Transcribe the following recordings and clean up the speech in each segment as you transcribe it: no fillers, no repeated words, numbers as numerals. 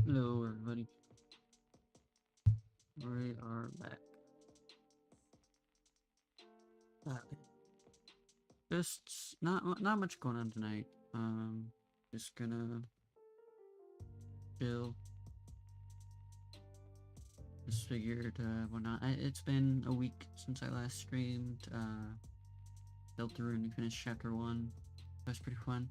Hello, everybody. We are back. Uh, just not much going on tonight. Just gonna chill. Just figured, why not? It's been a week since I last streamed. Built through and finished chapter one. That's pretty fun.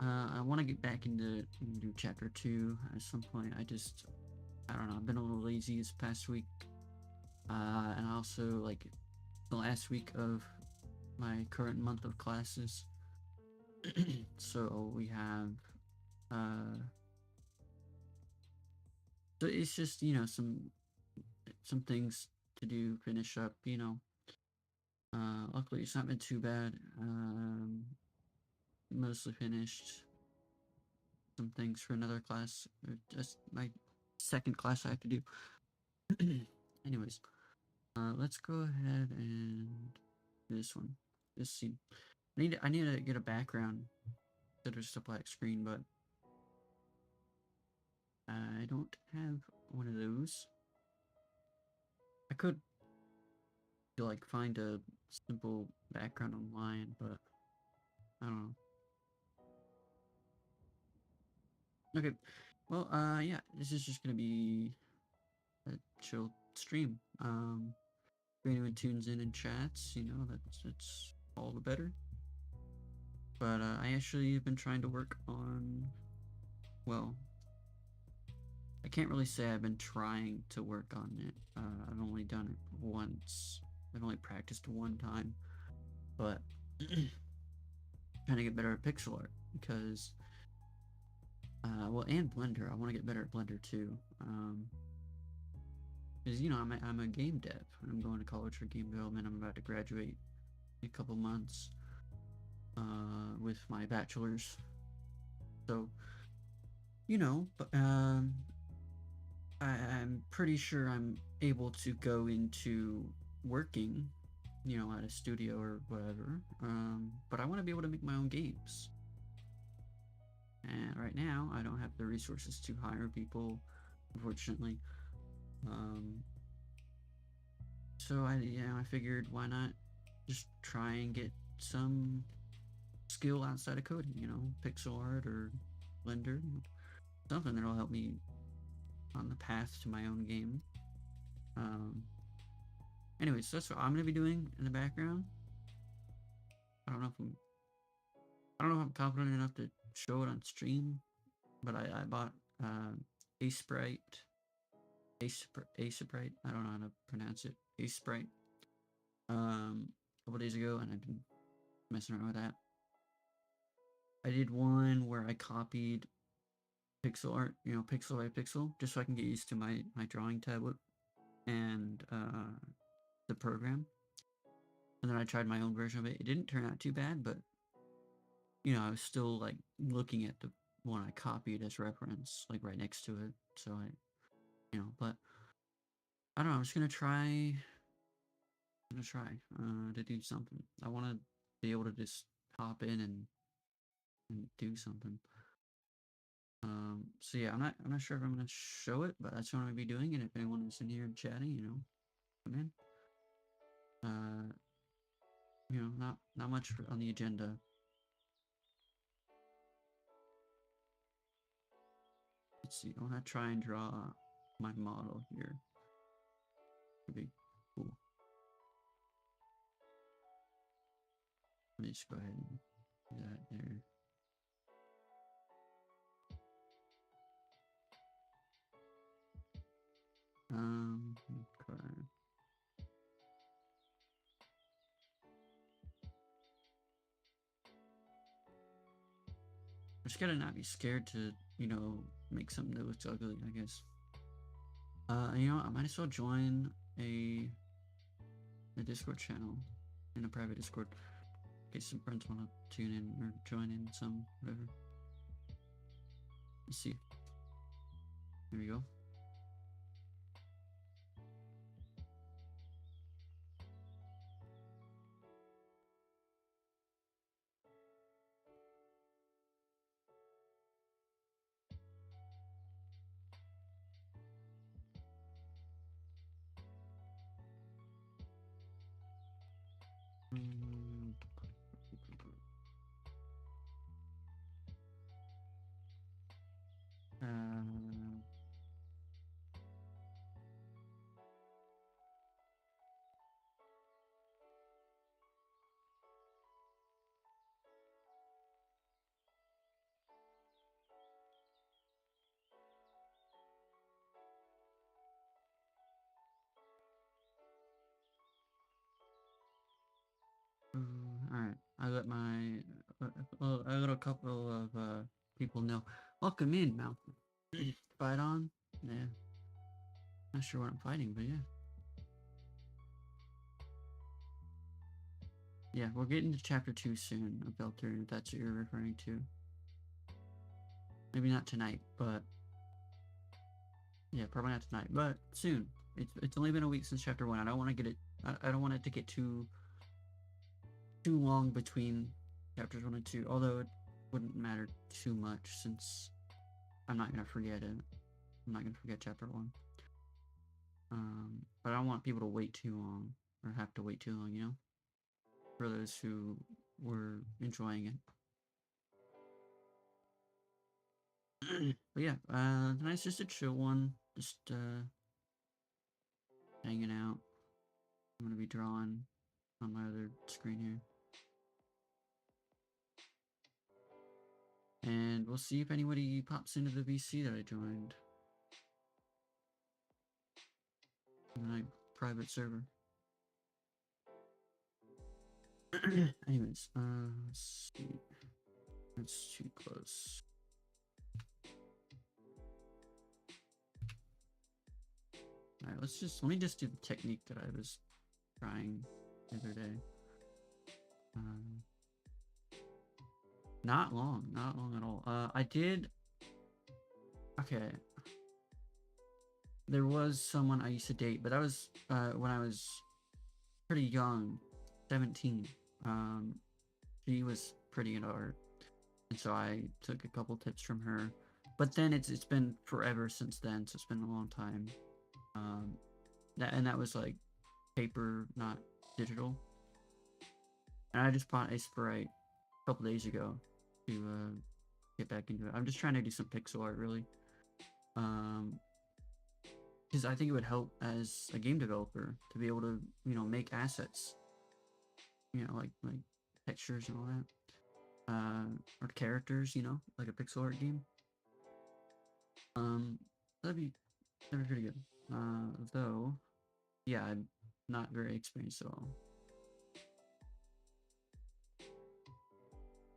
I want to get back into do chapter two at some point. I don't know. I've been a little lazy this past week. And also like the last week of my current month of classes. So we have uh so it's just some things to do, finish up, luckily it's not been too bad. Mostly finished some things for another class, or just my second class I have to do. Anyways, let's go ahead and do this one, this scene. I need to get a background instead of just a black screen, but I don't have one of those. I could like find a simple background online, but I don't know. Okay, well, yeah, this is just gonna be a chill stream. If anyone tunes in and chats, that's all the better. But I actually have been trying to work on. Well, I can't really say I've been trying to work on it. I've only done it once. I've only practiced one time, but trying to get better at pixel art because well, and Blender. I want to get better at Blender too. Because I'm a game dev. I'm going to college for game development. I'm about to graduate in a couple months with my bachelor's. So but I'm pretty sure I'm able to go into working, at a studio or whatever. But I want to be able to make my own games. And right now, I don't have the resources to hire people, unfortunately. Um, so I figured why not just try and get some skill outside of coding, pixel art or Blender, something that'll help me on the path to my own game. Um, anyways, so that's what I'm gonna be doing in the background. I don't know if I'm, I don't know if I'm confident enough to show it on stream, but I bought Ace Sprite, Ace Sprite. I don't know how to pronounce it. Ace Sprite. A couple days ago, and I've been messing around with that. I did one where I copied pixel art, pixel by pixel, just so I can get used to my drawing tablet and the program. And then I tried my own version of it. It didn't turn out too bad, but I was still like looking at the one I copied as reference, like right next to it. So but I don't know. I'm just gonna try. I'm gonna try to do something. I want to be able to just hop in and do something. So yeah, I'm not sure if I'm gonna show it, but that's what I'm gonna be doing. And if anyone is in here chatting, come in. Uh, not much on the agenda. Let's see. I want to try and draw my model here. Could be cool. Let me just go ahead and do that there. Okay. I just gotta not be scared to, make something that looks ugly, I guess. I might as well join a Discord channel in a private Discord in case some friends want to tune in or join in some whatever. Let's see. There we go. Mm, Uh, Alright, I let my a little couple of people know. Welcome in, Malcolm. Fight on? Yeah, not sure what I'm fighting, but yeah. Yeah, we'll get into chapter 2 soon of Belter, if that's what you're referring to. Maybe not tonight, but yeah, probably not tonight, but soon. It's only been a week since chapter 1. I don't want to get it. I don't want it to get too long between chapters 1 and 2. Although it wouldn't matter too much since I'm not gonna forget it. I'm not gonna forget chapter 1. But I don't want people to wait too long or have to wait too long. You know, for those who were enjoying it. But yeah, tonight's just a chill one. Just hanging out. I'm gonna be drawing on my other screen here. And we'll see if anybody pops into the VC that I joined. My private server. Anyways, let's see. That's too close. Alright, let me just do the technique that I was trying the other day. Not long at all. I did. Okay. There was someone I used to date, but that was when I was pretty young, 17. She was pretty into art, and so I took a couple tips from her. But then it's been forever since then, so it's been a long time. That was like paper, not digital. And I just bought a Sprite a couple days ago to get back into it. I'm just trying to do some pixel art, really. Because I think it would help as a game developer to be able to, you know, make assets. You know, like textures and all that. Or characters, you know, like a pixel art game. That'd be pretty good. Though, yeah, I'm not very experienced at all.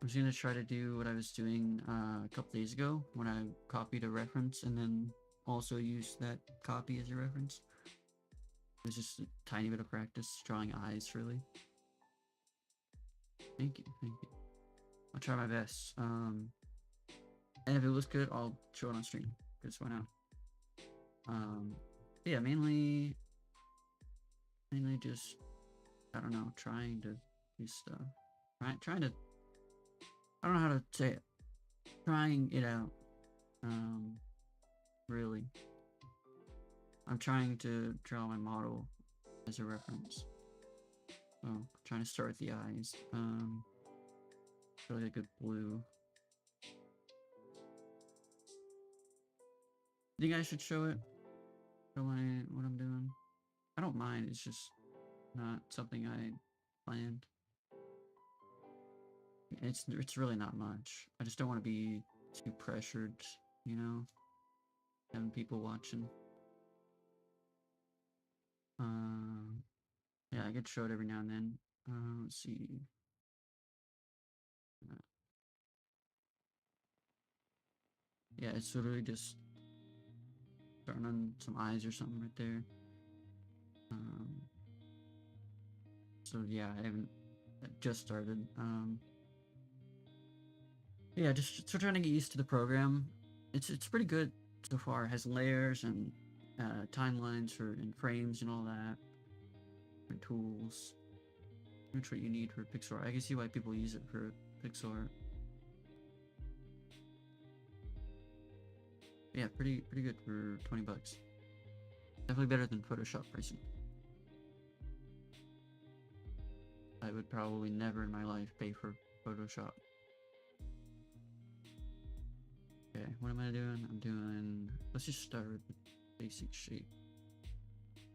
I'm just gonna try to do what I was doing a couple days ago when I copied a reference and then also used that copy as a reference. It was just a tiny bit of practice drawing eyes, really. Thank you. I'll try my best. And if it looks good, I'll show it on stream. Because why not? Yeah, mainly just, I don't know, trying to do stuff. Trying to, I don't know how to say it. Trying it out. Really. I'm trying to draw my model as a reference. Oh, trying to start with the eyes. Really a good blue. Think I should show it? Show what I'm doing? I don't mind, it's just not something I planned. It's really not much. I just don't want to be too pressured, you know? Having people watching. Yeah, I get showed every now and then. Let's see. Yeah, it's literally just starting on some eyes or something right there. So yeah, I haven't just started. Yeah, just still trying to get used to the program. It's pretty good so far. It has layers and timelines and frames and all that. Different tools. Which what you need for pixel art. I can see why people use it for pixel art. Yeah, pretty good for 20 bucks. Definitely better than Photoshop pricing. I would probably never in my life pay for Photoshop. Okay, what am I doing? I'm doing, let's just start with the basic shape.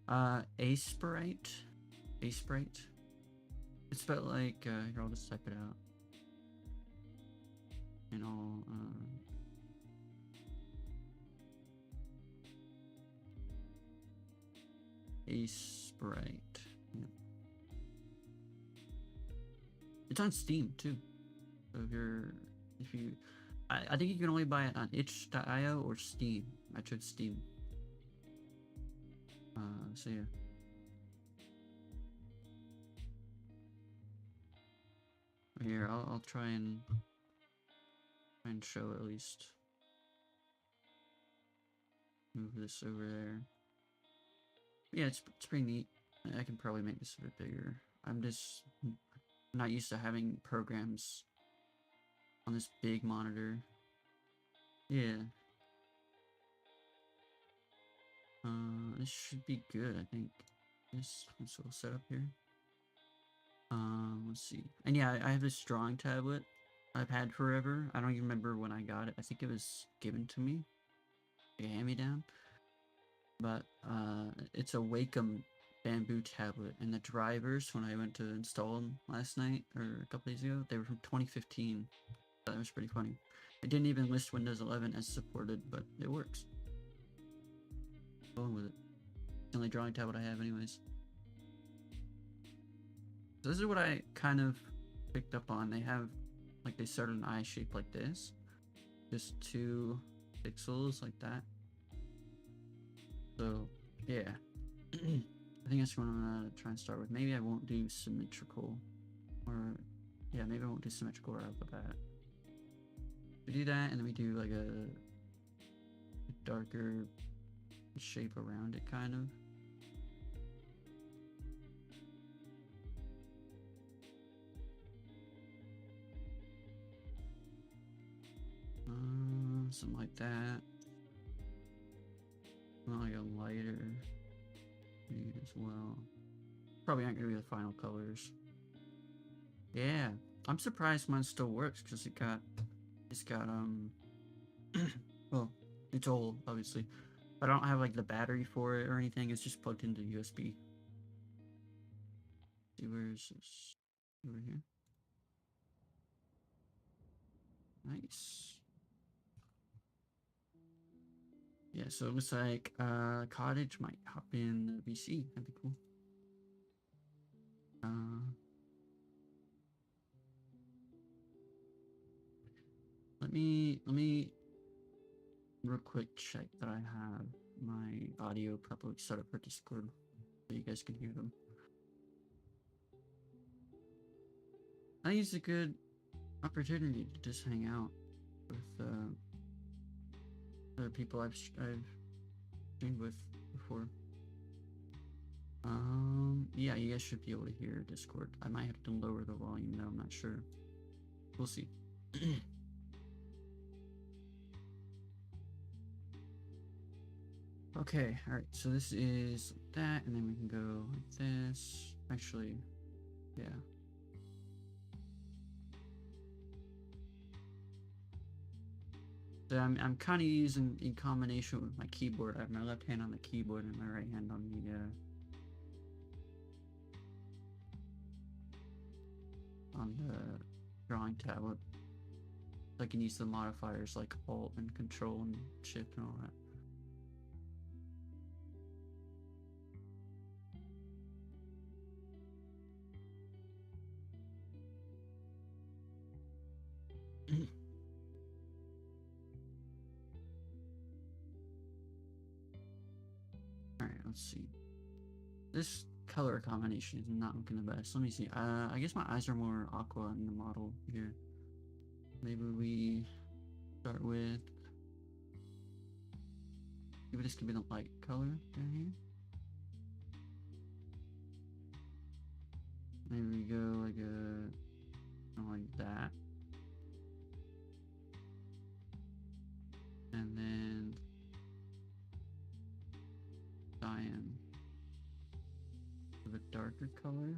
Aseprite. Aseprite. It's spelled like, here, I'll just type it out. And I'll, Aseprite. Yep. It's on Steam too. So if you, I think you can only buy it on itch.io or Steam. I chose Steam. So yeah. Here, I'll try and show at least. Move this over there. Yeah, it's pretty neat. I can probably make this a bit bigger. I'm just not used to having programs on this big monitor. Yeah. This should be good, I think. This will set up here. Let's see. And yeah, I have this drawing tablet I've had forever. I don't even remember when I got it. I think it was given to me. Like a hand-me-down. But it's a Wacom bamboo tablet, and the drivers, when I went to install them last night or a couple days ago, they were from 2015. So that was pretty funny. It didn't even list Windows 11 as supported, but it works. Going with it. It's the only drawing tablet I have anyways. So this is what I kind of picked up on. They have, like, they start an eye shape like this. Just 2 pixels like that. So, yeah. I think that's what I'm gonna try and start with. Maybe I won't do symmetrical. Or, yeah, maybe I won't do symmetrical right off the bat. We do that, and then we do like a darker shape around it, kind of. Something like that. Like a lighter read as well. Probably aren't gonna be the final colors. Yeah, I'm surprised mine still works because it's got well, it's old obviously, but I don't have like the battery for it or anything. It's just plugged into USB. See, where is this? Over here. Nice. Yeah, so it looks like Cottage might hop in VC. That'd be cool. Let me real quick check that I have my audio properly set up for Discord so you guys can hear them. I think it's a good opportunity to just hang out with other people I've streamed with before. Yeah, you guys should be able to hear Discord. I might have to lower the volume though, I'm not sure. We'll see. Okay, alright, so this is that, and then we can go like this. Actually, yeah. So I'm kind of using in combination with my keyboard. I have my left hand on the keyboard and my right hand on the drawing tablet. So I can use the modifiers like Alt and Control and Shift and all that. Alright, let's see. This color combination is not looking the best. Let me see. I guess my eyes are more aqua in the model here. Maybe we start with, maybe this could be the light color down here. Maybe we go like like that. And then cyan with a darker color.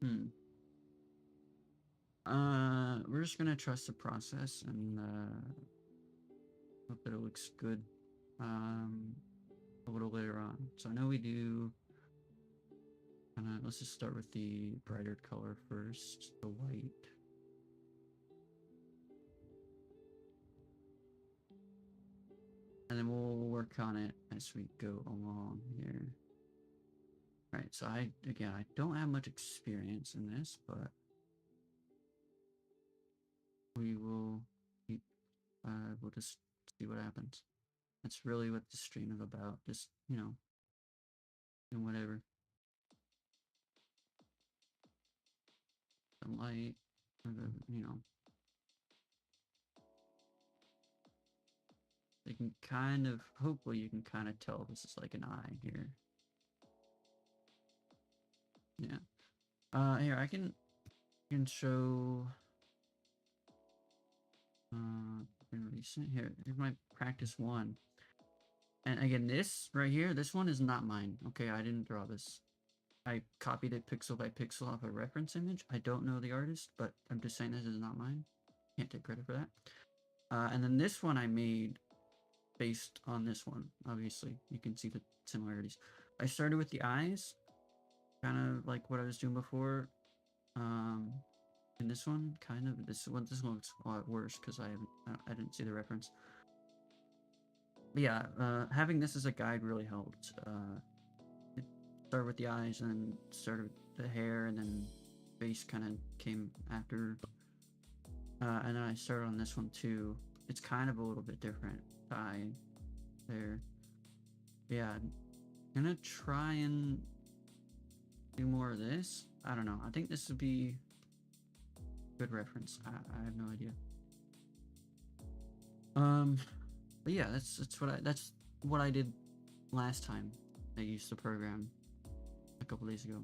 Hmm. We're just gonna trust the process and hope that it looks good. Um, a little later on. So I know we do. Let's just start with the brighter color first, the white. And then we'll work on it as we go along here. Right, so I don't have much experience in this, but we will keep, we'll just see what happens. That's really what the stream is about, just, and whatever. The light, or you can kind of, hopefully you can kind of tell this is like an eye here. Yeah. Here, I can show, in recent, here's my practice one. And again, this right here, this one is not mine. Okay, I didn't draw this. I copied it pixel by pixel off a reference image. I don't know the artist, but I'm just saying this is not mine. Can't take credit for that. And then this one I made based on this one. Obviously, you can see the similarities. I started with the eyes, kind of like what I was doing before. And this one, kind of, this one looks a lot worse because I didn't see the reference. But yeah, having this as a guide really helped. Start with the eyes and then started with the hair and then face kind of came after. And then I started on this one too. It's kind of a little bit different. Eye there. Yeah, I'm gonna try and do more of this. I don't know. I think this would be good reference. I have no idea. But yeah, that's what I did last time I used the program a couple days ago.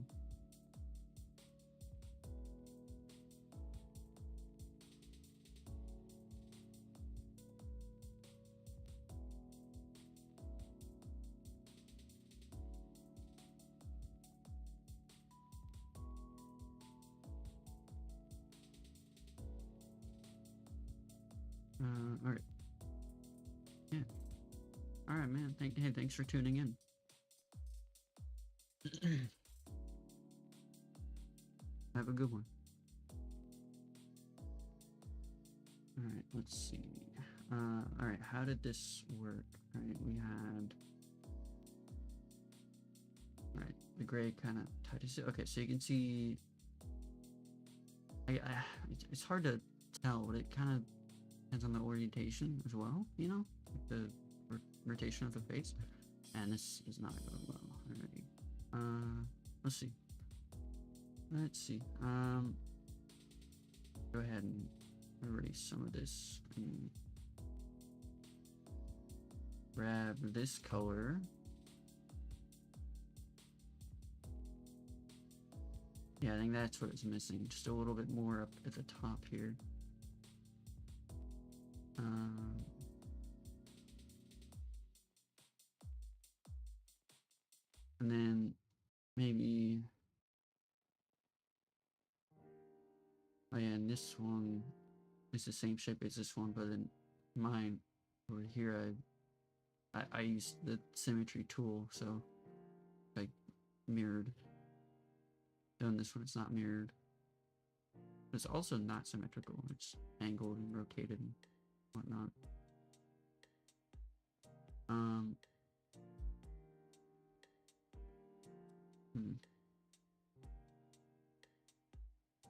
All right. Yeah. All right, man. Hey, thanks for tuning in. Have a good one. All right, let's see. All right, how did this work? All right, we had. All right, the gray kind of touches it. Okay, so you can see. It's hard to tell, but it kind of depends on the orientation as well. Like the rotation of the face. And this is not going well already. Let's see. Go ahead and erase some of this and grab this color. Yeah, I think that's what it's missing. Just a little bit more up at the top here. And then maybe, oh yeah, and this one is the same shape as this one, but then mine over here, I used the symmetry tool, so like mirrored. And this one, it's not mirrored. But it's also not symmetrical. It's angled and rotated and whatnot.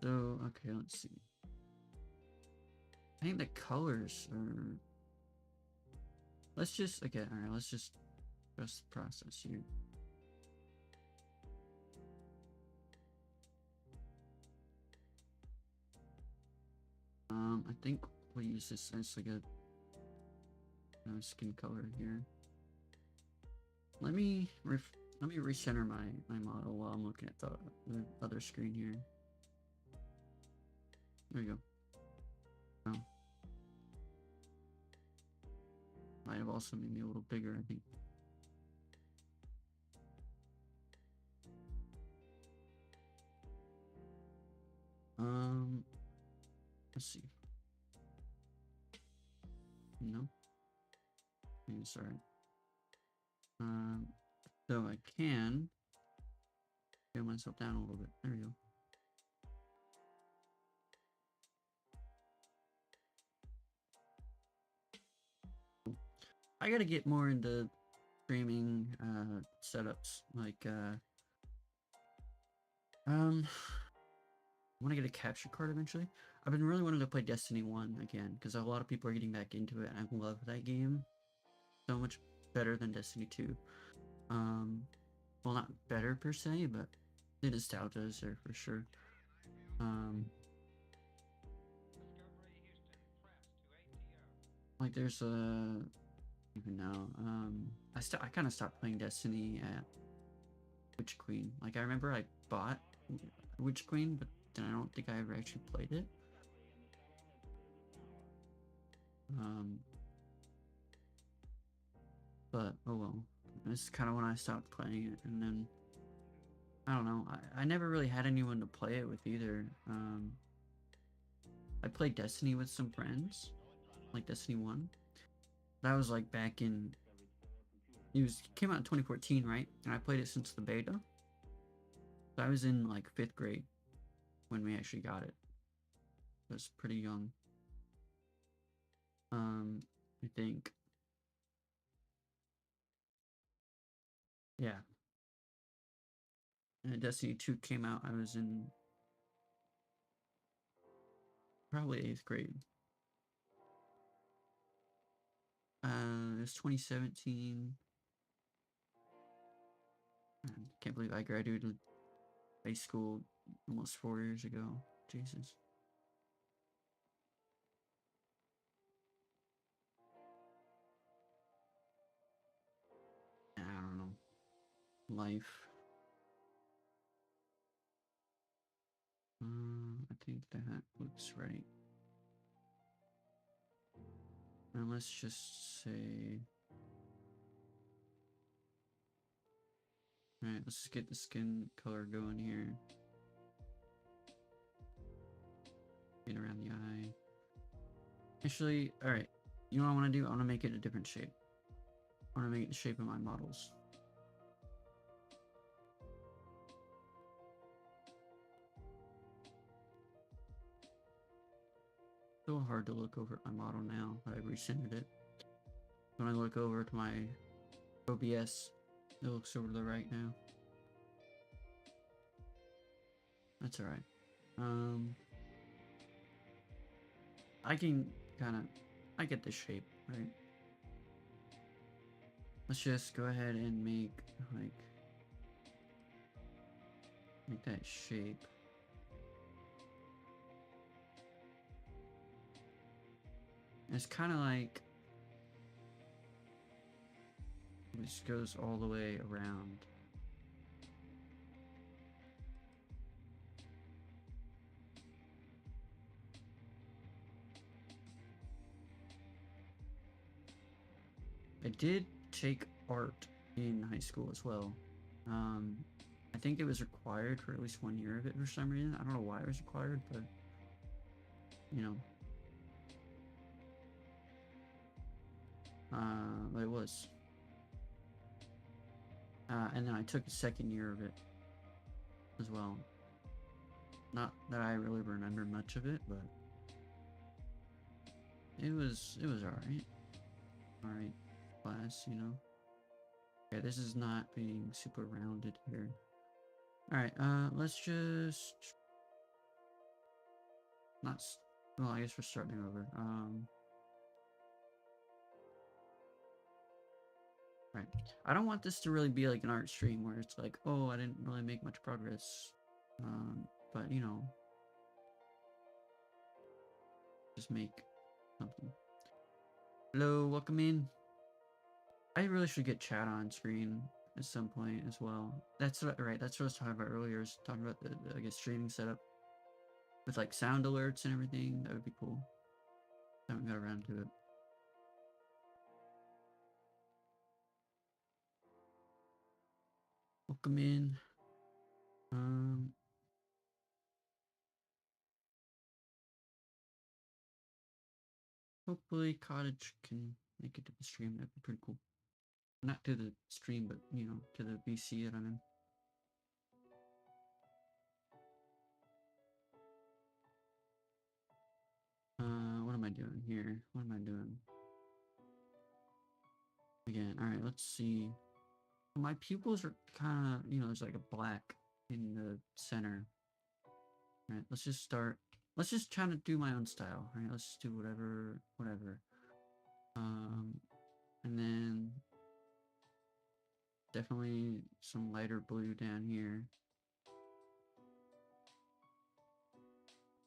So, okay, let's see. I think the colors are... Let's just, okay, alright, let's just trust the process here. I think we'll use this as like a skin color here. Let me recenter my model while I'm looking at the other screen here. There you go. Oh. Might have also made me a little bigger, I think. Let's see. No. It's alright. So I can get myself down a little bit. There we go. I gotta get more into streaming setups. Like I want to get a capture card eventually. I've been really wanting to play Destiny 1 again because a lot of people are getting back into it, and I love that game so much better than Destiny 2. Well, not better per se, but the nostalgia is there for sure. Like there's a even now. I kind of stopped playing Destiny at Witch Queen. Like I remember I bought Witch Queen, but then I don't think I ever actually played it. But oh well. This is kind of when I stopped playing it, and then I don't know. I never really had anyone to play it with either. I played Destiny with some friends, like Destiny 1. That was like back in. It came out in 2014, right? And I played it since the beta. So I was in like 5th grade when we actually got it. I was pretty young. I think. Yeah. And Destiny 2 came out, I was in probably 8th grade. It was 2017. I can't believe I graduated high school almost 4 years ago. Jesus. I don't know. Life. I think that looks right. And let's just say. Alright, let's just get the skin color going here. Get around the eye. Actually, alright. You know what I want to do? I want to make it a different shape. I want to make it the shape of my models. So hard to look over at my model now that I've recentered it. When I look over to my OBS, it looks over to the right now. That's alright. I can I get the shape, right? Let's just go ahead and make that shape. It's kind of like this goes all the way around. I did take art in high school as well. I think it was required for at least 1 year of it for some reason. I don't know why it was required, but you know, but it was. And then I took the 2nd year of it as well. Not that I really remember much of it, but it was alright. Alright class, you know. Okay, this is not being super rounded here. Alright, let's just not well, I guess we're starting over. Right. I don't want this to really be like an art stream where it's like, oh, I didn't really make much progress. But you know, just make something. Hello, welcome in. I really should get chat on screen at some point as well. That's what, right. That's what I was talking about earlier. I was talking about the I guess streaming setup with like sound alerts and everything. That would be cool. I haven't got around to it. Welcome in. hopefully Cottage can make it to the stream. That'd be pretty cool. Not to the stream, but you know, to the VC that I'm in. What am I doing here? What am I doing? Again, alright, let's see. My pupils are kind of, you know, there's like a black in the center. Alright, let's just start. Let's just try to do my own style. Alright, let's just do whatever. And then definitely some lighter blue down here.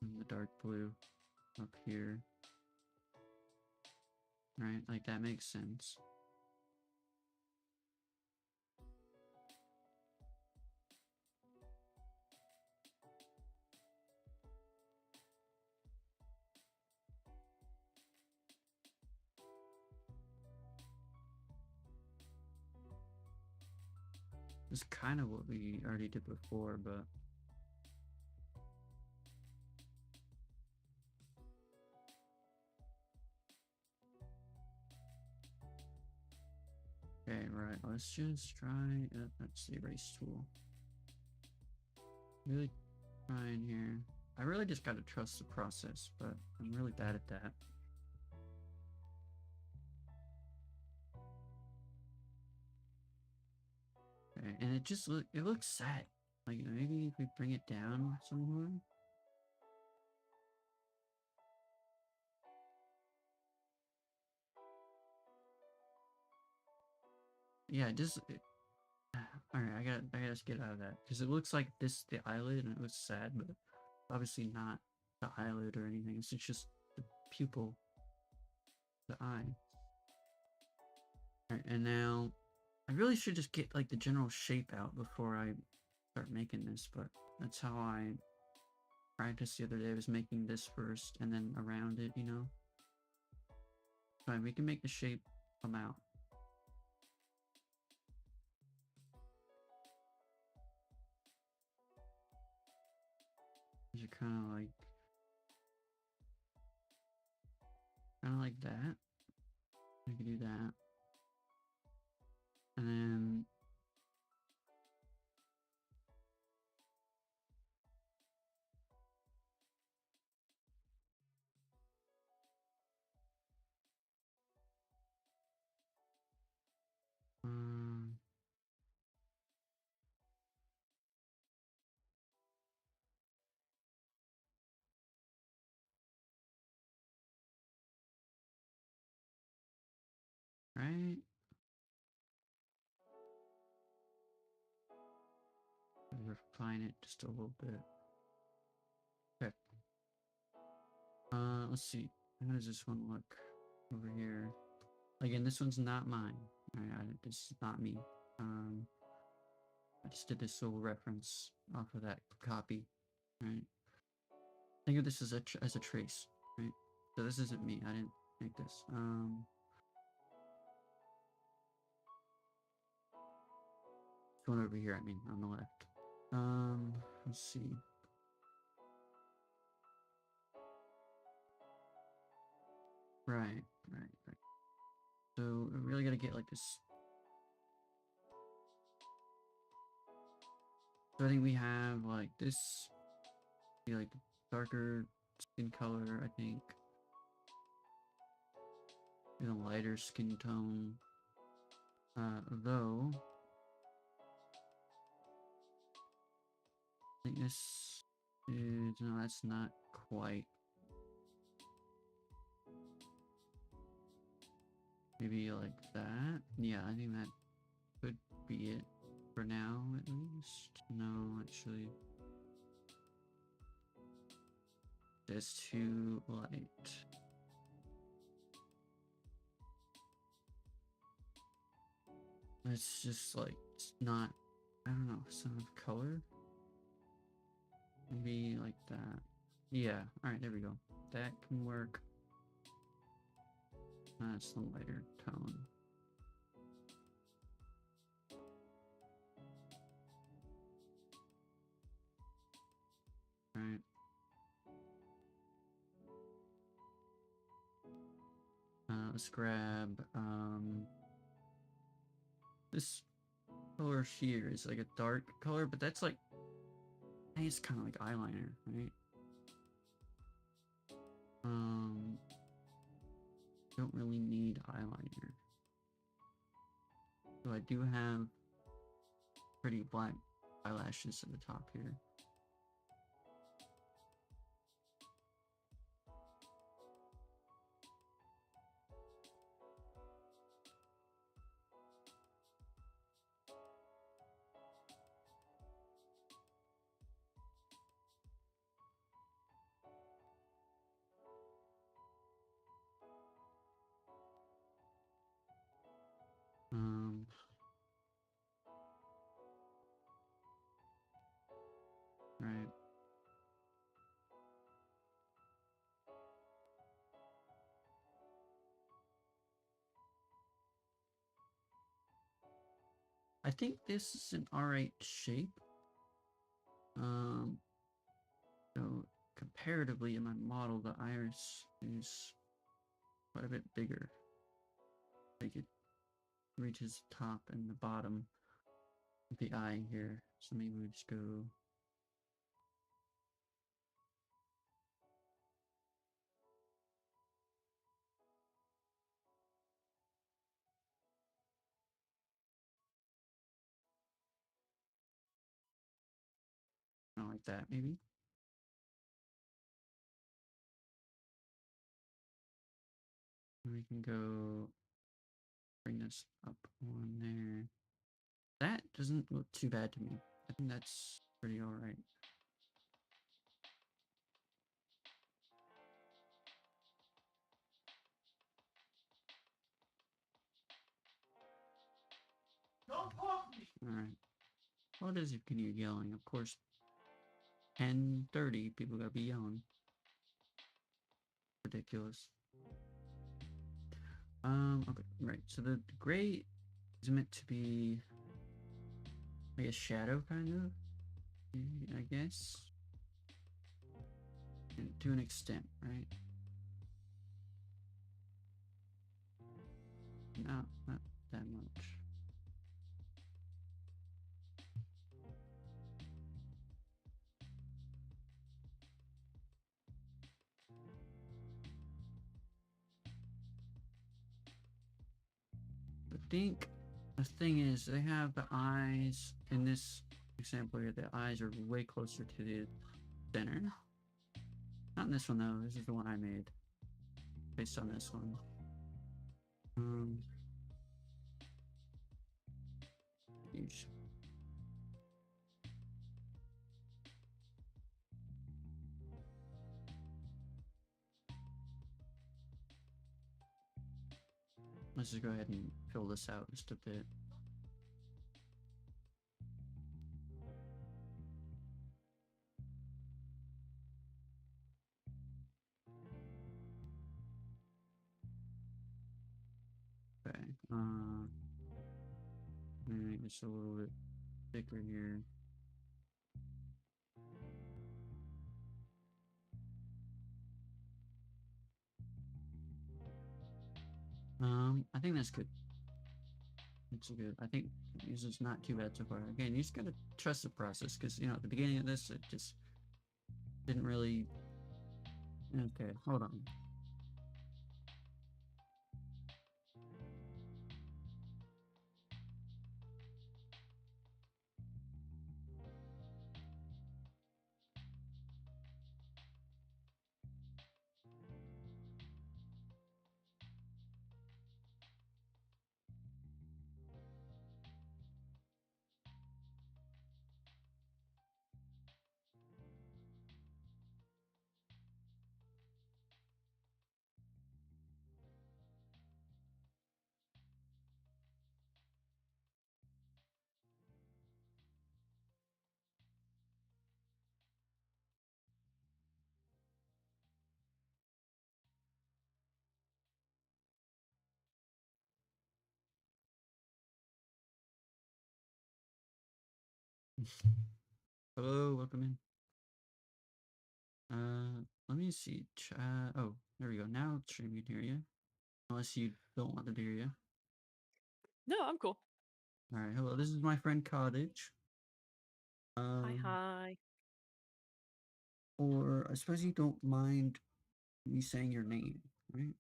And the dark blue up here. Right, like that makes sense. It's kind of what we already did before, but okay, right. Let's just try. That's the erase tool. Really trying here. I really just gotta trust the process, but I'm really bad at that. Okay, and it looks sad. Like maybe if we bring it down somewhere. Yeah, all right. I gotta just get out of that because it looks like the eyelid, and it looks sad, but obviously not the eyelid or anything. It's just the pupil, the eye. All right, and now I really should just get like the general shape out before I start making this, but that's how I practiced the other day. I was making this first and then around it, you know. Fine, we can make the shape come out. These are kind of like that. I can do that, and then right. Refine it just a little bit. Okay. Let's see. How does this one look over here? Again, this one's not mine. This is not me. I just did this little reference off of that copy, right? Think of this as a trace, right? So this isn't me. I didn't make this. This one over here. I mean, on the left. Let's see. Right. So I really gotta get like this. So I think we have like this, be like darker skin color, I think. And a lighter skin tone. Though I think this is, no, that's not quite. Maybe like that. Yeah, I think that could be it for now, at least. No, actually. That's too light. It's just like, it's not, I don't know, some color? Maybe like that. Yeah, alright, there we go. That can work. That's the lighter tone. Right. let's grab this color here is like a dark color, but that's like, I think it's kind of like eyeliner, right? Don't really need eyeliner. So I do have pretty black eyelashes at the top here. Right. I think this is an alright shape. So comparatively in my model, the iris is quite a bit bigger. Like it reaches the top and the bottom of the eye here. So maybe we just go kind of like that, maybe. And we can go bring this up on there. That doesn't look too bad to me. I think that's pretty alright. Alright. What is it? Can you yelling? Of course, 10:30. People gotta be yelling. Ridiculous. Okay, right. So the gray is meant to be like a shadow, kind of. I guess, and to an extent, right? No, not that much. I think the thing is, they have the eyes in this example here. The eyes are way closer to the center. Not in this one though. This is the one I made based on this one. Huge. Let's just go ahead and fill this out just a bit. Okay. Make this a little bit thicker here. I think that's good. It's good. I think this is not too bad so far. Again, you just gotta trust the process because you know at the beginning of this, it just didn't really. Okay, hold on. Hello, welcome in. Let me see. Chat. Oh, there we go. Now stream can hear you. unless you don't want to hear you. No, I'm cool. All right, hello. This is my friend Cottage. Hi, Um, hi. or I suppose you don't mind me saying your name, right?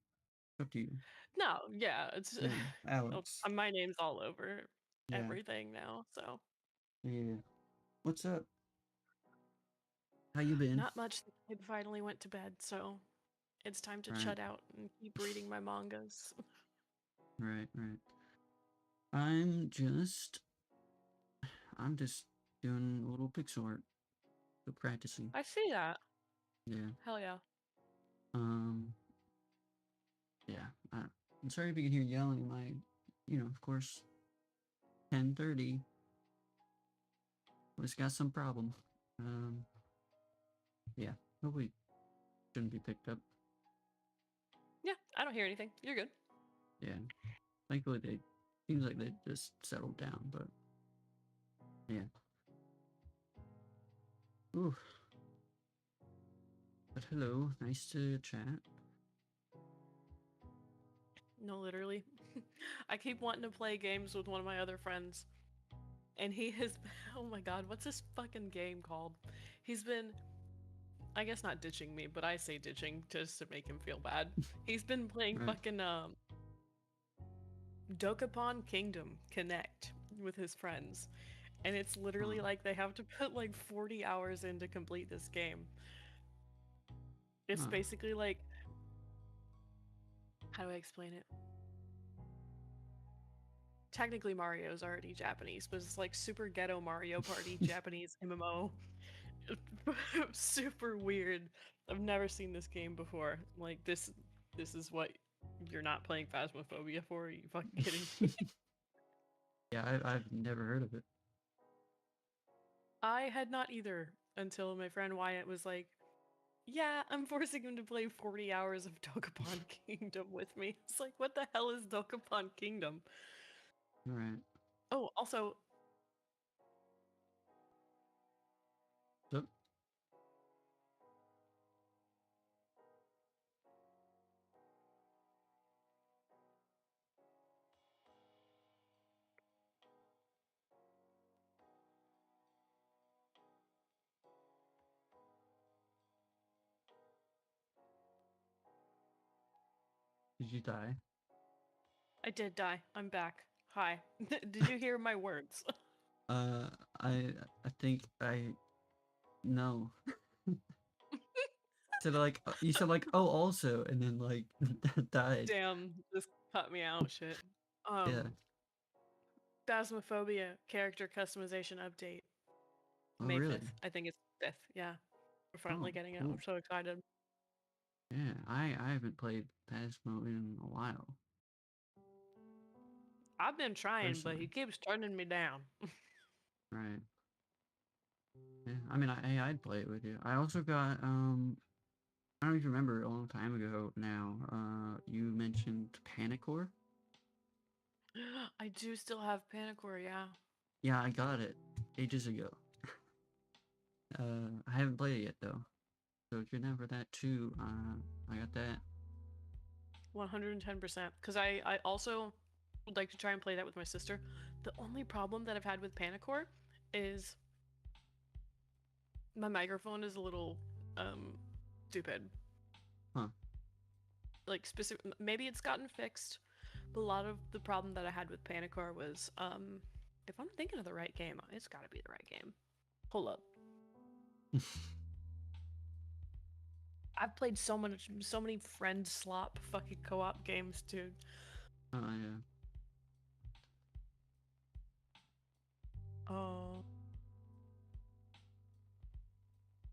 It's up to you. No, yeah, it's Yeah, oh, Alex. my name's all over Yeah, everything now, so yeah. What's up? How you been? not much. The kid finally went to bed, so it's time to Right, shut out and keep reading my mangas. right. I'm just, I'm just doing a little pixel art, so practicing. I see that. Yeah. Hell yeah. Um. Yeah. I'm sorry if you can hear yelling. Of course, 10:30. It's got some problem. Um. Yeah. Hopefully, shouldn't be picked up. Yeah, I don't hear anything. You're good. Yeah. Thankfully, they seems like they just settled down. But yeah. Ooh. But hello. Nice to chat. No, literally. I keep wanting to play games with one of my other friends, and he has. Oh my god, what's this fucking game called? He's been. I guess not ditching me, but I say ditching just to make him feel bad. He's been playing Right. fucking Dokapon Kingdom Connect with his friends. And it's literally Oh. like they have to put like 40 hours in to complete this game. It's Oh. basically like, how do I explain it? Technically, Mario's already Japanese, but it's like Super Ghetto Mario Party Japanese MMO. Super weird. I've never seen this game before. Like this is what you're not playing Phasmophobia for? Are you fucking kidding me? Yeah. I've never heard of it. I had not either until my friend Wyatt was like, "Yeah, I'm forcing him to play 40 hours of Dokapon Kingdom with me." It's like, what the hell is Dokapon Kingdom? All right. Oh, also, So did you die? I did die. I'm back. Hi. Did you hear my words? Uh. I. I think I. No. Said like you said like oh also and then like died. Damn, this cut me out. Shit. Yeah. Phasmophobia character customization update. Oh May really? 5th. I think it's 5th. Yeah. We're Oh finally getting it. I'm cool. so excited. Yeah. I haven't played Phasmo in a while I've been trying, but he personally. keeps turning me down. Right. Yeah. I mean I'd play it with you. I also got I don't even remember a long time ago now. You mentioned Panicore. I do still have Panicore, yeah. Yeah, I got it ages ago. I haven't played it yet though. So if you're down for that too, I got that. 110%. Because I also would like to try and play that with my sister. The only problem that I've had with Panicore is my microphone is a little stupid. Huh. Like specific, maybe it's gotten fixed, but a lot of the problem that I had with Panicore was if I'm thinking of the right game, it's got to be the right game. Hold up. I've played so many friend slop fucking co-op games, dude. Oh yeah. Oh,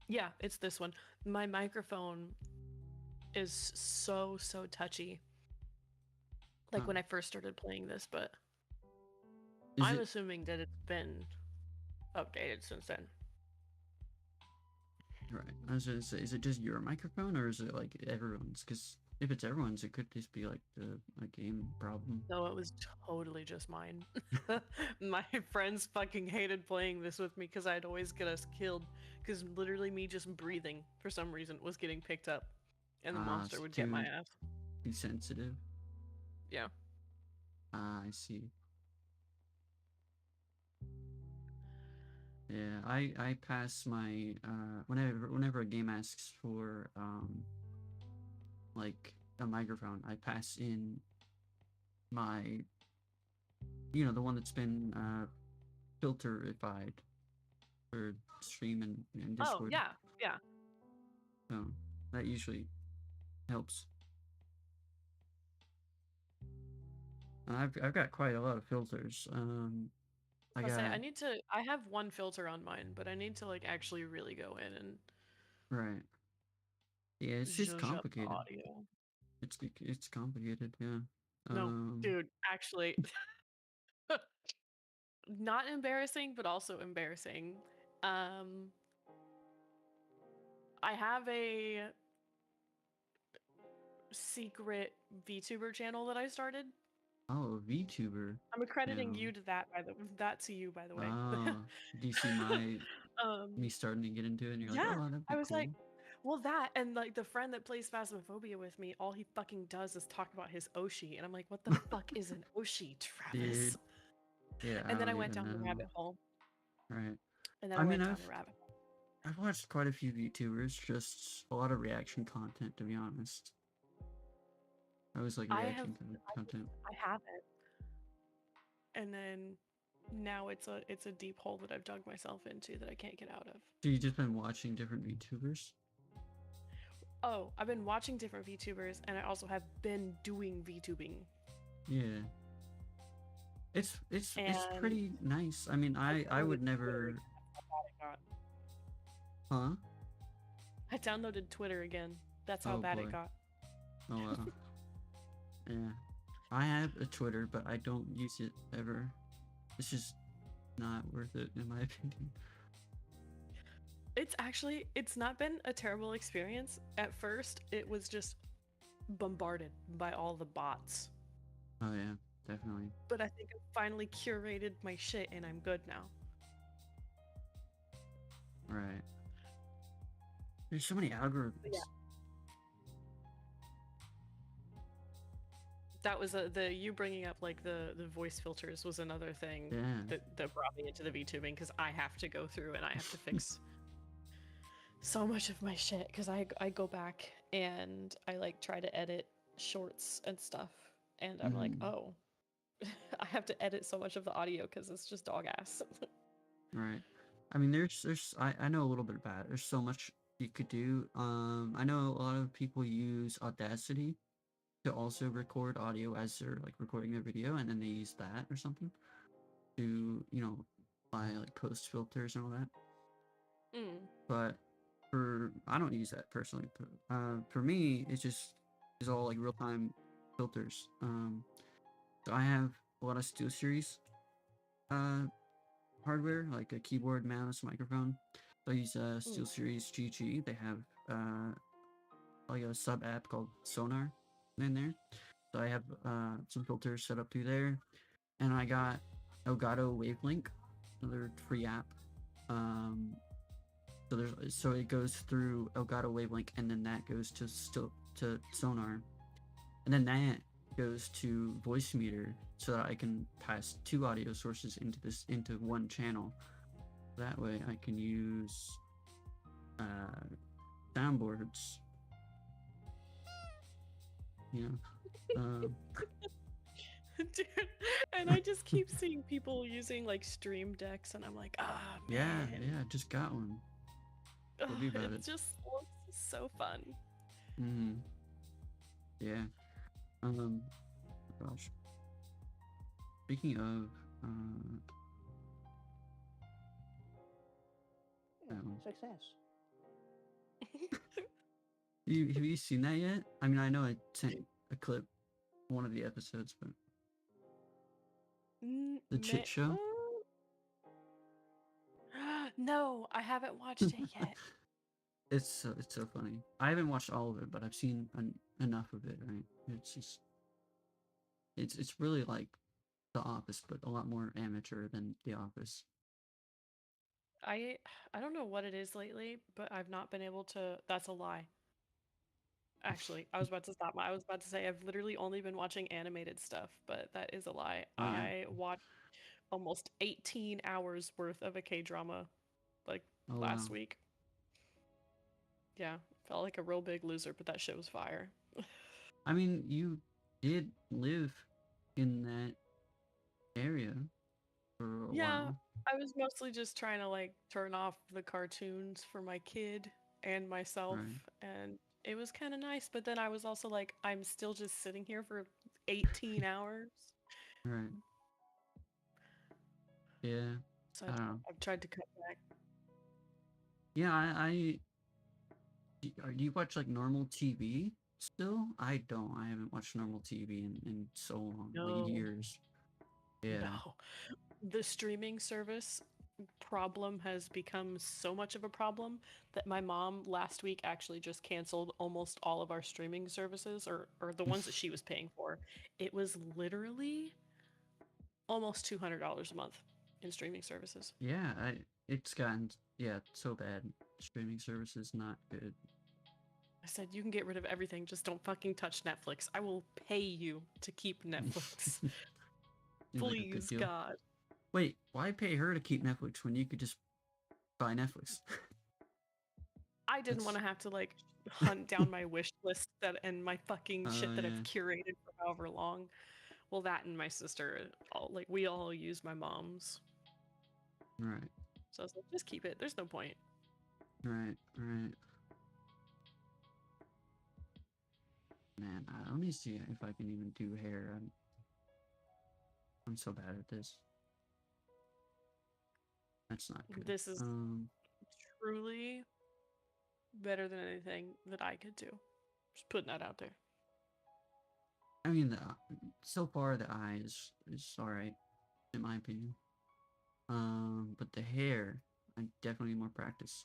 yeah, it's this one. My microphone is so touchy. Like Huh. when I first started playing this, but Is I'm it assuming that it's been updated since then. right? I was gonna say, is it just your microphone or is it like everyone's? Because if it's everyone's, it could just be like a game problem. No, it was totally just mine. My friends fucking hated playing this with me because I'd always get us killed. Because literally me just breathing for some reason was getting picked up, and the Ah, monster it's would get my too ass. too sensitive. Yeah. Ah, I see. Yeah, I pass my whenever a game asks for like a microphone, I pass in my the one that's been filterified for stream and Oh, Discord. yeah. Yeah. So that usually helps. I've got quite a lot of filters. I I say got I have one filter on mine, but I need to like actually really go in and right. Yeah, it's just zhuzh up the complicated. audio. It's complicated. Yeah. No, Um. dude, actually, not embarrassing, but also embarrassing. Um, I have a secret VTuber channel that I started. Oh, VTuber I'm accrediting channel. you to that that to you, by the way. Oh, do you see me um, starting to get into it, and you're like, yeah, oh, that'd I be was like, cool. well, that and like the friend that plays Phasmophobia with me, all he fucking does is talk about his Oshi, and I'm like, what the fuck is an Oshi, Dude. Travis? Yeah, I And then I don't went even down the know. rabbit hole, Right. and then I I mean, went down I've the rabbit hole. I've watched quite a few VTubers, just a lot of reaction content, to be honest. I always like I have, reaction content. I haven't, and then now it's a deep hole that I've dug myself into that I can't get out of. So you just been watching different VTubers? Oh, I've been watching different VTubers, and I also have been doing VTubing. Yeah. It's And pretty nice. I mean, I I downloaded would Twitter never. again. That's how bad it got. Huh? I downloaded Twitter again. That's how Oh bad it boy. got. Oh wow. Yeah. I have a Twitter, but I don't use it ever. It's just not worth it, in my opinion. It's not been a terrible experience. At first, it was just bombarded by all the bots. Oh yeah, definitely. But I think I've finally curated my shit and I'm good now. Right. There's so many But algorithms. yeah, that was the you bringing up like the voice filters was another thing Yeah. that brought me into the VTubing because I have to go through and I have to fix so much of my shit because I go back and I like try to edit shorts and stuff and I'm like, Mhm. oh, I have to edit so much of the audio because it's just dog ass. Right. I mean, I know a little bit about it. There's so much you could do. I know a lot of people use Audacity to also record audio as they're like recording their video, and then they use that or something to, by like post filters and all that. Mm. But I don't use that personally. But, for me, it's all like real time filters. So I have a lot of SteelSeries uh hardware, like a keyboard, mouse, microphone. So I use Mm. SteelSeries GG. They have like a sub app called Sonar in there. So I have some filters set up through there, and I got Elgato Wavelink, another free app. Um, so it goes through Elgato Wavelink, and then that goes to Sonar, and then that goes to Voicemeeter, so that I can pass two audio sources into one channel. That way, I can use soundboards. You know, Dude, and I just keep seeing people using like stream decks and I'm like, ah yeah, man. yeah, just got one. Tell me about It it. just looks so fun. Mm-hmm. Yeah. Um. Gosh. Speaking of, Success. have you seen that yet? I mean, I know I sent a clip, one of the episodes, but the Chit Show. No, I haven't watched it yet. It's so funny. I haven't watched all of it, but I've seen enough of it. Right? It's just it's really like The Office, but a lot more amateur than The Office. I I don't know what it is lately, but I've not been able to. That's a lie. Actually, I was about to stop. I was about to say I've literally only been watching animated stuff, but that is a lie. Oh yeah. I watched almost 18 hours worth of a K-drama like Oh last wow. week. Yeah, felt like a real big loser, but that shit was fire. I mean, you did live in that area for a Yeah, while, I was mostly just trying to like turn off the cartoons for my kid and myself, right? and it was kind of nice, but then I was also like, I'm still just sitting here for 18 hours. Right. Yeah. So I don't know. I've tried to cut back. Yeah, do you watch like normal TV still? I don't. I haven't watched normal TV in so long, like No, years. Yeah. no. The streaming service problem has become so much of a problem that my mom last week actually just canceled almost all of our streaming services, or the ones that she was paying for. It was literally almost $200 a month in streaming services. Yeah, it's gotten so bad. Streaming service is not good. I said, you can get rid of everything, just don't fucking touch Netflix. I will pay you to keep Netflix. Seems like a good Please, deal. God. Wait, why pay her to keep Netflix when you could just buy Netflix? I didn't want to have to like hunt down my wish list and my fucking shit that I've Yeah. curated for however long. Well, that and my sister, we all use my mom's. Right. So I was like, just keep it. There's no point. Right. Man, let me see if I can even do hair. I'm so bad at this. That's not good. This is truly better than anything that I could do. Just putting that out there. I mean, so far the eye is all right, in my opinion. But the hair, I definitely need more practice.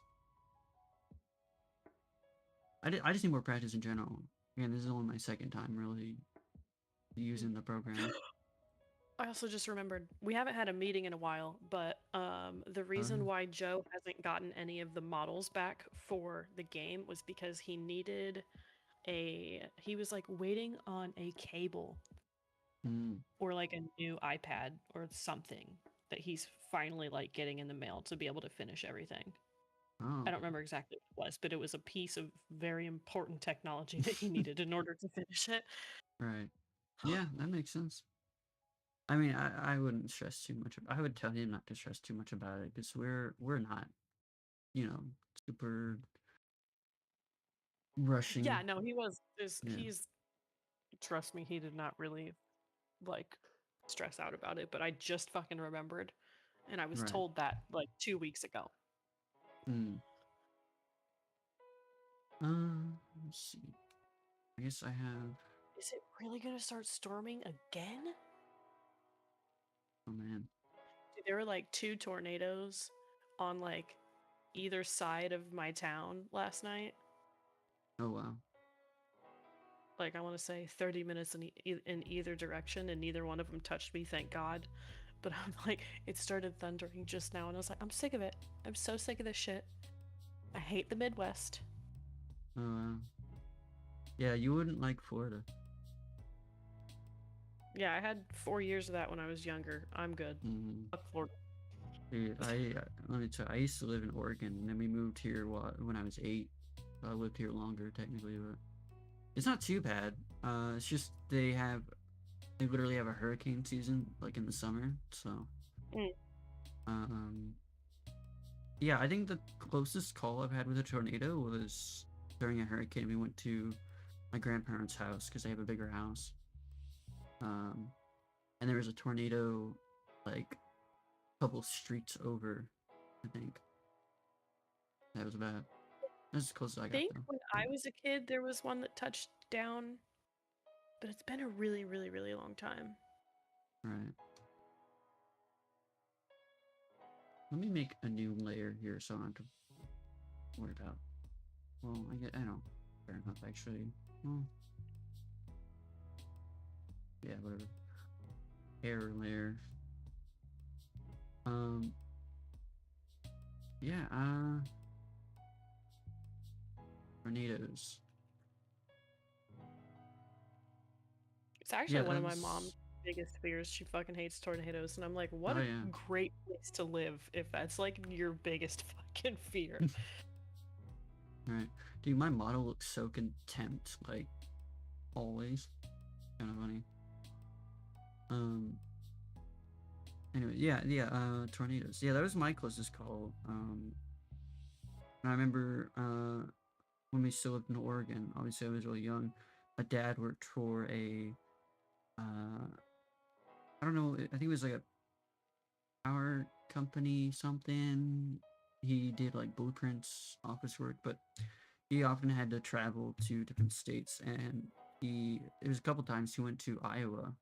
I just need more practice in general. Again, this is only my second time really using the program. I also just remembered we haven't had a meeting in a while, but the reason why Joe hasn't gotten any of the models back for the game was because he needed he was like waiting on a cable or like a new iPad or something that he's finally like getting in the mail to be able to finish everything. Oh. I don't remember exactly what it was, but it was a piece of very important technology that he needed in order to finish it. Right. Yeah, that makes sense. I mean, I wouldn't stress too much. I would tell him not to stress too much about it because we're not, super rushing. Yeah, no, he was. Yeah. He's trust me, he did not really like stress out about it, but I just fucking remembered, and I was Right. told that like 2 weeks ago. Let's see. I guess I have. Is it really gonna start storming again? Oh man. Dude, there were like 2 tornadoes on like either side of my town last night. Oh wow. Like I want to say 30 minutes in either direction, and neither one of them touched me, thank God. But I'm like, it started thundering just now, and I was like, I'm sick of it. I'm so sick of this shit. I hate the Midwest. Oh wow. Yeah, you wouldn't like Florida. Yeah, I had 4 years of that when I was younger. I'm good. Fuck Florida. Dude, let me tell you, I used to live in Oregon, and then we moved here when I was 8. I lived here longer technically, but it's not too bad. It's just they literally have a hurricane season like in the summer, so yeah, I think the closest call I've had with a tornado was during a hurricane. We went to my grandparents' house because they have a bigger house, and there was a tornado like a couple streets over, I think. That was bad. That's as close as I I got think though. when I was a kid, there was one that touched down, but it's been a really, really, really long time. Right. Let me make a new layer here so I don't have to worry about. Well, I know. Fair enough, actually. Well, yeah, whatever. Hair layer. Yeah, tornadoes. It's actually Yeah, one of my that's. mom's biggest fears. She fucking hates tornadoes, and I'm like, what Oh a yeah. great place to live if that's like your biggest fucking fear. Right. Dude, my model looks so contempt, like always. Kind of funny. Um. Anyway, yeah. Tornadoes. Yeah, that was my closest call. And I remember when we still lived in Oregon. Obviously, I was really young. My dad worked for a I don't know. I think it was like a power company something. He did like blueprints, office work, but he often had to travel to different states, and it was a couple times he went to Iowa.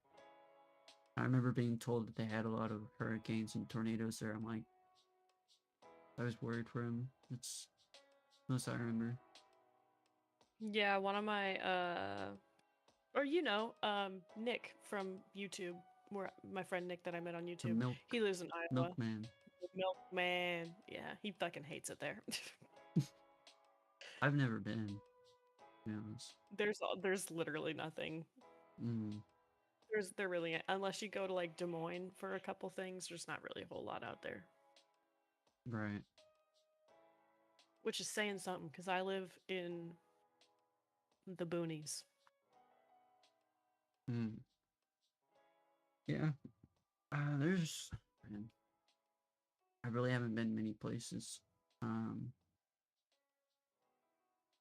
I remember being told that they had a lot of hurricanes and tornadoes there. I'm like, I was worried for him. That's most I remember. Yeah, one of my or Nick from YouTube, where my friend Nick that I met on The YouTube, he lives in Iowa. milkman. The milkman. Yeah, he fucking hates it there. I've never been. To be honest. There's literally nothing. Mm, There really, unless you go to like Des Moines for a couple things, there's not really a whole lot out there. right. Which is saying something because I live in the boonies. Mm. Yeah. There's. Man, I really haven't been many places. Um,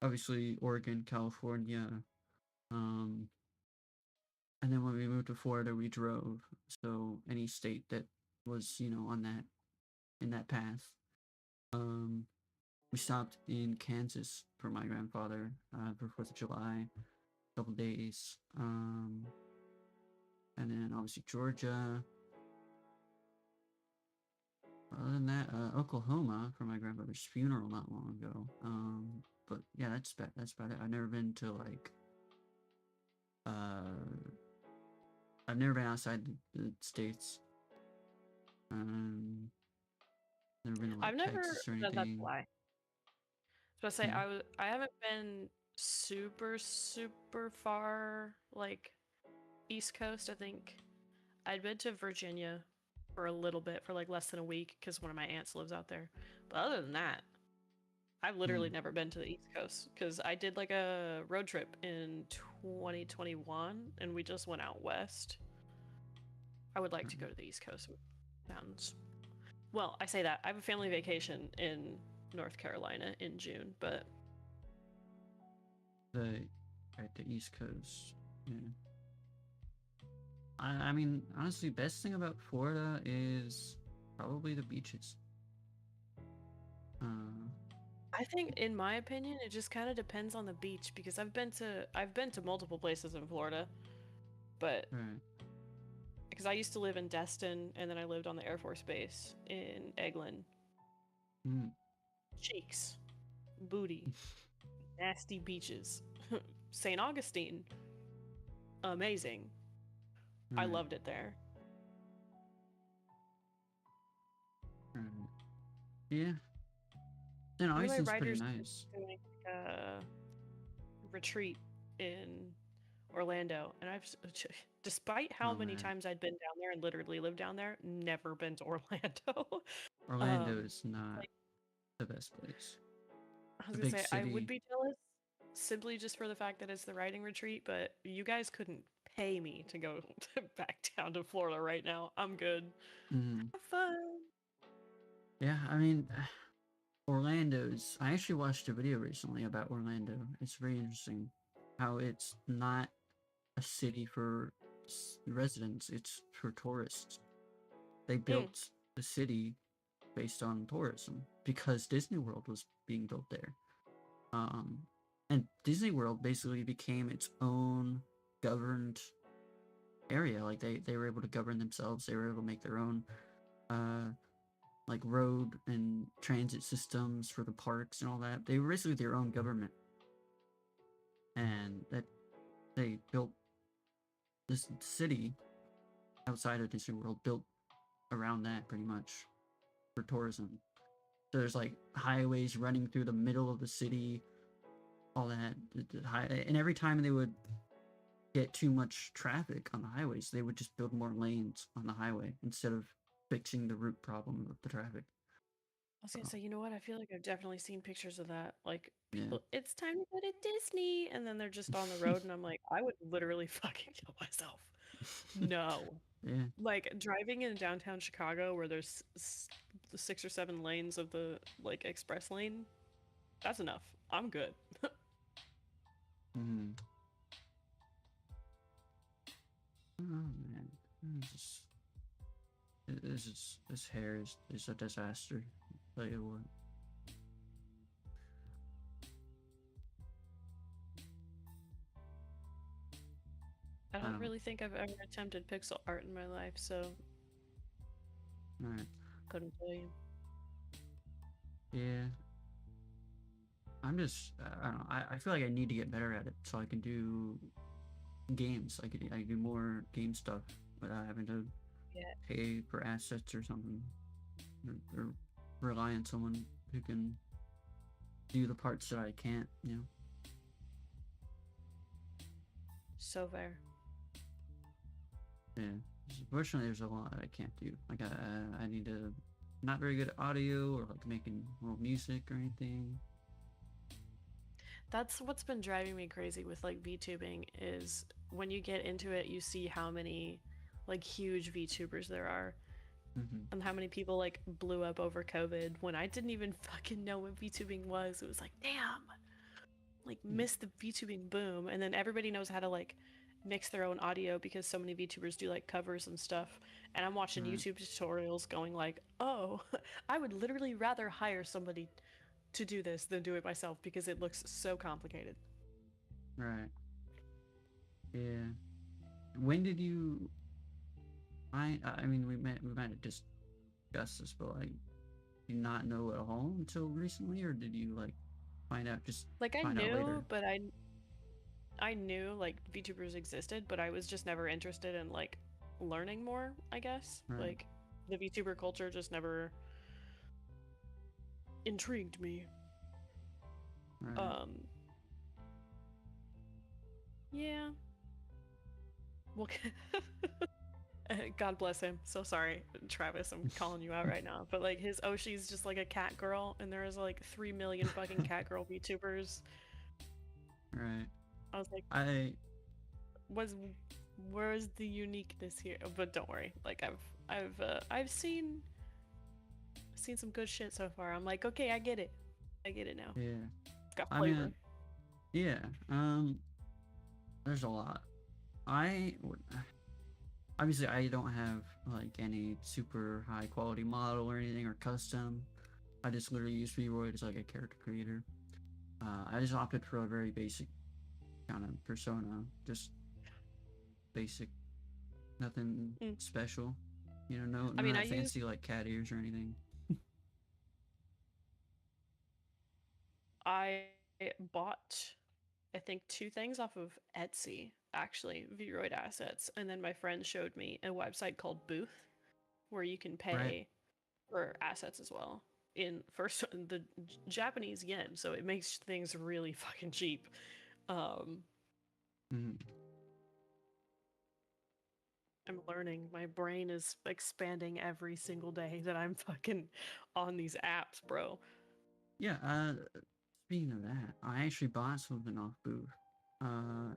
Obviously Oregon, California. Um, and then when we moved to Florida, we drove. So any state that was, on that in that path. Um, we stopped in Kansas for my grandfather for 4th of July, a couple days. And then obviously Georgia. Other than that, Oklahoma for my grandfather's funeral not long ago. But yeah, that's about it. I've never been to like I've never been outside the states. Um, Never been to like I've never. Texas or That's anything. why. So I say Hmm. I haven't been super far like East Coast. I think I'd been to Virginia for a little bit for like less than a week because one of my aunts lives out there. But other than that, I've literally Hmm. never been to the East Coast because I did like a road trip in 2021 and we just went out west. I would like to go to the East Coast mountains. Well, I say that. I have a family vacation in North Carolina in June, but The Right, the East Coast. Yeah. I mean, honestly, best thing about Florida is probably the beaches. Uh, I think in my opinion it just kind of depends on the beach because I've been to multiple places in Florida, but right. because I used to live in Destin and then I lived on the Air Force Base in Eglin. Mm. Cheeks, booty, nasty beaches. St. Augustine, amazing. I Right. loved it there. Right. Yeah. St. One of my Augustine's pretty writers nice. is doing a retreat in Orlando, and despite how Oh many man, times I'd been down there and literally lived down there, never been to Orlando. Orlando um, is not like the best place. I It's was a gonna big say, I would city. be jealous simply just for the fact that it's the writing retreat, but you guys couldn't pay me to go back down to Florida right now. I'm good. Mm. Have fun. Yeah, I mean, Orlando's. I actually watched a video recently about Orlando. It's very interesting how it's not a city for residents, it's for tourists. They Mm. built the city based on tourism because Disney World was being built there. Um, and Disney World basically became its own governed area. Like they were able to govern themselves. They were able to make their own uh like road and transit systems for the parks and all that. They were basically their own government, and that they built this city outside of Disney World built around that pretty much for tourism. So there's like highways running through the middle of the city, all that. And every time they would get too much traffic on the highways. They would just build more lanes on the highway instead of fixing the root problem of the traffic. I was gonna So, say, you know what? I feel like I've definitely seen pictures of that. Like yeah. people, it's time to go to Disney, and then they're just on the road, and I'm like, I would literally fucking kill myself. No. Yeah. Like driving in downtown Chicago where there's 6 or 7 lanes of the like express lane, that's enough. I'm good. Mm. Oh man, this hair is a disaster. Tell you what. I I don't don't. really think I've ever attempted pixel art in my life, so All right. couldn't tell you. Yeah. I'm just. I don't know. I feel like I need to get better at it so I can do games. I can do more game stuff without having to Yeah. pay for assets or something, or rely on someone who can do the parts that I can't. You know. So fair. Yeah. Unfortunately, there's a lot that I can't do. Like I need to not very good at audio or like making real music or anything. That's what's been driving me crazy with like VTubing is when you get into it, you see how many like huge VTubers there are Hmm. and how many people like blew up over COVID when I didn't even fucking know what VTubing was. It was like, damn, like missed the VTubing boom. And then everybody knows how to like mix their own audio because so many VTubers do like covers and stuff. And I'm watching Right. YouTube tutorials going like, oh, I would literally rather hire somebody to do this than do it myself because it looks so complicated. Right. Yeah. When did you? I mean we might have discussed this, but like, you not know at all until recently, or did you like find out just Like I find out later? knew, but I knew like VTubers existed, but I was just never interested in like learning more, I guess. Right. Like the VTuber culture just never intrigued me. Right. Yeah. Well, God bless him. So sorry, Travis, I'm calling you out right now. But like his Oshi's just like a cat girl, and there is like 3 million fucking cat girl VTubers. Right. I was like, I was where's the uniqueness here? But don't worry, like I've seen some good shit so far. I'm like, okay, I get it now. yeah. It's got I flavor. mean, yeah. There's a lot. Obviously I don't have like any super high quality model or anything or custom. I just literally use Vroid as like a character creator. I just opted for a very basic kind of persona, just basic, nothing Mm. special. You know, no, I none mean, of I that use fancy like cat ears or anything. I bought I think 2 things off of Etsy actually, Vroid assets, and then my friend showed me a website called Booth where you can Right. pay for assets as well in first the Japanese yen, so it makes things really fucking cheap. Mhm. I'm learning. My brain is expanding every single day that I'm fucking on these apps, bro. Yeah. Speaking of that, I actually bought something off Booth.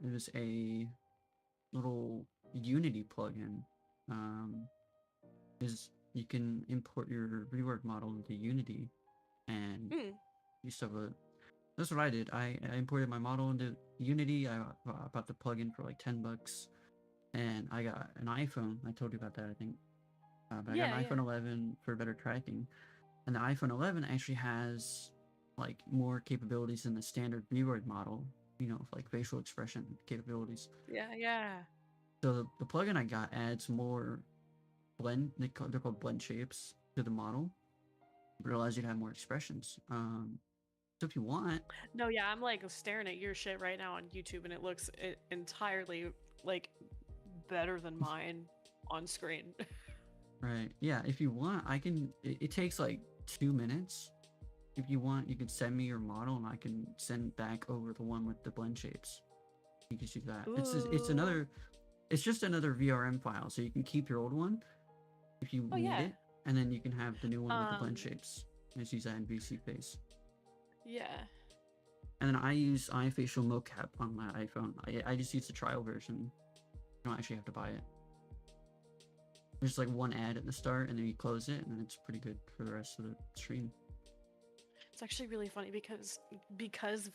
It was a little Unity plugin. Is you can import your rework model into Unity, and you still have a. That's what I did. I imported my model into Unity. I bought the plugin for like $10, and I got an iPhone. I told you about that, I think. But I got Yeah, an yeah. iPhone 11 for better tracking, and the iPhone 11 actually has like more capabilities than the standard Vroid model. You know, like facial expression capabilities. Yeah, yeah. So the plugin I got adds more blend. They're called blend shapes to the model. It allows you to have more expressions. So if you want, No, yeah, I'm like staring at your shit right now on YouTube and it looks entirely like better than mine on screen. right? Yeah, if you want, I can. It takes like 2 minutes. If you want, you can send me your model, and I can send back over the one with the blend shapes. You can see that. Ooh. It's just another VRM file, so you can keep your old one if you Oh need yeah. it, and then you can have the new one with the blend Um. shapes. Just use that in VC Face. Yeah. And then I use iFacial mocap on my iPhone. I just use the trial version. You don't actually have to buy it. There's like one ad at the start, and then you close it, and then it's pretty good for the rest of the stream. It's actually really funny because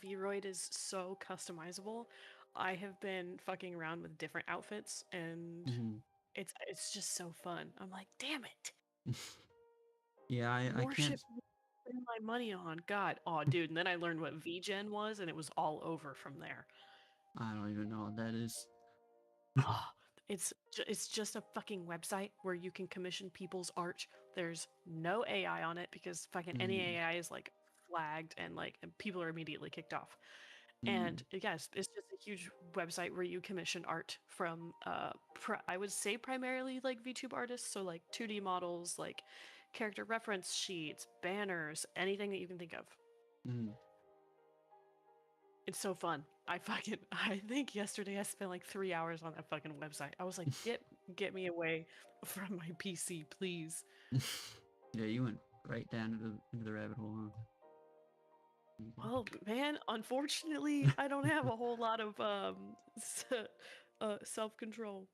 Vroid is so customizable. I have been fucking around with different outfits, and Mm-hmm. it's just so fun. I'm like, damn it, Yeah, I more can't. shit to spend my money on. God, oh dude. And then I learned what VGen was, and it was all over from there. I don't even know what that is. It's just a fucking website where you can commission people's art. There's no AI on it because fucking any Mm, AI is like flagged and like and people are immediately kicked off. mm, And yes, it's just a huge website where you commission art from I would say primarily like VTube artists, so like 2D models, like character reference sheets, banners, anything that you can think of. mm. It's so fun. I think yesterday I spent like 3 hours on that fucking website. I was like, get me away from my PC, please. Yeah, you went right down into the rabbit hole, huh? Well, man, unfortunately, I don't have a whole lot of self-control.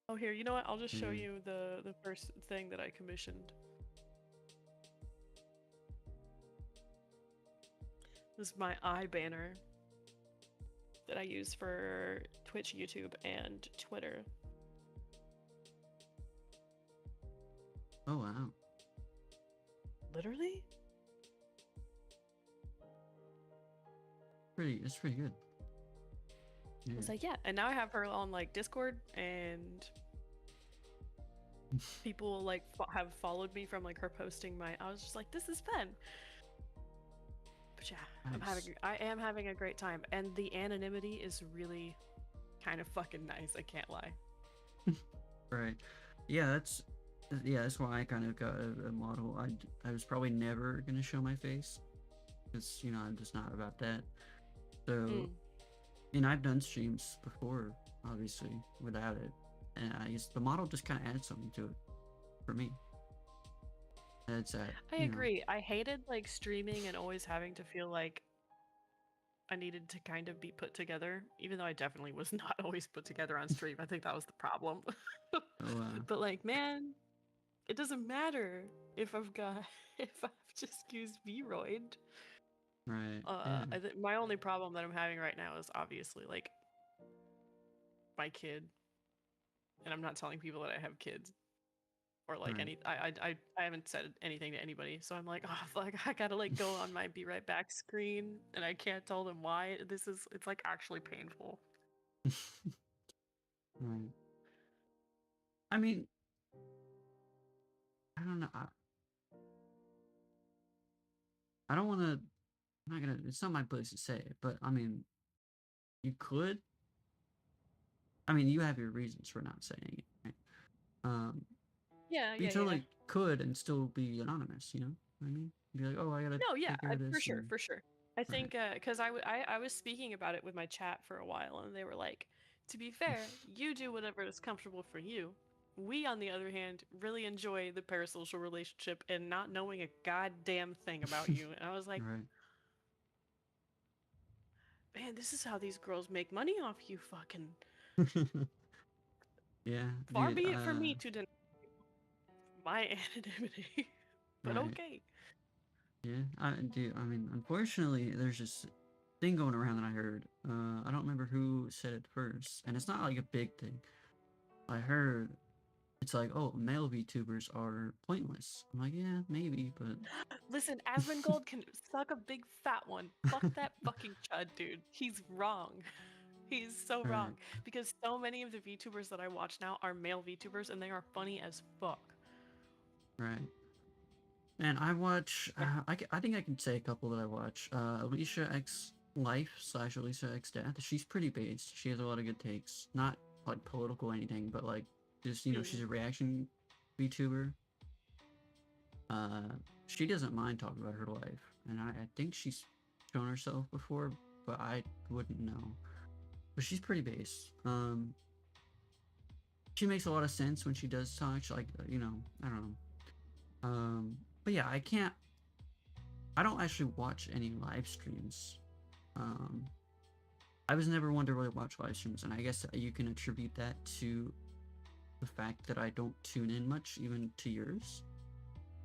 Oh, here, you know what? I'll just show Yeah. you the first thing that I commissioned. This is my eye banner that I use for Twitch, YouTube, and Twitter. Oh wow. Literally? It's pretty good. Yeah. It's like, yeah, and now I have her on like Discord, and people like have followed me from like her posting my. I was just like, this is fun. But yeah, Nice. I am having a great time, and the anonymity is really kind of fucking nice. I can't lie. Right. Yeah, that's why I kind of got a model. I was probably never gonna show my face, because I'm just not about that. So, Mm. and I've done streams before, obviously, without it, and the model just kind of added something to it for me. It's that I agree. I hated like streaming and always having to feel like I needed to kind of be put together, even though I definitely was not always put together on stream. I think that was the problem. Oh But like, man, it doesn't matter if I've got if I've just used Vroid. right, yeah, My only problem that I'm having right now is obviously like my kid, and I'm not telling people that I have kids or like right. I haven't said anything to anybody, so I'm like, oh fuck, I gotta like go on my be right back screen, and I can't tell them why. It's like actually painful. Right. I mean, I don't know. I don't want to. I'm not gonna. It's not my place to say it, but I mean, you could. I mean, you have your reasons for not saying it, right? Um, Yeah, you yeah, yeah. totally could and still be anonymous. You know what I mean? Be like, oh, I gotta No, yeah, take care of for this, sure, and for sure. I right, think because I was speaking about it with my chat for a while, and they were like, to be fair, you do whatever is comfortable for you. We, on the other hand, really enjoy the parasocial relationship and not knowing a goddamn thing about you. And I was like, right. man, this is how these girls make money off you, fucking. Yeah, Far dude. be it from me to deny my anonymity, but Right. okay. Yeah, dude. I mean, unfortunately, there's this thing going around that I heard. I don't remember who said it first, and it's not like a big thing. I heard it's like, oh, male VTubers are pointless. I'm like, yeah, maybe, but Listen, Asmongold can suck a big fat one. Fuck that fucking chud, dude. He's wrong. He's so right, wrong. Because so many of the VTubers that I watch now are male VTubers and they are funny as fuck. right. And I watch. Yeah. I think I can say a couple that I watch. Alicia X Life / Alicia X Death. She's pretty based. She has a lot of good takes. Not like political or anything, but like just she's a reaction VTuber. Uh, she doesn't mind talking about her life, and I think she's shown herself before, but I wouldn't know. but she's pretty base. She makes a lot of sense when she does talk. She, like, I don't know. But yeah, I don't actually watch any live streams. Um, I was never one to really watch live streams, and I guess you can attribute that to the fact that I don't tune in much, even to yours.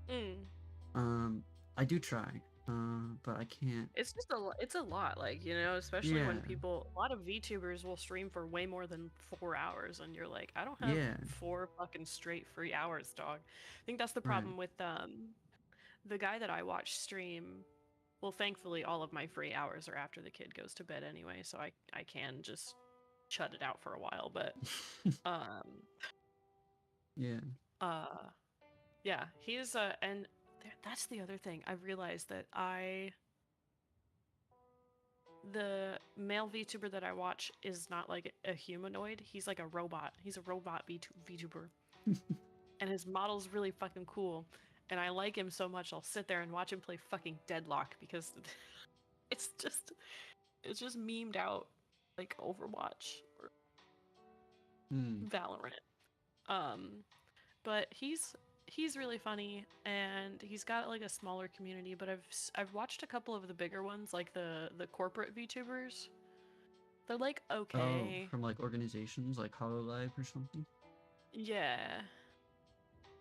Mm. I do try, but I can't. It's just it's a lot, like, especially when Yeah, a lot of VTubers will stream for way more than 4 hours, and you're like, I don't have yeah, 4 fucking straight free hours, dog. I think that's the right. problem with the guy that I watch stream. Well, thankfully, all of my free hours are after the kid goes to bed anyway, so I can just shut it out for a while. But um, Yeah. yeah, he's and that's the other thing. I realized that the male VTuber that I watch is not like a humanoid. He's like a robot. He's a robot VTuber. And his model's really fucking cool. And I like him so much, I'll sit there and watch him play fucking Deadlock because it's just memed out like Overwatch or Valorant. But he's really funny, and he's got like a smaller community, but I've watched a couple of the bigger ones, like the corporate VTubers. They're like Oh, okay. from like organizations like HoloLive or something. Yeah.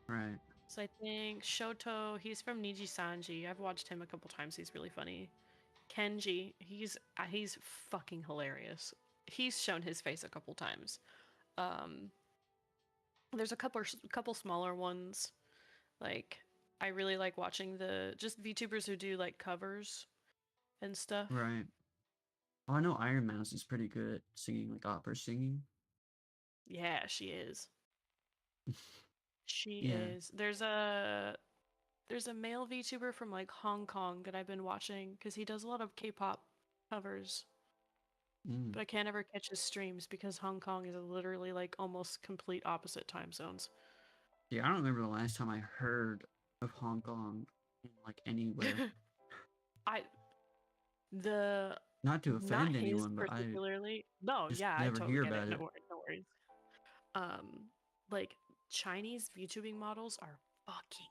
Right. So I think Shoto, he's from Niji Sanji. I've watched him a couple times. He's really funny. Kenji, he's fucking hilarious. He's shown his face a couple times. There's a couple smaller ones. Like I really like watching the just VTubers who do like covers and stuff. Right. Oh, I know Iron Mouse is pretty good at singing, like opera singing. Yeah, she is. She Yeah. is. There's a male VTuber from like Hong Kong that I've been watching because he does a lot of K-pop covers. But I can't ever catch his streams because Hong Kong is literally like almost complete opposite time zones. Yeah, I don't remember the last time I heard of Hong Kong in like anywhere. I the Not to not offend his anyone, but I particularly. No, just yeah, I never totally hear get it. about No, it. no worries. Like Chinese VTubing models are fucking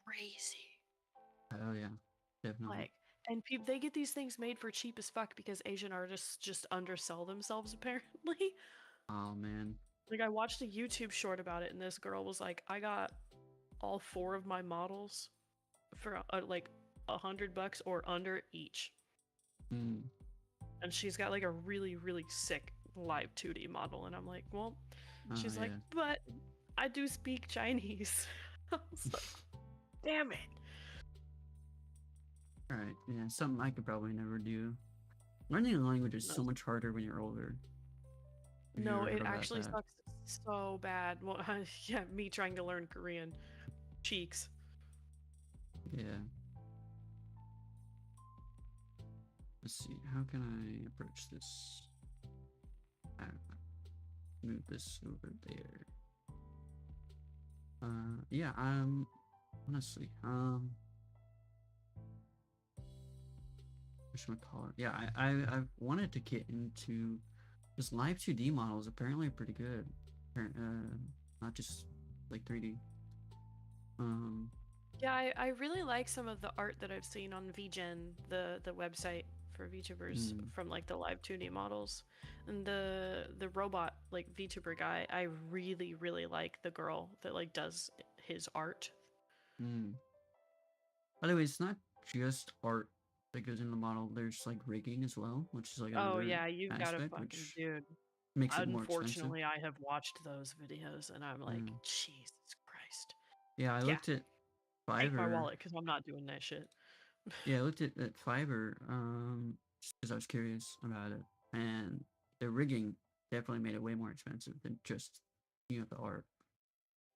crazy. Oh yeah, definitely. Like, and people they get these things made for cheap as fuck because Asian artists just undersell themselves apparently. Oh man. Like I watched a YouTube short about it, and this girl was like, "I got all 4 of my models for like $100 or under each," Mm. and she's got like a really really sick live 2D model, and I'm like, "Well," Oh she's like, yeah. "But I do speak Chinese." I was like, "Damn it!" All right. Yeah, something I could probably never do. Learning a language is so No, much harder when you're older. Have you no, ever heard it about actually that? sucks so bad. Well, yeah, me trying to learn Korean, cheeks. Yeah. Let's see. How can I approach this? I don't know. Move this over there. Yeah. Honestly, what should I call it? Yeah, I've wanted to get into this live 2D models. Apparently, pretty good. Not just like 3D. Um. Yeah, I really like some of the art that I've seen on VGen, the website for VTubers Mm, from like the live 2D models. And the robot like VTuber guy, I really really like the girl that like does his art. mm. By the way, it's not just art that goes in the model. There's like rigging as well, which is like Oh another yeah, you've got a aspect, fucking which dude. makes it more expensive. Unfortunately, I have watched those videos and I'm like, Mm. Jesus Christ. Yeah, I Yeah, looked at take my Fiverr. wallet because I'm not doing that shit. Yeah, I looked at Fiverr, just because I was curious about it, and the rigging definitely made it way more expensive than just the art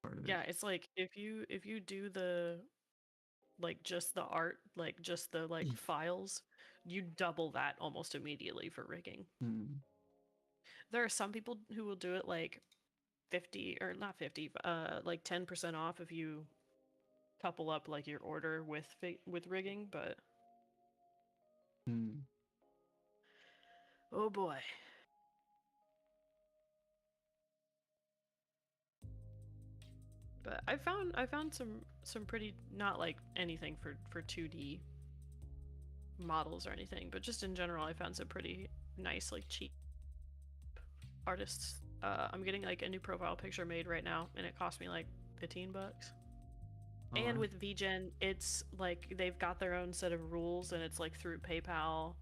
part of it. Yeah, it's like if you do the like just the art, like just the like files, you double that almost immediately for rigging. Mm. There are some people who will do it like 50 or not 50, like 10% off if you couple up like your order with rigging, but Mm. oh boy. But I found some pretty, not like anything for 2D models or anything, but just in general I found some pretty nice like cheap artists. I'm getting like a new profile picture made right now, and it cost me like $15. Oh, And wow. with VGen, it's like they've got their own set of rules, and it's like through PayPal,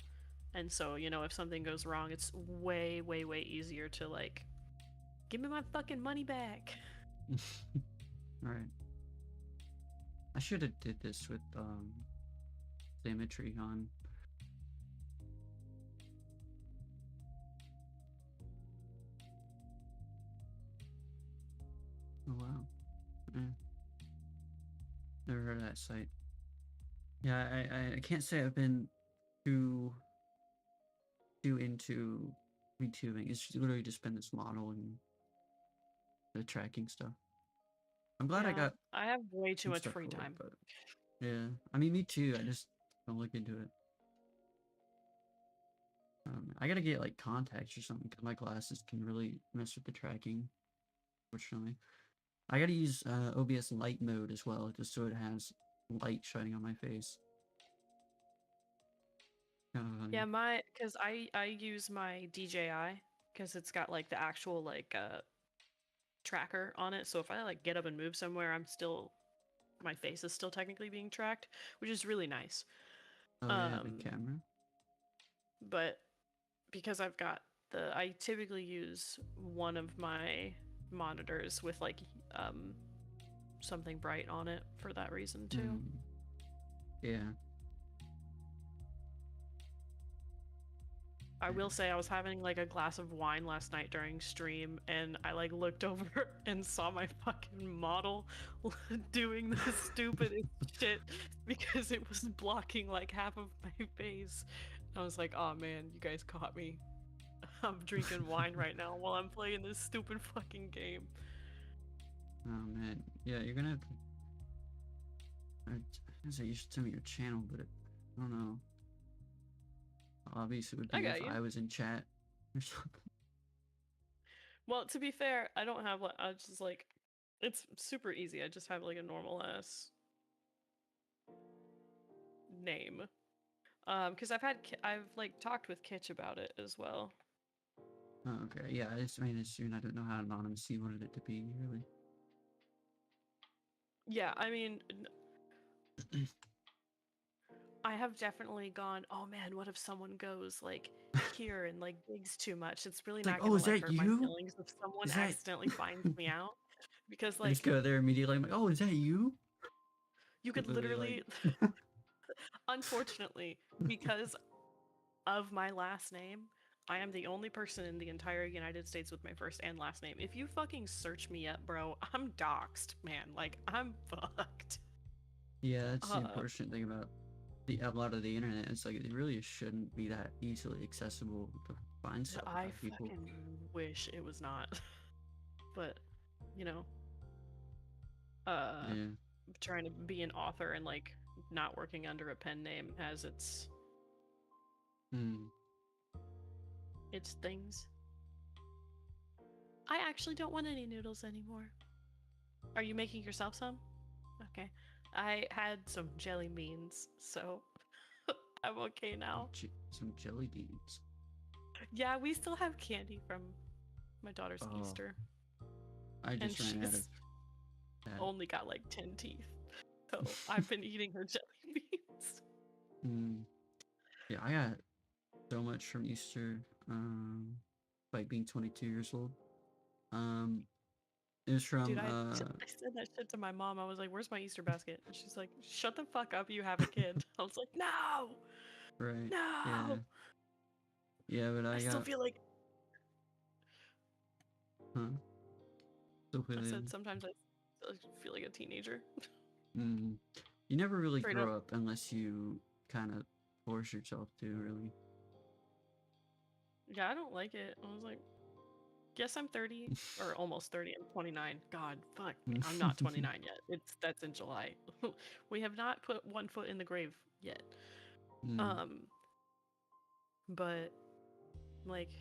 and so you know if something goes wrong, it's way way way easier to like give me my fucking money back. Alright. I should have did this with symmetry on. Oh wow. Yeah. Never heard of that site. Yeah, I can't say I've been too into VTubing. It's literally just been this model and the tracking stuff. I'm glad I Yeah, got I have way too some much stuff free for it, time. but yeah. I mean, me too. I just don't look into it. I gotta get like contacts or something because my glasses can really mess with the tracking. Fortunately, I gotta use OBS light mode as well, just so it has light shining on my face. Kind of funny. Yeah, because I use my DJI because it's got like the actual like tracker on it. So if I like get up and move somewhere, my face is still technically being tracked, which is really nice. Oh yeah, the camera. But because I typically use one of my monitors with like something bright on it for that reason too. Yeah. I will say I was having like a glass of wine last night during stream, and I like looked over and saw my fucking model doing the stupidest shit because it was blocking like half of my face. I was like, oh man, you guys caught me. I'm drinking wine right now while I'm playing this stupid fucking game. Oh man, yeah, you're gonna have to. I say you should send me your channel, but I don't know. Obviously, it would I be got if you. I was in chat or something. Well, to be fair, I don't have I just like it's super easy. I just have like a normal ass name. Because I've like talked with Kitch about it as well. Oh, okay, yeah. I don't know how anonymous you wanted it to be, really. Yeah, I mean, I have definitely gone, oh man, what if someone goes like here and like digs too much? It's really It's like, not oh, gonna is like that hurt my you? feelings if someone Is that? accidentally finds me out. Because I just like go there immediately. I'm like, oh, is that you? you could Literally, literally like, unfortunately, because of my last name, I am the only person in the entire United States with my first and last name. If you fucking search me up, bro, I'm doxxed, man. Like, I'm fucked. yeah, that's the unfortunate thing about a lot of the internet. It's like it really shouldn't be that easily accessible to find stuff I about people. fucking wish it was not. But, you know, Yeah. trying to be an author and like not working under a pen name has its things. I actually don't want any noodles anymore. Are you making yourself some? Okay. I had some jelly beans, so I'm okay now. Some jelly beans. Yeah, we still have candy from my daughter's Easter. I just ran out of that. Only got like 10 teeth. So I've been eating her jelly beans. Yeah, I got so much from Easter. Like being 22 years old. It was from Dude, I said that shit to my mom. I was like, "Where's my Easter basket?" And she's like, "Shut the fuck up, you have a kid." I was like, "No, right. no." Yeah, but I still got. feel like. Huh? Still feel. I said sometimes I still feel like a teenager. You never really Straight grow up. up unless you kind of force yourself to, really. Yeah, I don't like it. I was like, "Guess I'm 30 or almost 30. I'm 29. God, fuck me. I'm not 29 yet. That's in July. We have not put one foot in the grave yet." But like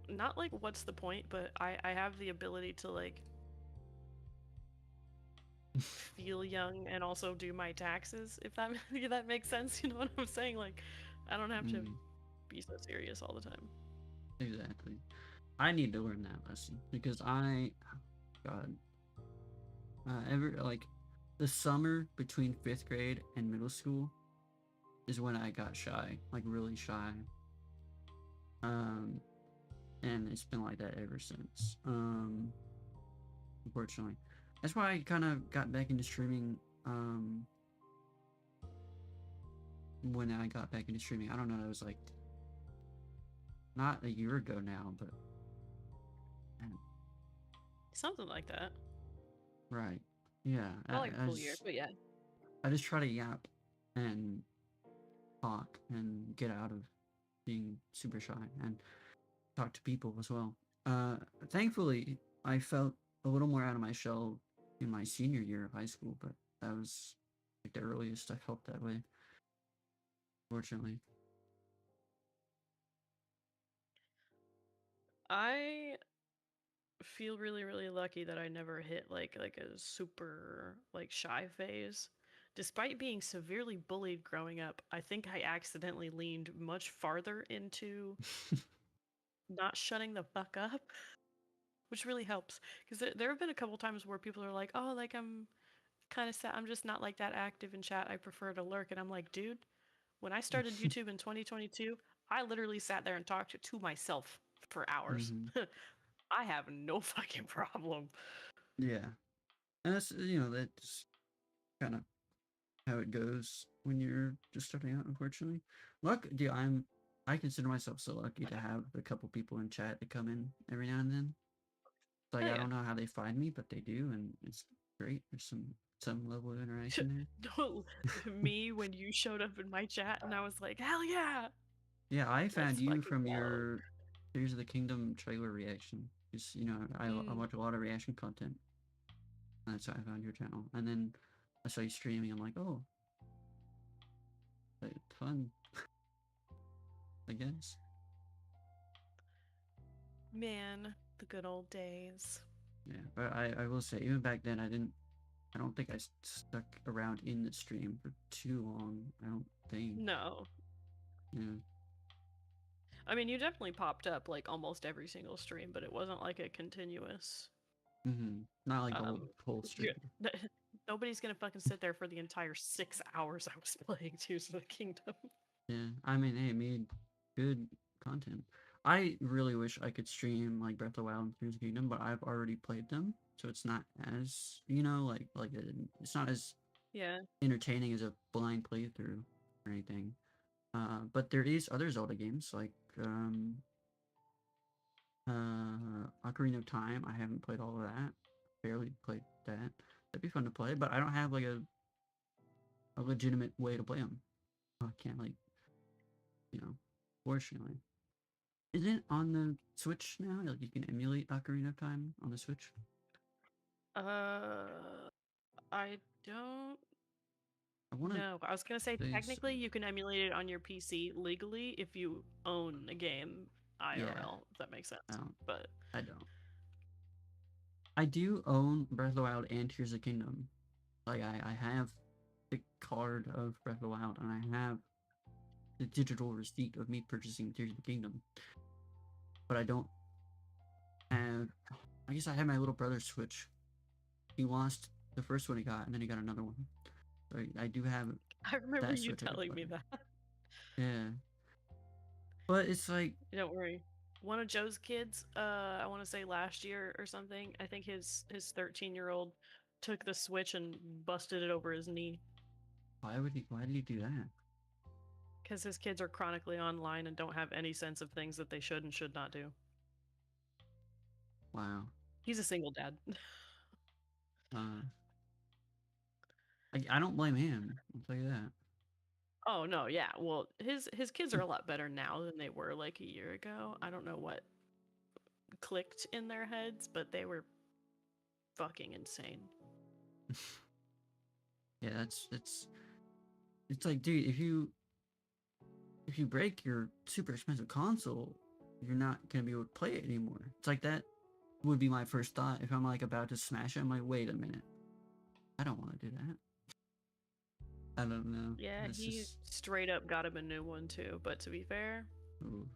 not like what's the point, but I have the ability to like feel young and also do my taxes, if that if that makes sense. You know what I'm saying? Like, I don't have to Mm, be so serious all the time. exactly. I need to learn that lesson because God, ever like the summer between fifth grade and middle school is when I got shy, like really shy. Um, and it's been like that ever since. Unfortunately, that's why I kind of got back into streaming. When I got back into streaming, I don't know. It was like not a year ago now, but man, Something like that. right, yeah. Not like a full year, but yeah. I just try to yap and talk and get out of being super shy and talk to people as well. Uh, Thankfully, I felt a little more out of my shell in my senior year of high school, but that was like the earliest I felt that way. Fortunately, I feel really, really lucky that I never hit like a super like shy phase. Despite being severely bullied growing up, I think I accidentally leaned much farther into not shutting the fuck up, which really helps. Because there have been a couple times where people are like, "Oh, like I'm kind of sad. I'm just not like that active in chat. I prefer to lurk." And I'm like, dude, when I started YouTube in 2022, I literally sat there and talked to myself for hours. hmm I have no fucking problem. yeah, and that's that's kind of how it goes when you're just starting out. Unfortunately, dude, I consider myself so lucky to have a couple people in chat that come in every now and then. Like Hell I yeah. don't know how they find me, but they do, and it's great. There's some level of interaction Me when you showed up in my chat and I was like, hell yeah, there. Yeah, I found let's you fucking from go. your Tears of the Kingdom trailer reaction. Just I Mm. watch a lot of reaction content, and that's how I found your channel. And then I saw you streaming. I'm like, oh, like, fun, I guess. Man, the good old days. Yeah, but I will say, even back then, I don't think I stuck around in the stream for too long. I don't think. No. Yeah. I mean, you definitely popped up like almost every single stream, but it wasn't like a continuous. Not like the Um, whole stream. Nobody's gonna fucking sit there for the entire 6 hours I was playing Tears of the Kingdom. Yeah, I mean, hey, it made good content. I really wish I could stream like Breath of the Wild and Tears of the Kingdom, but I've already played them, so it's not as it's not as Yeah. entertaining as a blind playthrough or anything. But there is other Zelda games like Ocarina of Time. I haven't played all of that. Barely played that. That'd be fun to play, but I don't have like a legitimate way to play them. I can't like fortunately. Isn't it on the Switch now? Like you can emulate Ocarina of Time on the Switch. Uh, I don't I want to know. I was gonna say say so. technically you can emulate it on your PC legally if you own a game Yeah, IRL, if that makes I sense. don't. But I don't. I do own Breath of the Wild and Tears of the Kingdom. Like I have the card of Breath of the Wild, and I have the digital receipt of me purchasing Tears of the Kingdom. But I don't have. I guess I have my little brother's Switch. He lost the first one he got, and then he got another one. So I do have I remember that you Switch I could telling play. me that. Yeah, but it's like Don't worry. One of Joe's kids, I want to say last year or something, I think his 13-year-old took the Switch and busted it over his knee why did he do that? because his kids are chronically online and don't have any sense of things that they should and should not do. Wow. He's a single dad. Uh, I don't blame him. I'll tell you that. Oh no, yeah. Well, his kids are a lot better now than they were like a year ago. I don't know what clicked in their heads, but they were fucking insane. Yeah, it's like, dude, if you break your super expensive console, you're not gonna be able to play it anymore. It's like that would be my first thought if I'm like about to smash it. I'm like, wait a minute, I don't want to do that. I don't know. Yeah, It's he just, straight up got him a new one too. But to be fair, ooh.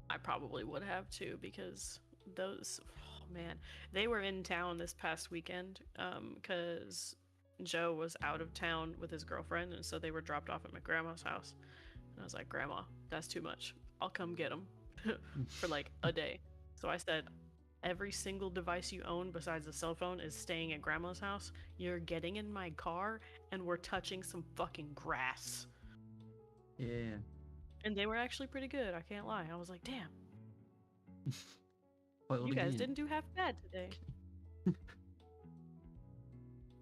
I probably would have too because those, oh man, they were in town this past weekend because Joe was out of town with his girlfriend, and so they were dropped off at my grandma's house. And I was like, Grandma, that's too much. I'll come get them for like a day. So I said, every single device you own besides a cell phone is staying at Grandma's house. You're getting in my car, and we're touching some fucking grass. Yeah. And they were actually pretty good, I can't lie. I was like, damn, Spoiled you guys again. didn't do half bad today.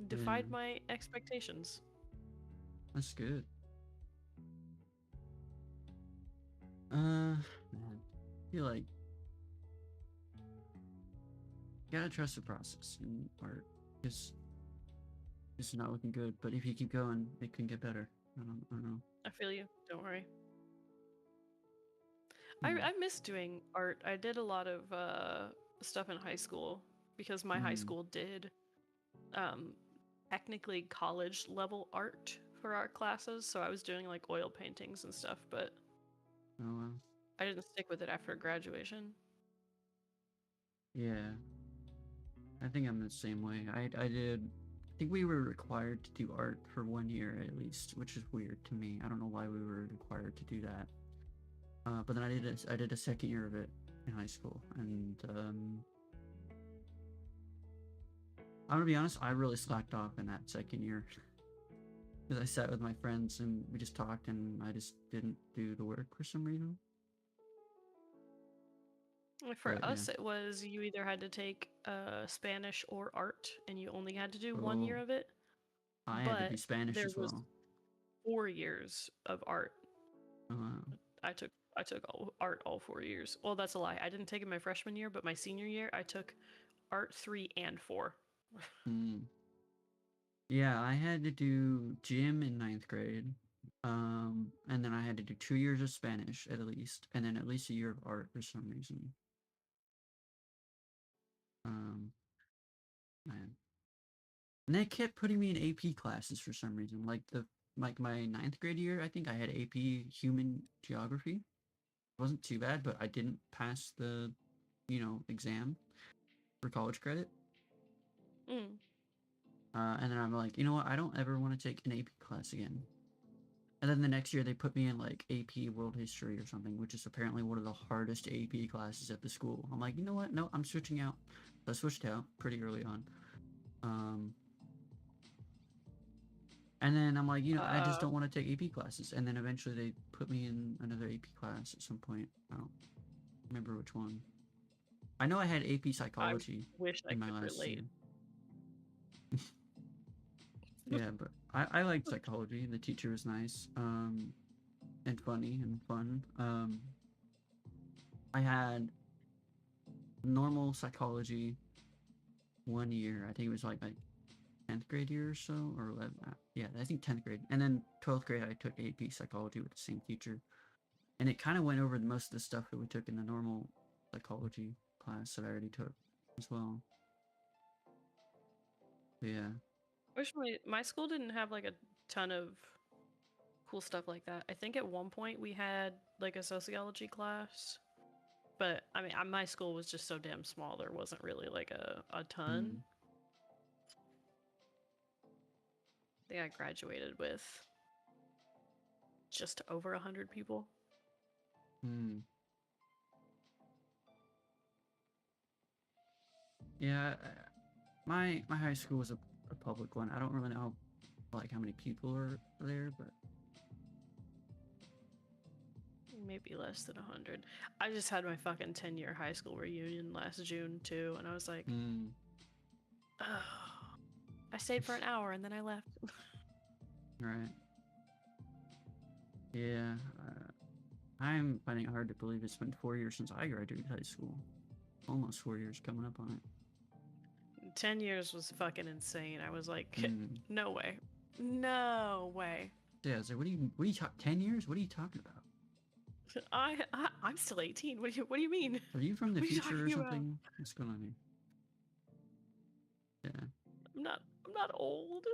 Defied Yeah. my expectations. That's good. Man, I feel like you gotta trust the process in art. Because it's not looking good, but if you keep going, it can get better. I don't know. I feel you. Don't worry. Hmm. I miss doing art. I did a lot of stuff in high school because my high school did technically college level art for our classes. So I was doing like oil paintings and stuff, but Oh well. I didn't stick with it after graduation. Yeah. I think I'm the same way. I think we were required to do art for 1 year at least, which is weird to me. I don't know why we were required to do that. But then I did a second year of it in high school, and I'm gonna be honest, I really slacked off in that second year because I sat with my friends and we just talked, and I just didn't do the work for some reason. For But us, yeah. it was you either had to take Spanish or art, and you only had to do 1 year Oh, of it. I had to do But Spanish there as was well. 4 years of art. Oh, wow. I took art all 4 years. Well, that's a lie. I didn't take it my freshman year, but my senior year I took art 3 and 4. Hmm. Yeah, I had to do gym in ninth grade. And then I had to do 2 years of Spanish at least, and then at least a year of art for some reason. Um, man. And they kept putting me in AP classes for some reason. Like my ninth grade year, I think I had AP Human Geography. It wasn't too bad, but I didn't pass the, exam for college credit. Mm. And then I'm like, you know what? I don't ever want to take an AP class again. And then the next year they put me in like AP World History or something, which is apparently one of the hardest AP classes at the school. I'm like, you know what? No, I'm switching out. So I switched out pretty early on. And then I'm like, I just don't want to take AP classes. And then eventually they put me in another AP class at some point. I don't remember which one. I know I had AP Psychology Wish I in my could last relate. year. Yeah, but I liked psychology. The teacher was nice, and funny and fun. I had normal psychology 1 year. I think it was like my 10th grade year or so, or 11, yeah, I think 10th grade. And then 12th grade, I took AP Psychology with the same teacher, and it kind of went over most of the stuff that we took in the normal psychology class that I already took as well. But yeah. Wish my school didn't have like a ton of cool stuff like that. I think at one point we had like a sociology class, but I mean, my school was just so damn small. There wasn't really like a ton. Mm. I think I graduated with just over 100 people. Mm. Yeah, my high school was a public one. I don't really know like how many people are there, but Maybe less than 100. I just had my fucking 10-year high school reunion last June too, and I was like, oh. I stayed for an hour and then I left. Right. Yeah, I'm finding it hard to believe it's been 4 years since I graduated high school. Almost 4 years coming up on it. 10 years was fucking insane. I was like, Mm. no way. No way. Yeah, I was like, what do you talk 10 years? What are you talking about? I'm still 18. What do you mean? Are you from the What are you future or talking about? something? What's going on here? Yeah. I'm not old.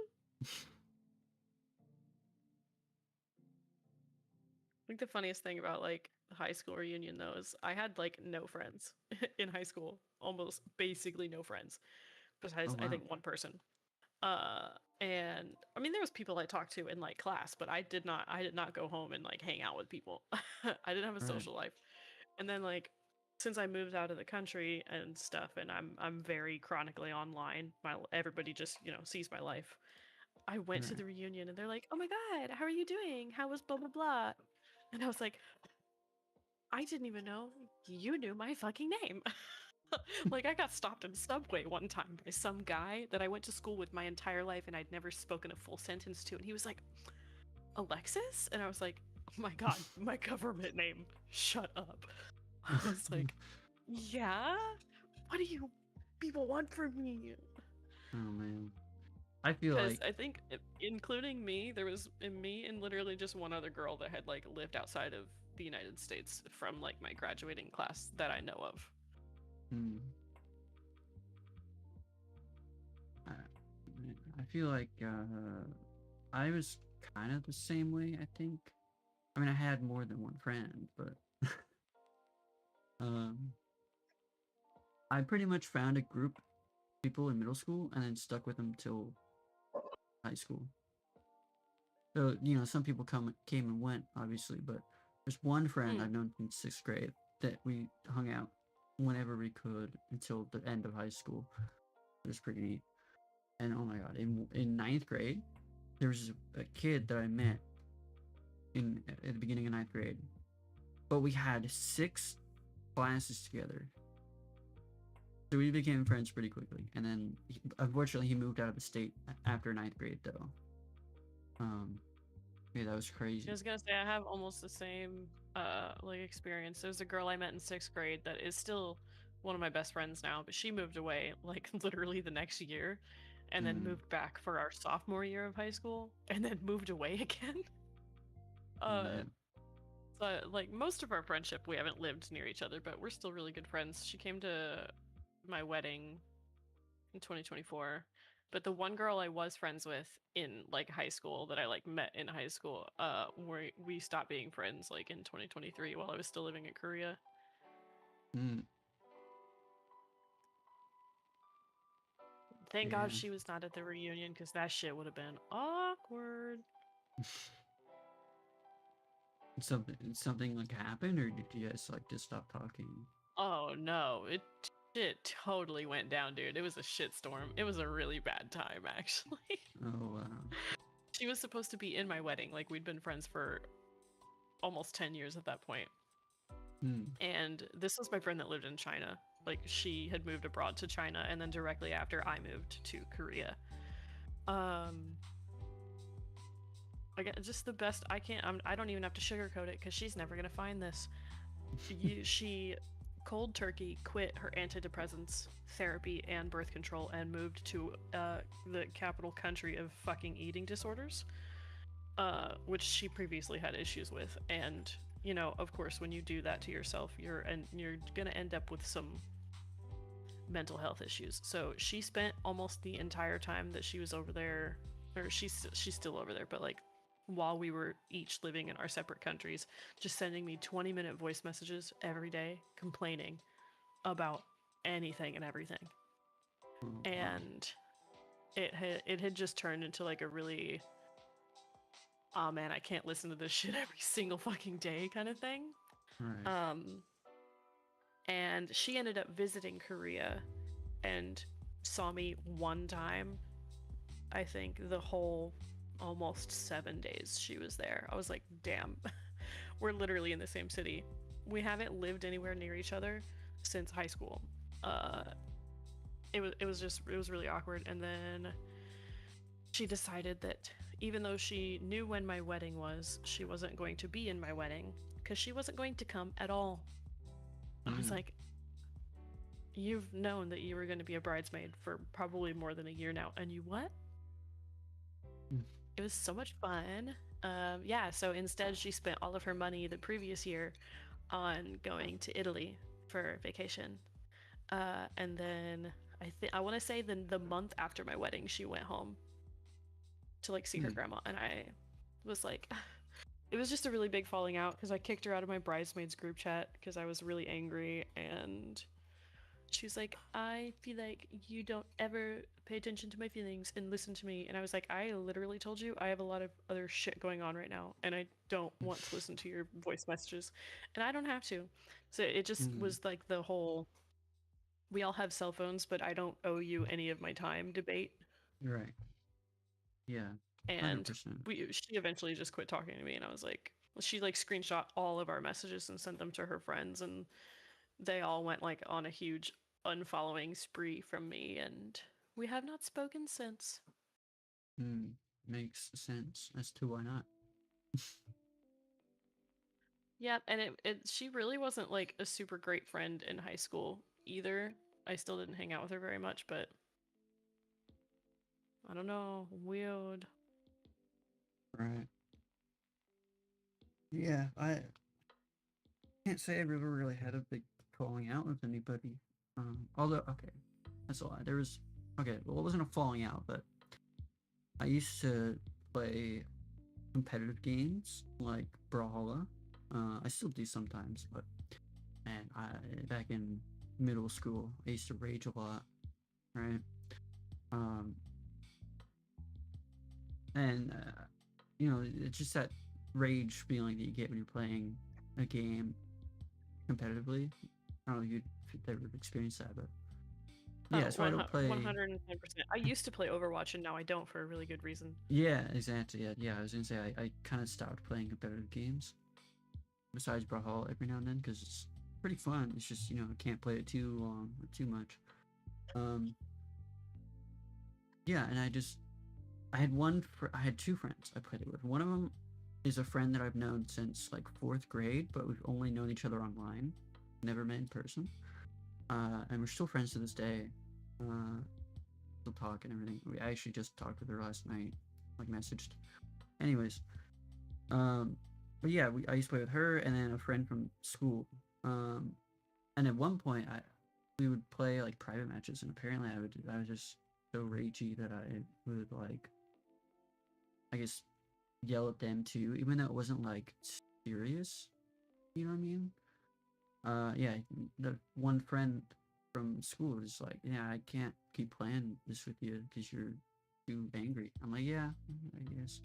think the funniest thing about like the high school reunion though is I had like no friends in high school, almost basically no friends, Oh besides I wow. think one person. Uh, and I mean there was people I talked to in like class, but I did not go home and like hang out with people. I didn't have a Right. social life. And then like since I moved out of the country and stuff, and I'm very chronically online, everybody just sees my life. I went to Right. the reunion and they're like, "Oh my god, how are you doing? How was blah blah blah?" And I was like, "I didn't even know you knew my fucking name." Like I got stopped in subway one time by some guy that I went to school with my entire life and I'd never spoken a full sentence to, and he was like, "Alexis?" And I was like, "Oh my god, my government name. Shut up." I was like, "Yeah? What do you people want from me?" Oh man. I feel Because like I think, including me, there was me and literally just one other girl that had like lived outside of the United States from like my graduating class that I know of. hmm, I, I feel like I was kind of the same way, I think. I mean, I had more than one friend, but um I pretty much found a group of people in middle school and then stuck with them till high school. So, some people came and went, obviously, but there's one friend Mm. I've known since 6th grade that we hung out whenever we could until the end of high school. It was pretty neat. And oh my god, in ninth grade, there was a kid that I met at the beginning of ninth grade, but we had 6 classes together. So we became friends pretty quickly. And then, unfortunately, he moved out of the state after ninth grade, though. Yeah, that was I crazy. was gonna say I have almost the same like experience. There's a girl I met in 6th grade that is still one of my best friends now, but she moved away like literally the next year and then Mm, moved back for our sophomore year of high school and then moved away again. Uh man. so like most of our friendship we haven't lived near each other, but we're still really good friends. She came to my wedding in 2024. But the one girl I was friends with in like high school that I like met in high school, we stopped being friends like in 2023 while I was still living in Korea. Mm, Thank God yeah. she was not at the reunion because that shit would have been awkward. Something like happened, or did you guys like just stop talking? Oh no, shit totally went down, dude. It was a shitstorm. It was a really bad time actually. Oh wow. She was supposed to be in my wedding. Like we'd been friends for almost 10 years at that point. Hmm. And this was my friend that lived in China. Like she had moved abroad to China and then directly after I moved to Korea. Um I get just the best I can't I don't even have to sugarcoat it cuz she's never going to find this. She cold turkey quit her antidepressants, therapy and birth control and moved to the capital country of fucking eating disorders. Which she previously had issues with, and of course, when you do that to yourself, you're gonna end up with some mental health issues. So she spent almost the entire time that she was over there, or she's still over there, but like while we were each living in our separate countries, just sending me 20-minute voice messages every day, complaining about anything and everything, Oh wow. and it had just turned into like a really oh man, I can't listen to this shit every single fucking day kind of thing. Right. Um, and she ended up visiting Korea and saw me one time. I think the whole almost 7 days she was there. I was like, damn, we're literally in the same city. We haven't lived anywhere near each other since high school. Uh, it was really awkward. And then she decided that even though she knew when my wedding was, she wasn't going to be in my wedding because she wasn't going to come at all. I was Mm, like, you've known that you were going to be a bridesmaid for probably more than a year now, and you what? mm, It was so much fun. Yeah, so instead, she spent all of her money the previous year on going to Italy for vacation. And then I want to say the month after my wedding, she went home to like see her mm. grandma, and I was like, it was just a really big falling out because I kicked her out of my bridesmaids group chat because I was really angry, and she was like, I feel like you don't ever pay attention to my feelings and listen to me. And I was like, I literally told you I have a lot of other shit going on right now, and I don't want to listen to your voice messages, and I don't have to. So it just Mm, was like the whole we all have cell phones, but I don't owe you any of my time debate. right. Yeah. And 100%. she eventually just quit talking to me, and I was like, she like screenshot all of our messages and sent them to her friends, and they all went like on a huge unfollowing spree from me, and we have not spoken since. Mm, makes sense as to why not. Yeah, and she really wasn't like a super great friend in high school either. I still didn't hang out with her very much, but I don't know, weird. Right. Yeah, I can't say I've ever really had a big falling out with anybody. Although, okay, that's a lie. There was, okay, well, it wasn't a falling out, but I used to play competitive games like Brawlhalla. I still do sometimes, but man, back in middle school, I used to rage a lot, right? Um, and it's just that rage feeling that you get when you're playing a game competitively. I don't know if you'd ever experienced that, but yeah, so I don't play. 110%. I used to play Overwatch, and now I don't for a really good reason. Yeah, exactly. Yeah, I was gonna say I kind of stopped playing competitive games besides Brawlhalla every now and then because it's pretty fun. It's just I can't play it too long or too much. Um, yeah, and I had I had two friends I played it with. One of them is a friend that I've known since like fourth grade, but we've only known each other online, never met in person. And we're still friends to this day. Still talk and everything. I actually just talked with her last night, like messaged. Anyways, but yeah, I used to play with her and then a friend from school. And at one point, we would play like private matches, and apparently I was just so ragey that I would like, I guess, yell at them too, even though it wasn't like serious. You know what I mean? Yeah, the one friend from school was like, "Yeah, I can't keep playing this with you because you're too angry." I'm like, "Yeah, I guess."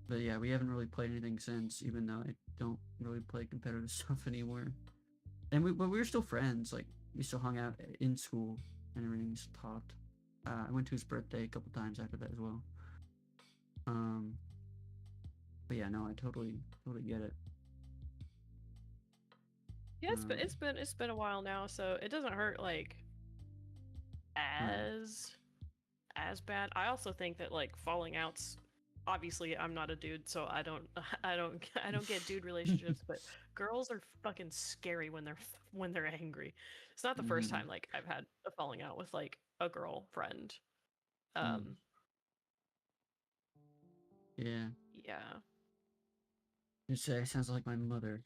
But yeah, we haven't really played anything since, even though I don't really play competitive stuff anymore. And but we were still friends. Like we still hung out in school and everything. Just talked. I went to his birthday a couple times after that as well. Um, but yeah, no, I totally get it. Yeah, it's been a while now, so it doesn't hurt like Right. as bad. I also think that like falling outs, obviously I'm not a dude, so I don't I don't get dude relationships, but girls are fucking scary when they're angry. It's not the first Mm, time like I've had a falling out with like a girl friend. mm, Um yeah. yeah. It sounds like my mother.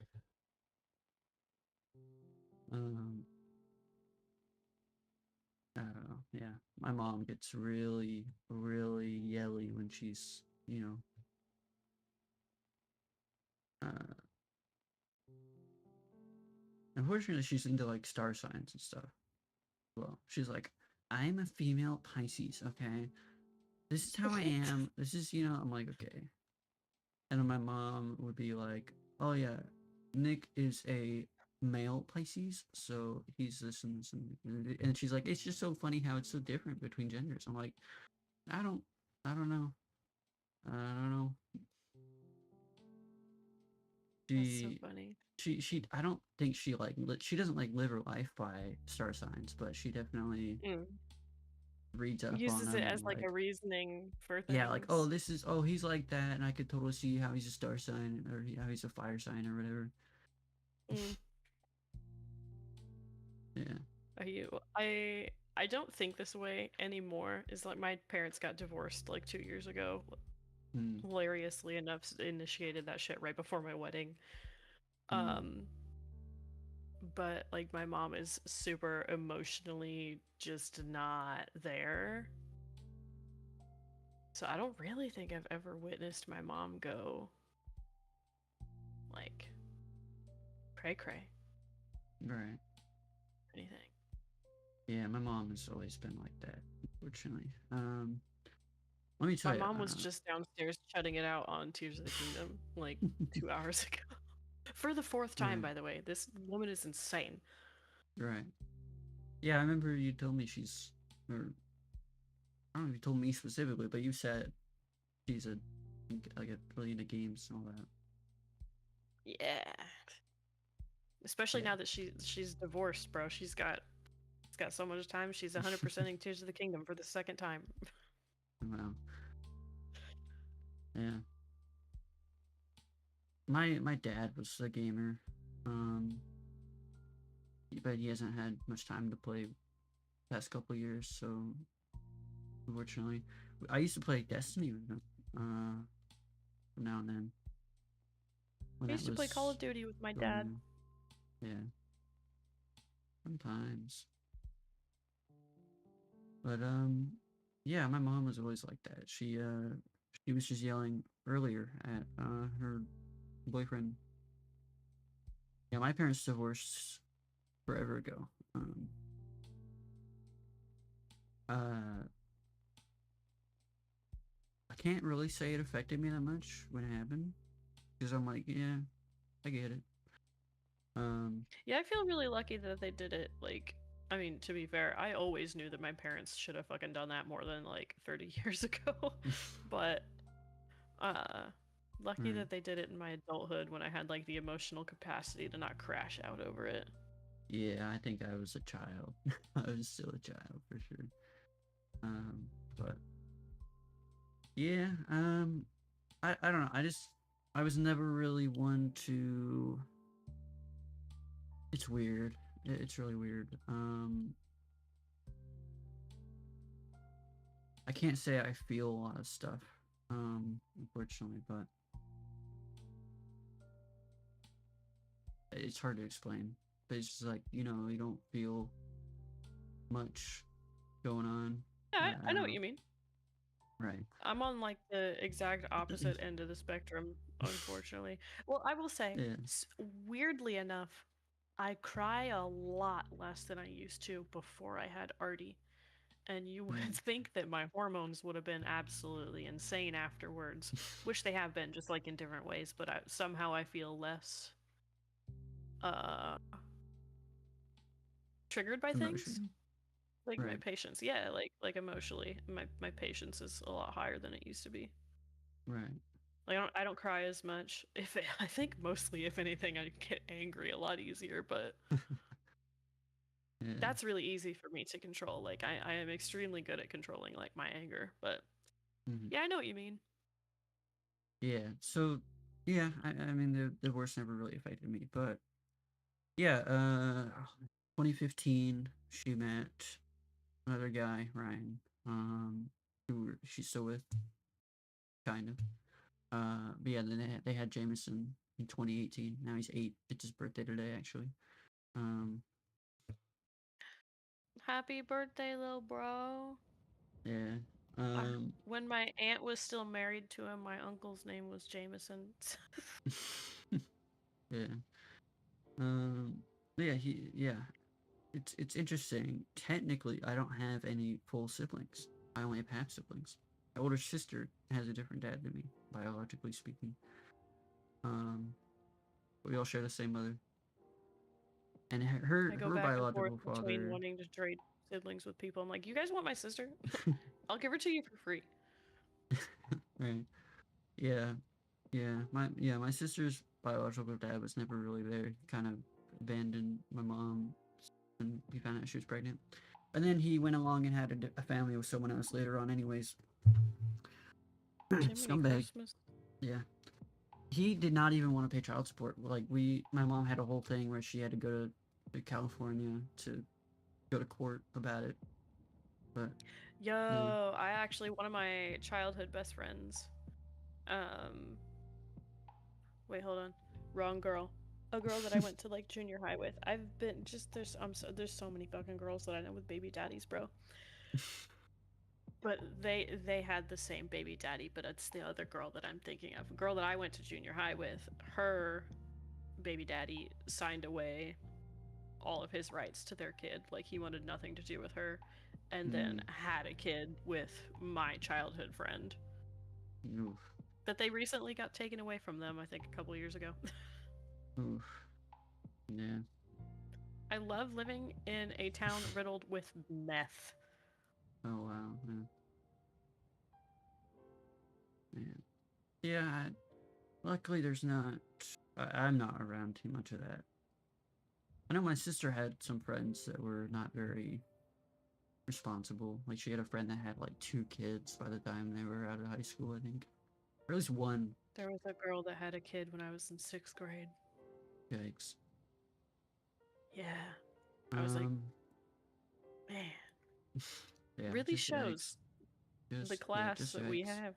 Um, I don't know. Yeah, my mom gets really yelly when she's Uh, unfortunately, she's into like star signs and stuff. Well, she's like, I'm a female Pisces. Okay, this is how I What? am. This is I'm like, okay. And then my mom would be like, oh yeah, Nick is a male Pisces, so he's this and this and she's like, it's just so funny how it's so different between genders. I'm like, I don't, I don't know, I don't know. That's so She, funny. I don't think she like she doesn't like live her life by star signs, but she definitely Mm. reads up on Uses it them as and like a like reasoning for yeah, like oh things. he's like that, and I could totally see how he's a star sign or how he's a fire sign or whatever. Mm. Yeah. I don't think this way anymore. Is like my parents got divorced like 2 years ago. Mm, Hilariously enough, initiated that shit right before my wedding. mm, Um, but like my mom is super emotionally just not there. So I don't really think I've ever witnessed my mom go cray cray. Right. Anything. Yeah, my mom has always been like that, unfortunately. Let me My tell you. mom was just downstairs shutting it out on Tears of the Kingdom like 2 hours ago. For the fourth time, Yeah, by the way. This woman is insane. right. Yeah, I remember you told me or I don't know if you told me specifically, but you said she's like a really into games and all that. Yeah. Especially Yeah. now that she's divorced, bro. She's got so much time. She's 100%ing Tears of the Kingdom for the second time. Wow. Yeah. My dad was a gamer, um, but he hasn't had much time to play past couple years, so unfortunately, I used to play Destiny with him, from now and then. When I that used to play Call was of Duty with my going dad. on. Yeah, sometimes. But yeah, my mom was always like that. She was just yelling earlier at her boyfriend. Yeah, my parents divorced forever ago. Uh, I can't really say it affected me that much when it happened because I'm like, yeah, I get it. Yeah, I feel really lucky that they did it. Like, I mean, to be fair, I always knew that my parents should have fucking done that more than like 30 years ago. But uh lucky Right. that they did it in my adulthood when I had like the emotional capacity to not crash out over it. Yeah, I think I was a child. I was still a child for sure. But yeah, I don't know. I was never really one to. It's weird. It's really weird. I can't say I feel a lot of stuff. Unfortunately, but it's hard to explain. But it's just like you don't feel much going on. Yeah, I I know don't what know. you mean. Right. I'm on like the exact opposite end of the spectrum, unfortunately. Well, I will say, Yeah. weirdly enough, I cry a lot less than I used to before I had Artie. And you would Mm. think that my hormones would have been absolutely insane afterwards, which they have been, just like in different ways. But somehow I feel less uh, triggered by things. Emotion. Like my Right. patience, yeah, like emotionally, my patience is a lot higher than it used to be. Right. Like I don't cry as much. I think mostly, if anything, I get angry a lot easier. But Yeah. that's really easy for me to control. Like I am extremely good at controlling like my anger. But Mhm. yeah, I know what you mean. Yeah. So, yeah, I mean the divorce never really affected me, but yeah, 2015 she met another guy, Ryan, she's still with, kind of. But yeah, then they had Jameson in 2018. Now he's 8. It's his birthday today, actually. Um, Happy birthday, little bro. yeah. I, Um, when my aunt was still married to him, my uncle's name was Jameson. yeah. Yeah, it's interesting. Technically, I don't have any full siblings. I only have half siblings. My older sister has a different dad than me, biologically speaking. Um, we all share the same mother, and I go her back and forth biological between father. wanting to trade siblings with people. I'm like, you guys want my sister? I'll give her to you for free. Right. Yeah. My sister's biological dad was never really there. He kind of abandoned my mom when he found out she was pregnant, and then he went along and had a family with someone else later on. Anyways, Jiminy scumbag. Christmas. Yeah. He did not even want to pay child support. Like my mom had a whole thing where she had to go to California to go to court about it. But yeah, Yo, I actually, one of my childhood best friends, um, wait, hold on. Wrong girl. A girl that I went to like junior high with. I've been just there's so many fucking girls that I know with baby daddies, bro. But they had the same baby daddy, but it's the other girl that I'm thinking of. A girl that I went to junior high with. Her baby daddy signed away all of his rights to their kid. Like, he wanted nothing to do with her, and then had a kid with my childhood friend. Oof. But they recently got taken away from them, I think a couple years ago. Oof. Yeah. I love living in a town riddled with meth. Oh wow. Man. Yeah. Luckily, there's not. I'm not around too much of that. I know my sister had some friends that were not very responsible. Like, she had a friend that had like 2 kids by the time they were out of high school, I think. Or at least one. There was a girl that had a kid when I was in 6th grade. Yikes. Yeah. I was like, man. Yeah, really just shows yikes. the class that we have.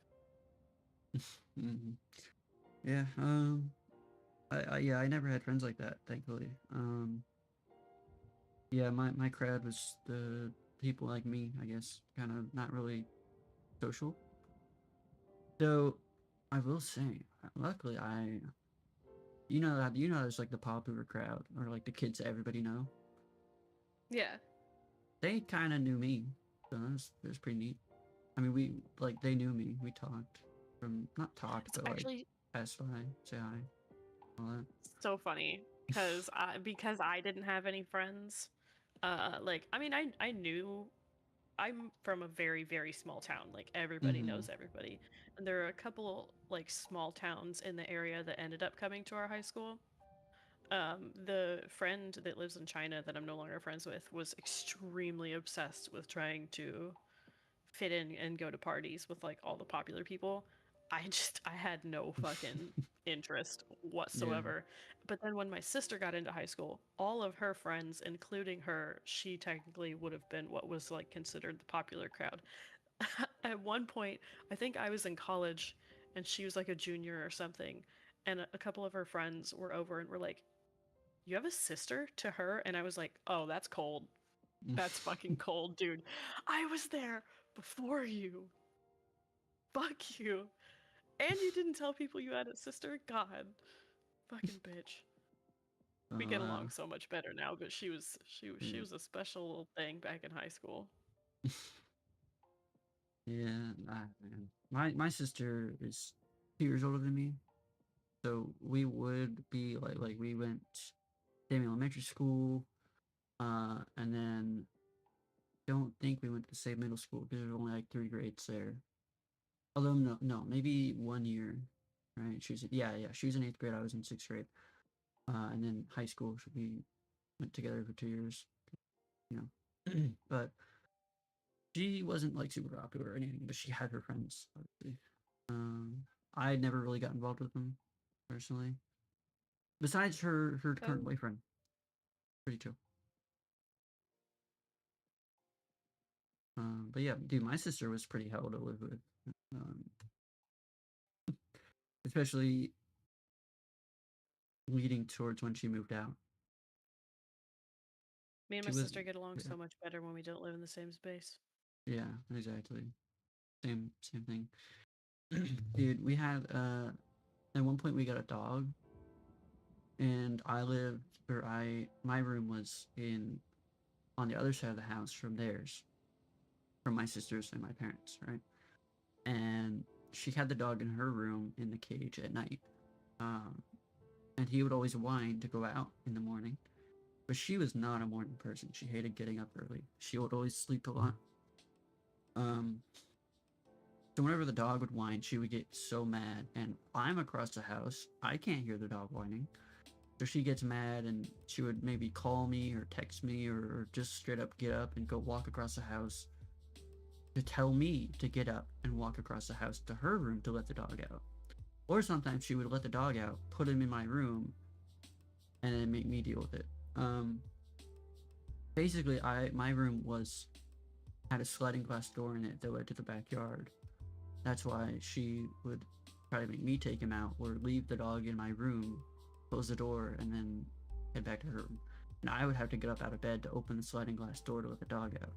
Mm-hmm. Yeah, I never had friends like that, thankfully. Yeah, my crowd was the people like me, I guess, kind of not really social. Though, I will say, luckily, you know, there's like the popular crowd, or like the kids that everybody know. Yeah. They kind of knew me, so it was pretty neat. I mean, they knew me. We talked not talked, It's but actually like passed by, say hi, all that. so funny because I didn't have any friends. Like, I mean, I knew I'm from a very, very small town. Like, everybody knows everybody. And there are a couple like small towns in the area that ended up coming to our high school. The friend that lives in China that I'm no longer friends with was extremely obsessed with trying to fit in and go to parties with like all the popular people. I had no fucking interest whatsoever. But then when my sister got into high school, all of her friends, including her, she technically would have been what was like considered the popular crowd. At one point, I think I was in college and she was like a junior or something, and a couple of her friends were over and were like, "You have a sister?" to her, and I was like, "Oh, that's cold. That's fucking cold, dude. I was there before you. Fuck you. And you didn't tell people you had a sister? God. Fucking bitch." We get along so much better now, but she was a special little thing back in high school. Yeah, man. My sister is 2 years older than me, so we would be like we went same elementary school, and then don't think we went to the same middle school because there's only like 3 grades there. Although no, maybe 1 year, right? She was in 8th grade. I was in 6th grade, and then high school, so we went together for 2 years, you know. But she wasn't like super popular or anything, but she had her friends, obviously. I never really got involved with them personally. Besides her current boyfriend, pretty chill. But yeah, dude, my sister was pretty hell to live with, especially leading towards when she moved out. Me and She my was sister get along yeah. so much better when we don't live in the same space. Yeah, exactly. Same thing. Dude, we had at one point we got a dog, and my room was on the other side of the house from theirs, from my sisters and my parents, right? And she had the dog in her room in the cage at night, and he would always whine to go out in the morning, but she was not a morning person. She hated getting up early. She would always sleep a lot. So whenever the dog would whine, she would get so mad, and I'm across the house. I can't hear the dog whining. So she gets mad, and she would maybe call me or text me or just straight up get up and go walk across the house to tell me to get up and walk across the house to her room to let the dog out. Or sometimes she would let the dog out, put him in my room, and then make me deal with it. Basically, my room had a sliding glass door in it that led to the backyard. That's why she would try to make me take him out or leave the dog in my room, close the door, and then head back to her room. And I would have to get up out of bed to open the sliding glass door to let the dog out.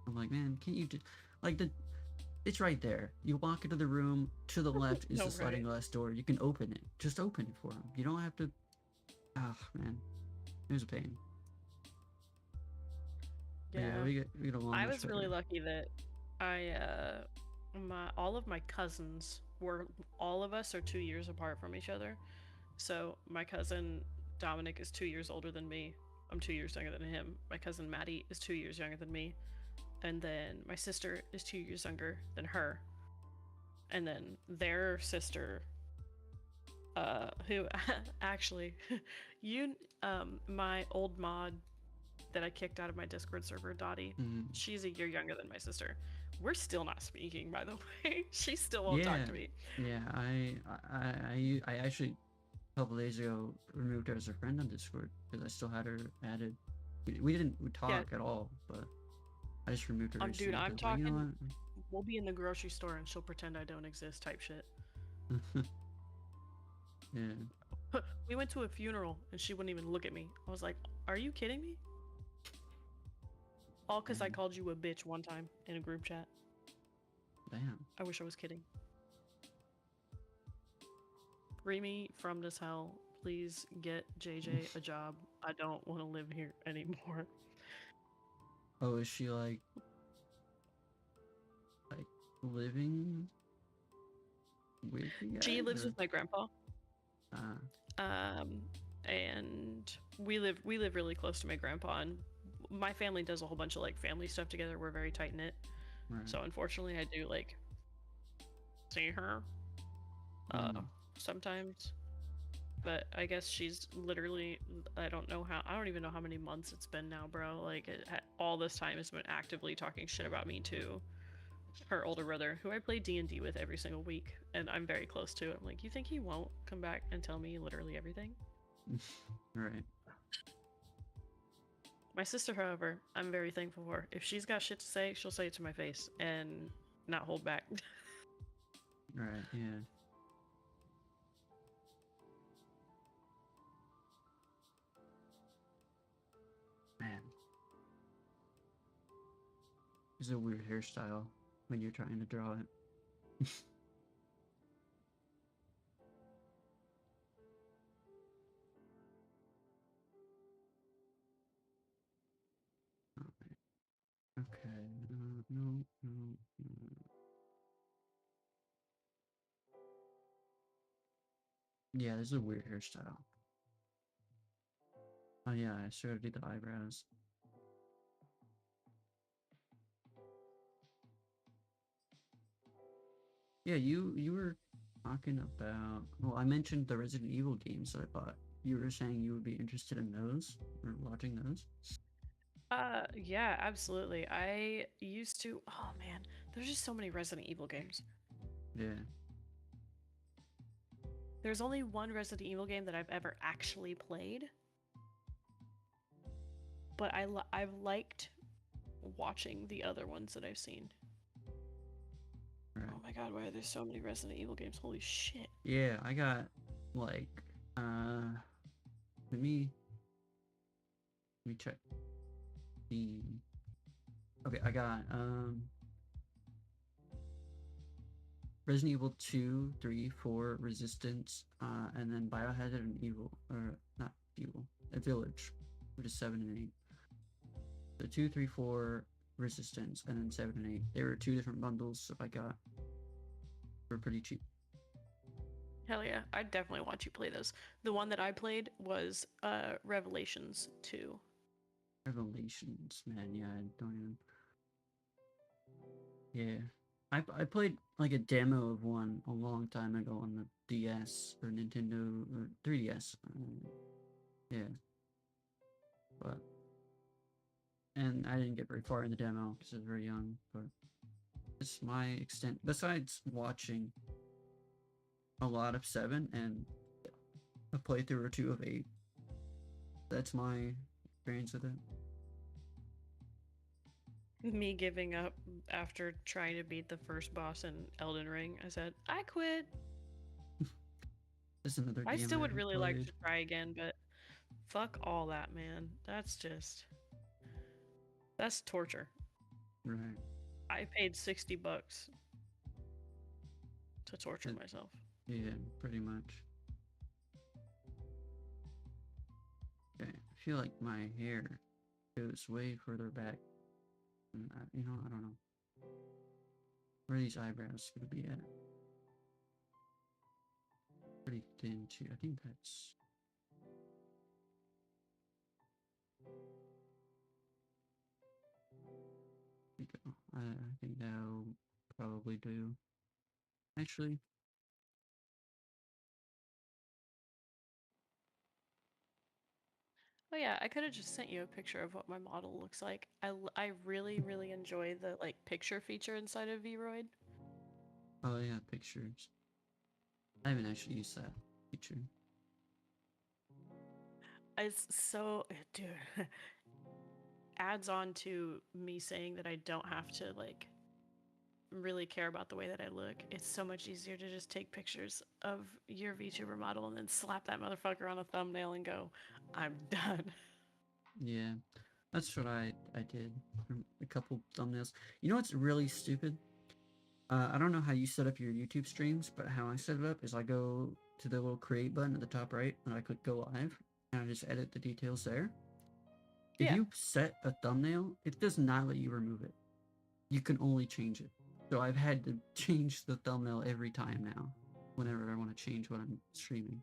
I'm like, man, can't you it's right there. You walk into the room, to the left is the sliding glass door. You can open it. Just open it for him. You don't have to Oh man, it was a pain. But Yeah. we get along I much was really better. lucky that all of my cousins were all of us are 2 years apart from each other. So my cousin Dominic is 2 years older than me. I'm 2 years younger than him. My cousin Maddie is 2 years younger than me. And then my sister is 2 years younger than her. And then their sister, who actually, my old mod that I kicked out of my Discord server, Dottie, she's a year younger than my sister. We're still not speaking, by the way. She still won't talk to me. Yeah, I actually a couple days ago removed her as a friend on Discord because I still had her added. We didn't talk at all, but I just removed her. Dude, I'm like, talking. you know We'll be in the grocery store and she'll pretend I don't exist, type shit. Yeah. We went to a funeral and she wouldn't even look at me. I was like, "Are you kidding me?" All because I called you a bitch one time in a group chat. Damn. I wish I was kidding. Free me from this hell. Please get JJ a job. I don't want to live here anymore. Oh, is she like living with you guys? She lives with my grandpa. Ah. And we live really close to my grandpa, and my family does a whole bunch of like family stuff together. We're very tight knit. Right. So unfortunately, I do like see her sometimes. But I guess she's literally, I don't even know how many months it's been now, bro. Like all this time has been actively talking shit about me to her older brother, who I play D&D with every single week, and I'm very close to. I'm like, you think he won't come back and tell me literally everything? Right. My sister, however, I'm very thankful for. If she's got shit to say, she'll say it to my face and not hold back. Right, yeah. Man. It's a weird hairstyle when you're trying to draw it. Okay. No. Yeah, this is a weird hairstyle. Oh yeah, I should have did the eyebrows. Yeah, you were talking about. Well, I mentioned the Resident Evil games that I bought. You were saying you would be interested in those or watching those. Yeah, absolutely. I used to. Oh man, there's just so many Resident Evil games. Yeah. There's only one Resident Evil game that I've ever actually played, but I've liked watching the other ones that I've seen. Right. Oh my god, why are there so many Resident Evil games? Holy shit. Yeah, I got like let me check the. Okay, I got Resident Evil 2, 3, 4, Resistance, and then Biohazard and Evil, or not Evil, a Village, which is 7 and 8. So 2, 3, 4, Resistance, and then 7 and 8. They were two different bundles, so I got for pretty cheap. Hell yeah, I definitely want you to play those. The one that I played was Revelations 2. Revelations, man, yeah, I don't even. Yeah. I played like a demo of one a long time ago on the DS or Nintendo or 3DS. Yeah. But and I didn't get very far in the demo because I was very young, but it's my extent. Besides watching a lot of 7 and a playthrough or 2 of 8, that's my experience with it. Me giving up after trying to beat the first boss in Elden Ring. I said, I quit. That's another game I still would really like played. to try again, but fuck all that, man. That's torture. Right. I paid $60 to torture myself. Yeah, pretty much. feel like my hair goes way further back. You know, I don't know. Where are these eyebrows gonna be at? Pretty thin too. I think that's. There we go. I think that'll probably do. Actually, Oh yeah, I could have just sent you a picture of what my model looks like. I really, really enjoy the like picture feature inside of Vroid. oh yeah, pictures. I haven't actually used that feature. It's so, dude, adds on to me saying that I don't have to like really care about the way that I look. It's so much easier to just take pictures of your VTuber model and then slap that motherfucker on a thumbnail and go, I'm done. Yeah, that's what I did. A couple thumbnails. You know what's really stupid? I don't know how you set up your YouTube streams, but how I set it up is I go to the little create button at the top right, and I click go live, and I just edit the details there. If Yeah. you set a thumbnail, it does not let you remove it. You can only change it. So I've had to change the thumbnail every time now, whenever I want to change what I'm streaming.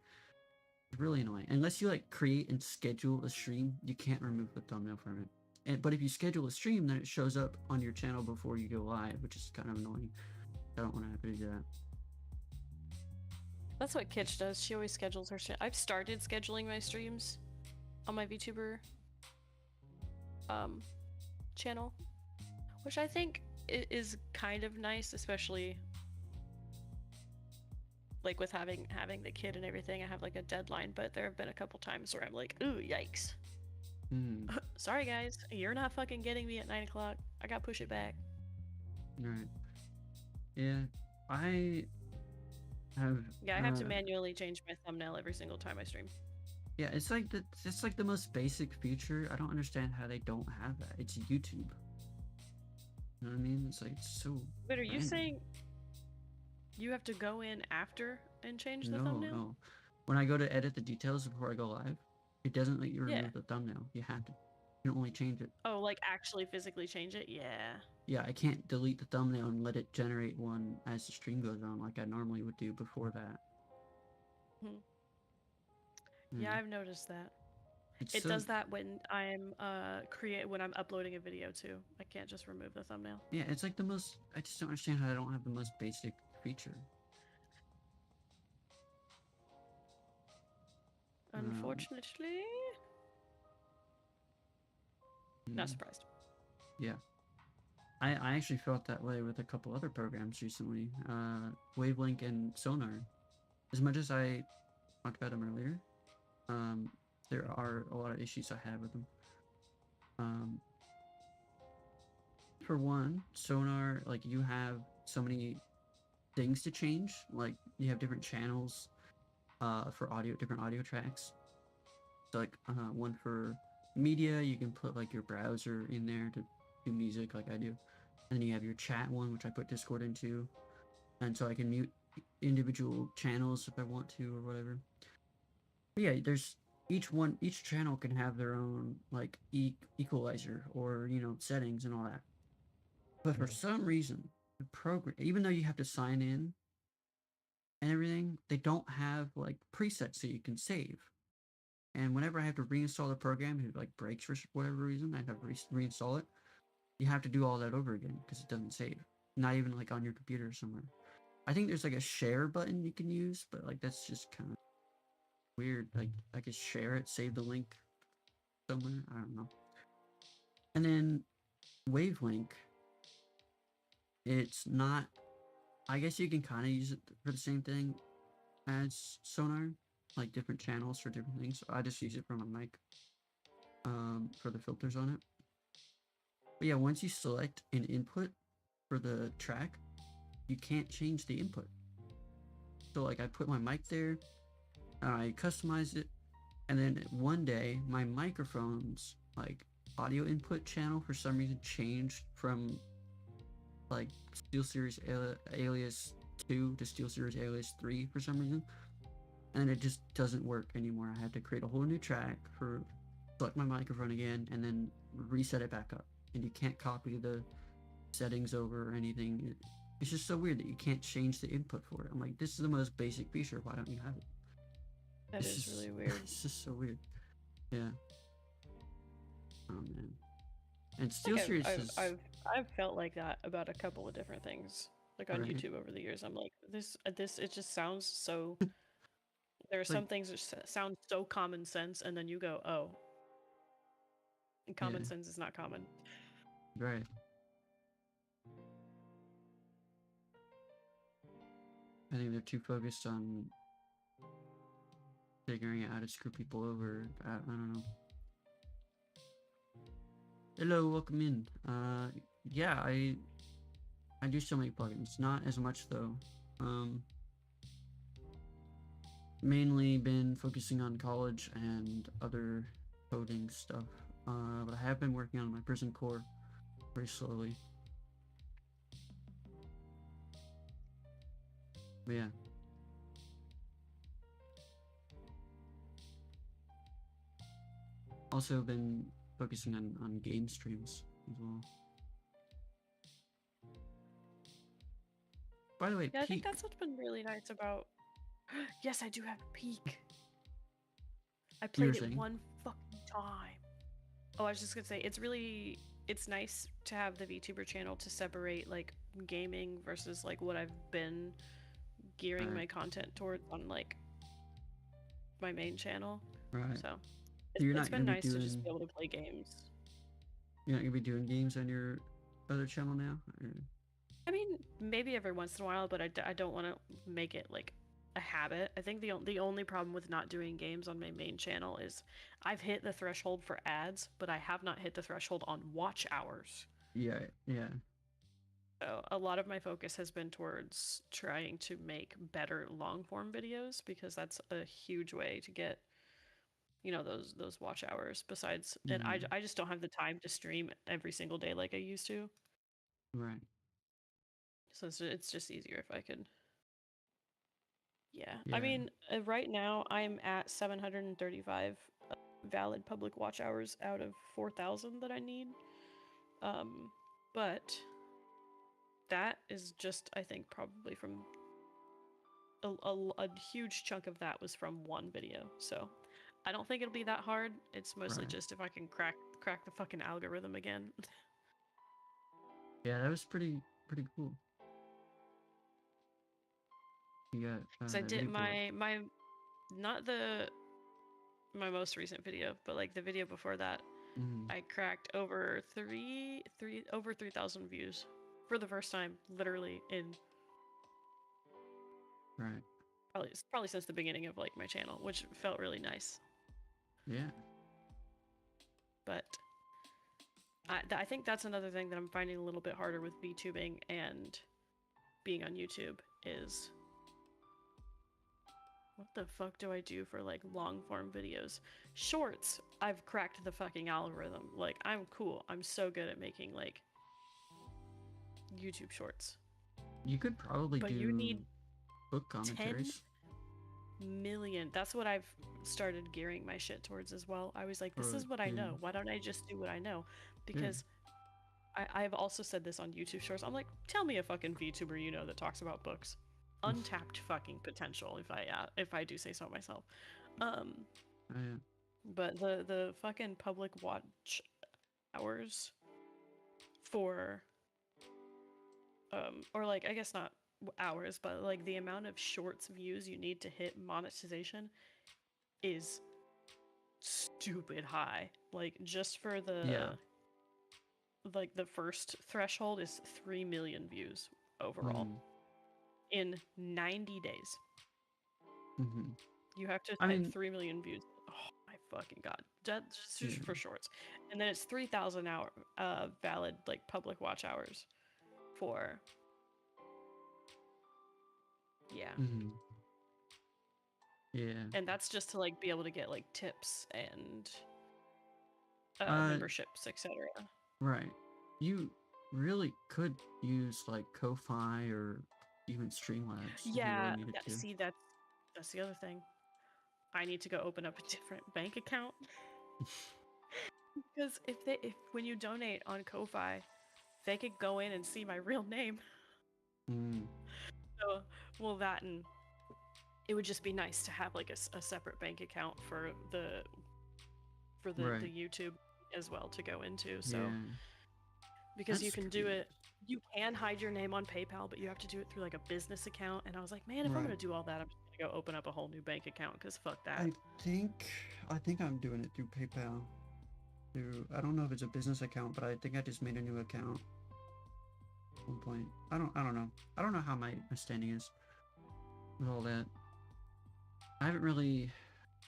It's really annoying. Unless you like create and schedule a stream, you can't remove the thumbnail from it. But if you schedule a stream, then it shows up on your channel before you go live, which is kind of annoying. I don't want to have to do that. That's what Kitsch does. She always schedules her shit. I've started scheduling my streams on my VTuber channel, which I think is kind of nice, especially like with having the kid and everything. I have like a deadline, but there have been a couple times where I'm like, ooh, yikes. Sorry guys, you're not fucking getting me at 9 o'clock. I gotta push it back. Right. Yeah, I have. Yeah, I have to manually change my thumbnail every single time I stream. Yeah, it's like the most basic feature. I don't understand how they don't have that. It's YouTube. You know what I mean? It's like so. But are you random. saying you have to go in after and change the thumbnail? No. When I go to edit the details before I go live, it doesn't let you remove Yeah. the thumbnail. You have to. You can only change it. Oh, like actually physically change it? Yeah. Yeah, I can't delete the thumbnail and let it generate one as the stream goes on, like I normally would do before that. Yeah, I've noticed that. It so, does that when I'm when I'm uploading a video too. I can't just remove the thumbnail. Yeah, it's like the most. I just don't understand how I don't have the most basic feature. Unfortunately, not surprised. Yeah. I actually felt that way with a couple other programs recently, Wavelink and Sonar. As much as I talked about them earlier, there are a lot of issues I have with them. For one, Sonar, like you have so many things to change. Like you have different channels for audio, different audio tracks. So like one for media, you can put like your browser in there to do music like I do. And then you have your chat one, which I put Discord into. And so I can mute individual channels if I want to or whatever. But yeah, there's each channel can have their own like equalizer or, you know, settings and all that. But for some reason, the program, even though you have to sign in and everything, they don't have like presets so you can save. And whenever I have to reinstall the program, if it like breaks for whatever reason, I have to reinstall it. You have to do all that over again because it doesn't save. Not even like on your computer or somewhere. I think there's like a share button you can use, but like that's just kind of weird. Like I could share it, save the link somewhere. I don't know. And then Wavelink, it's not. I guess you can kind of use it for the same thing as Sonar, like different channels for different things. So I just use it for my mic, for the filters on it. But yeah, once you select an input for the track, you can't change the input. So like I put my mic there, I customized it, and then one day my microphone's like audio input channel for some reason changed from like SteelSeries Alias 2 to SteelSeries Alias 3 for some reason. And it just doesn't work anymore. I have to create a whole new track for select my microphone again, and then reset it back up. And you can't copy the settings over or anything. It's just so weird that you can't change the input for it. I'm like, this is the most basic feature. Why don't you have it? That It's is just- really weird. It's just so weird. Yeah. Oh man. And Steel Like, Series I've, is I've felt like that about a couple of different things, like on Right. YouTube over the years. I'm like, this it just sounds so. There are Like- some things that sound so common sense, and then you go, oh, common Yeah. sense is not common. right. I think they're too focused on figuring out how to screw people over. I don't know. Hello, welcome in. Yeah, I do still make plugins. Not as much though. Mainly been focusing on college and other coding stuff. But I have been working on my Prison Core very slowly. But yeah. Also been focusing on game streams as well. By the way, Yeah, I think Peak. that's what's been really nice about. Yes, I do have a Peak. I You were played it saying? one fucking time. Oh, I was just gonna say it's nice to have the VTuber channel to separate like gaming versus like what I've been gearing Right. my content towards on like my main channel. Right. So You're it's not been gonna be nice to just be doing- able to play games. You're not gonna be doing games on your other channel now? Or- I mean, maybe every once in a while, but I don't want to make it like a habit. I think the only problem with not doing games on my main channel is I've hit the threshold for ads, but I have not hit the threshold on watch hours. Yeah, yeah. So a lot of my focus has been towards trying to make better long form videos because that's a huge way to get, you know, those watch hours. Besides, and Mhm. I just don't have the time to stream every single day like I used to. Right. So it's just easier if I could. Yeah. Yeah. I mean, right now I'm at 735 valid public watch hours out of 4,000 that I need. But that is just, I think, probably from a huge chunk of that was from one video. So I don't think it'll be that hard. It's mostly Right. just if I can crack the fucking algorithm again. Yeah, that was pretty cool. You got Because I that did video up. my not my most recent video, but like the video before that, Mhm. I cracked over 3,000 views for the first time, literally in Right. probably since the beginning of like my channel, which felt really nice. Yeah. But I think that's another thing that I'm finding a little bit harder with VTubing and being on YouTube is what the fuck do I do for like long form videos? Shorts, I've cracked the fucking algorithm. Like I'm cool. I'm so good at making like YouTube shorts. You could probably But do you need book commentaries. million. That's what I've started gearing my shit towards as well. I was like, this Or is what I know. do- Why don't I just do what I know? Because I've also said this on YouTube shorts. I'm like, tell me a fucking VTuber you know that talks about books. Untapped fucking potential, if I do say so myself. Oh, yeah. But the fucking public watch hours for or like I guess not hours, but like the amount of shorts views you need to hit monetization is stupid high. Like just for the like the first threshold is 3 million views overall in 90 days. Mm-hmm. You have to I hit mean- 3 million views. Oh my fucking god. That's just Yeah. for shorts. And then it's 3,000 hour valid like public watch hours for yeah. Mm-hmm. Yeah. And that's just to like be able to get like tips and memberships, etc. Right. You really could use like Ko-Fi or even Streamlabs. if you Yeah, really needed to. see that's the other thing. I need to go open up a different bank account Because if when you donate on Ko-fi, they could go in and see my real name. Mm, So, well, that and it would just be nice to have like a separate bank account for the right. YouTube as well to go into. So Yeah. because you That's can do crazy. it, you can hide your name on PayPal, but you have to do it through like a business account. And I was like, man, if I'm Right. gonna do all that, I'm just gonna go open up a whole new bank account because fuck that. I think I think I'm doing it through PayPal. Through I don't know if it's a business account, but I think I just made a new account at one point. I don't know. I don't know how my standing is with all that. I haven't really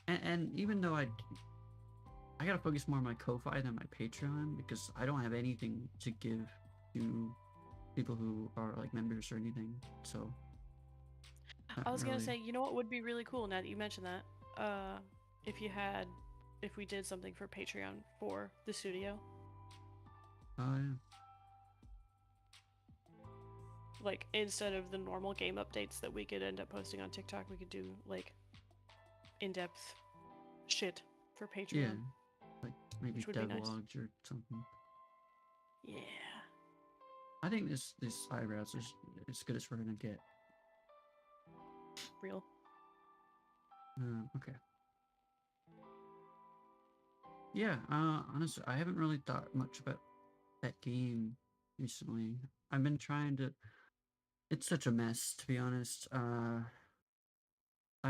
and even though I gotta focus more on my Ko-fi than my Patreon because I don't have anything to give to people who are like members or anything. So not I was gonna really. say, you know what would be really cool now that you mentioned that? If you had, if we did something for Patreon for the studio, Oh yeah. like instead of the normal game updates that we could end up posting on TikTok, we could do like in-depth shit for Yeah. Patreon, Like maybe which would be nice. devlogs or something. Yeah. I think this eyebrows is as good as we're gonna get. Real. Okay. Yeah. Honestly, I haven't really thought much about that game recently. I've been trying to. It's such a mess, to be honest. I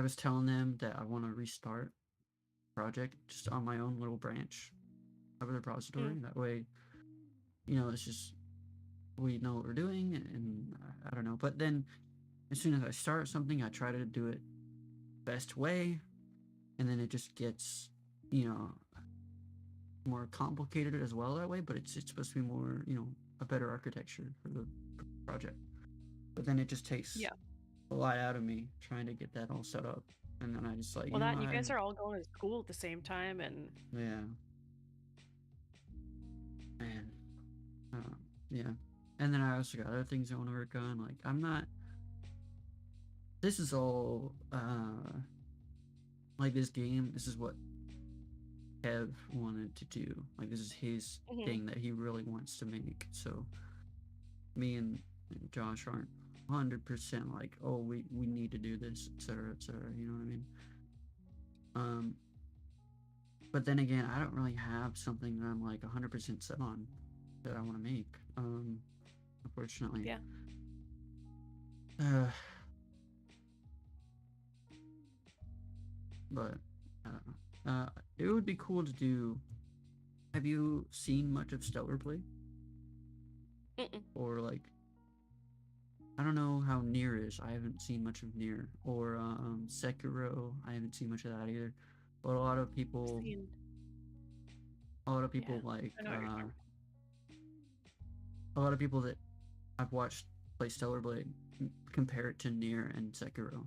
was telling them that I want to restart project just on my own little branch of a repository. Mm. That way, it's just we know what we're doing, and I don't know. But then, as soon as I start something, I try to do it best way, and then it just gets, you know, more complicated as well that way. But it's supposed to be more, a better architecture for the project. But then it just takes Yeah. a lot out of me trying to get that all set up, and then I just like, Well, that and you guys are all going to school at the same time, and yeah, man, yeah. And then I also got other things I want to work on. Like I'm not. This is all like this game. This is what Kev wanted to do. Like this is his thing that he really wants to make. So me and Josh aren't 100% like, oh, we need to do this, etc., etc. You know what I mean? But then again, I don't really have something that I'm like 100% set on that I want to make. Unfortunately. yeah. But I don't know. It would be cool to do. Have you seen much of Stellar Blade? Mm-mm. Or like, I don't know how Nier is. I haven't seen much of Nier. Or Sekiro. I haven't seen much of that either. But a lot of people, Yeah. like I know what you're talking about. a lot of people that I've watched play Stellar Blade compare it to Nier and Sekiro.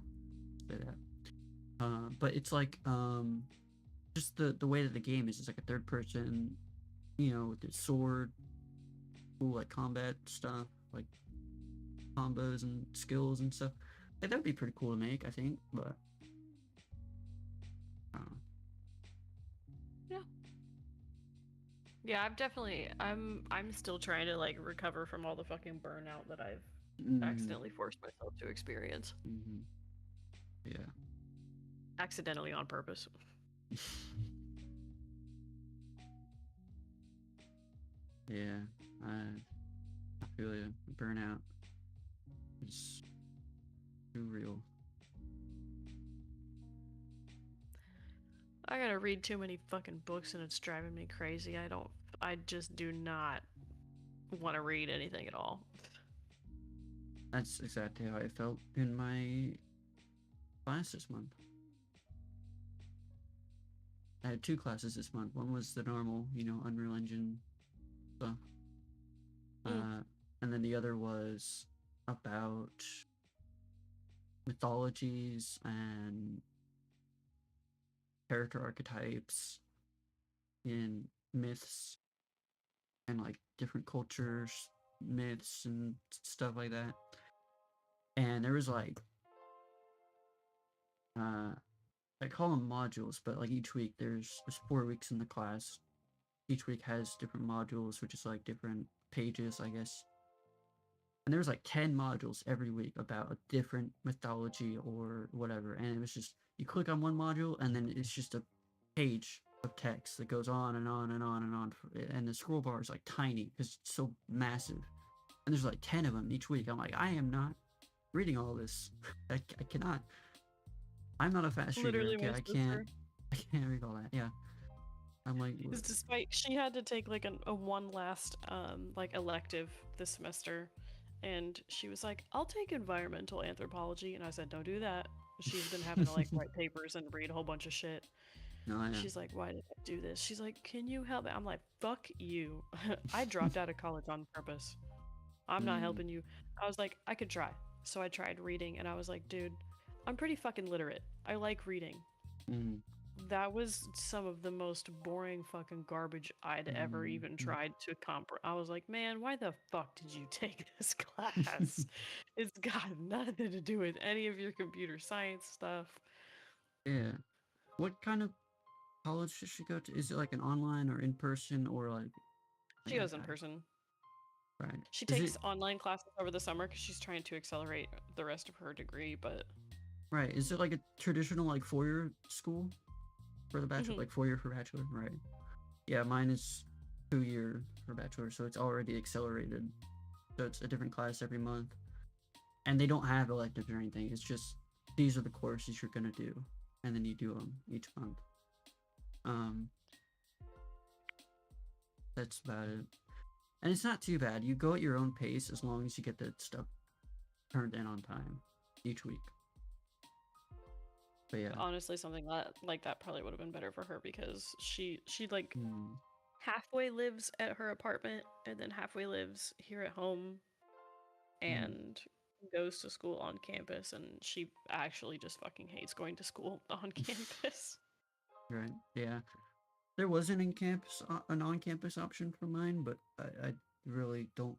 Say that. But it's like just the way that the game is. It's like a third person, with the sword, cool like combat stuff, like combos and skills and stuff. Like, that'd be pretty cool to make, I think. But I don't know. Yeah. Yeah, I'm still trying to like recover from all the fucking burnout that I've accidentally forced myself to experience. Mm-hmm. Yeah. Accidentally on purpose. Yeah. I feel you. Burnout is too real. I gotta read too many fucking books and it's driving me crazy. I just do not want to read anything at all. That's exactly how I felt in my class this month. I had 2 classes this month. One was the normal, Unreal Engine stuff. And then the other was about mythologies and character archetypes in myths and like different cultures, myths and stuff like that. And there was like I call them modules, but like each week there's 4 weeks in the class, each week has different modules, which is like different pages, I guess. And there's like 10 modules every week about a different mythology or whatever. And it was just, you click on one module and then it's just a page of text that goes on and on and on and on. And the scroll bar is like tiny because it's so massive. And there's like 10 of them each week. I'm like, I am not reading all this. I cannot. I'm not a fast reader. Literally, Okay, my I sister. can't read all that. Yeah. I'm like, Is despite she had to take like a one last like elective this semester, and she was like, "I'll take environmental anthropology," and I said, "Don't do that." She's been having to like write papers and read a whole bunch of shit. no, yeah. She's like, "Why did I do this?" She's like, "Can you help me?" I'm like, "Fuck you." I dropped out of college on purpose. I'm not Mm, helping you. I was like, I could try. So I tried reading, and I was like, dude, I'm pretty fucking literate. I like reading. mm, That was some of the most boring fucking garbage I'd ever even mm. tried to comprehend. I was like, man, why the fuck did you take this class? It's got nothing to do with any of your computer science stuff. Yeah. What kind of college does she go to? Is it like an online or in person or like She goes in person. right? She Is it takes online classes over the summer because she's trying to accelerate the rest of her degree, but right? Is it like a traditional like 4-year school for the bachelor, Mhm. like 4-year for bachelor, right? Yeah, mine is 2-year for bachelor, so it's already accelerated. So it's a different class every month, and they don't have electives or anything. It's just these are the courses you're gonna do, and then you do them each month. Um, that's about it. And it's not too bad. You go at your own pace as long as you get the stuff turned in on time each week. But yeah. honestly, something like that probably would have been better for her because she like Mm, halfway lives at her apartment and then halfway lives here at home mm, and goes to school on campus, and she actually just fucking hates going to school on campus. right. Yeah. There was an in-campus, an on-campus option for mine, but I really don't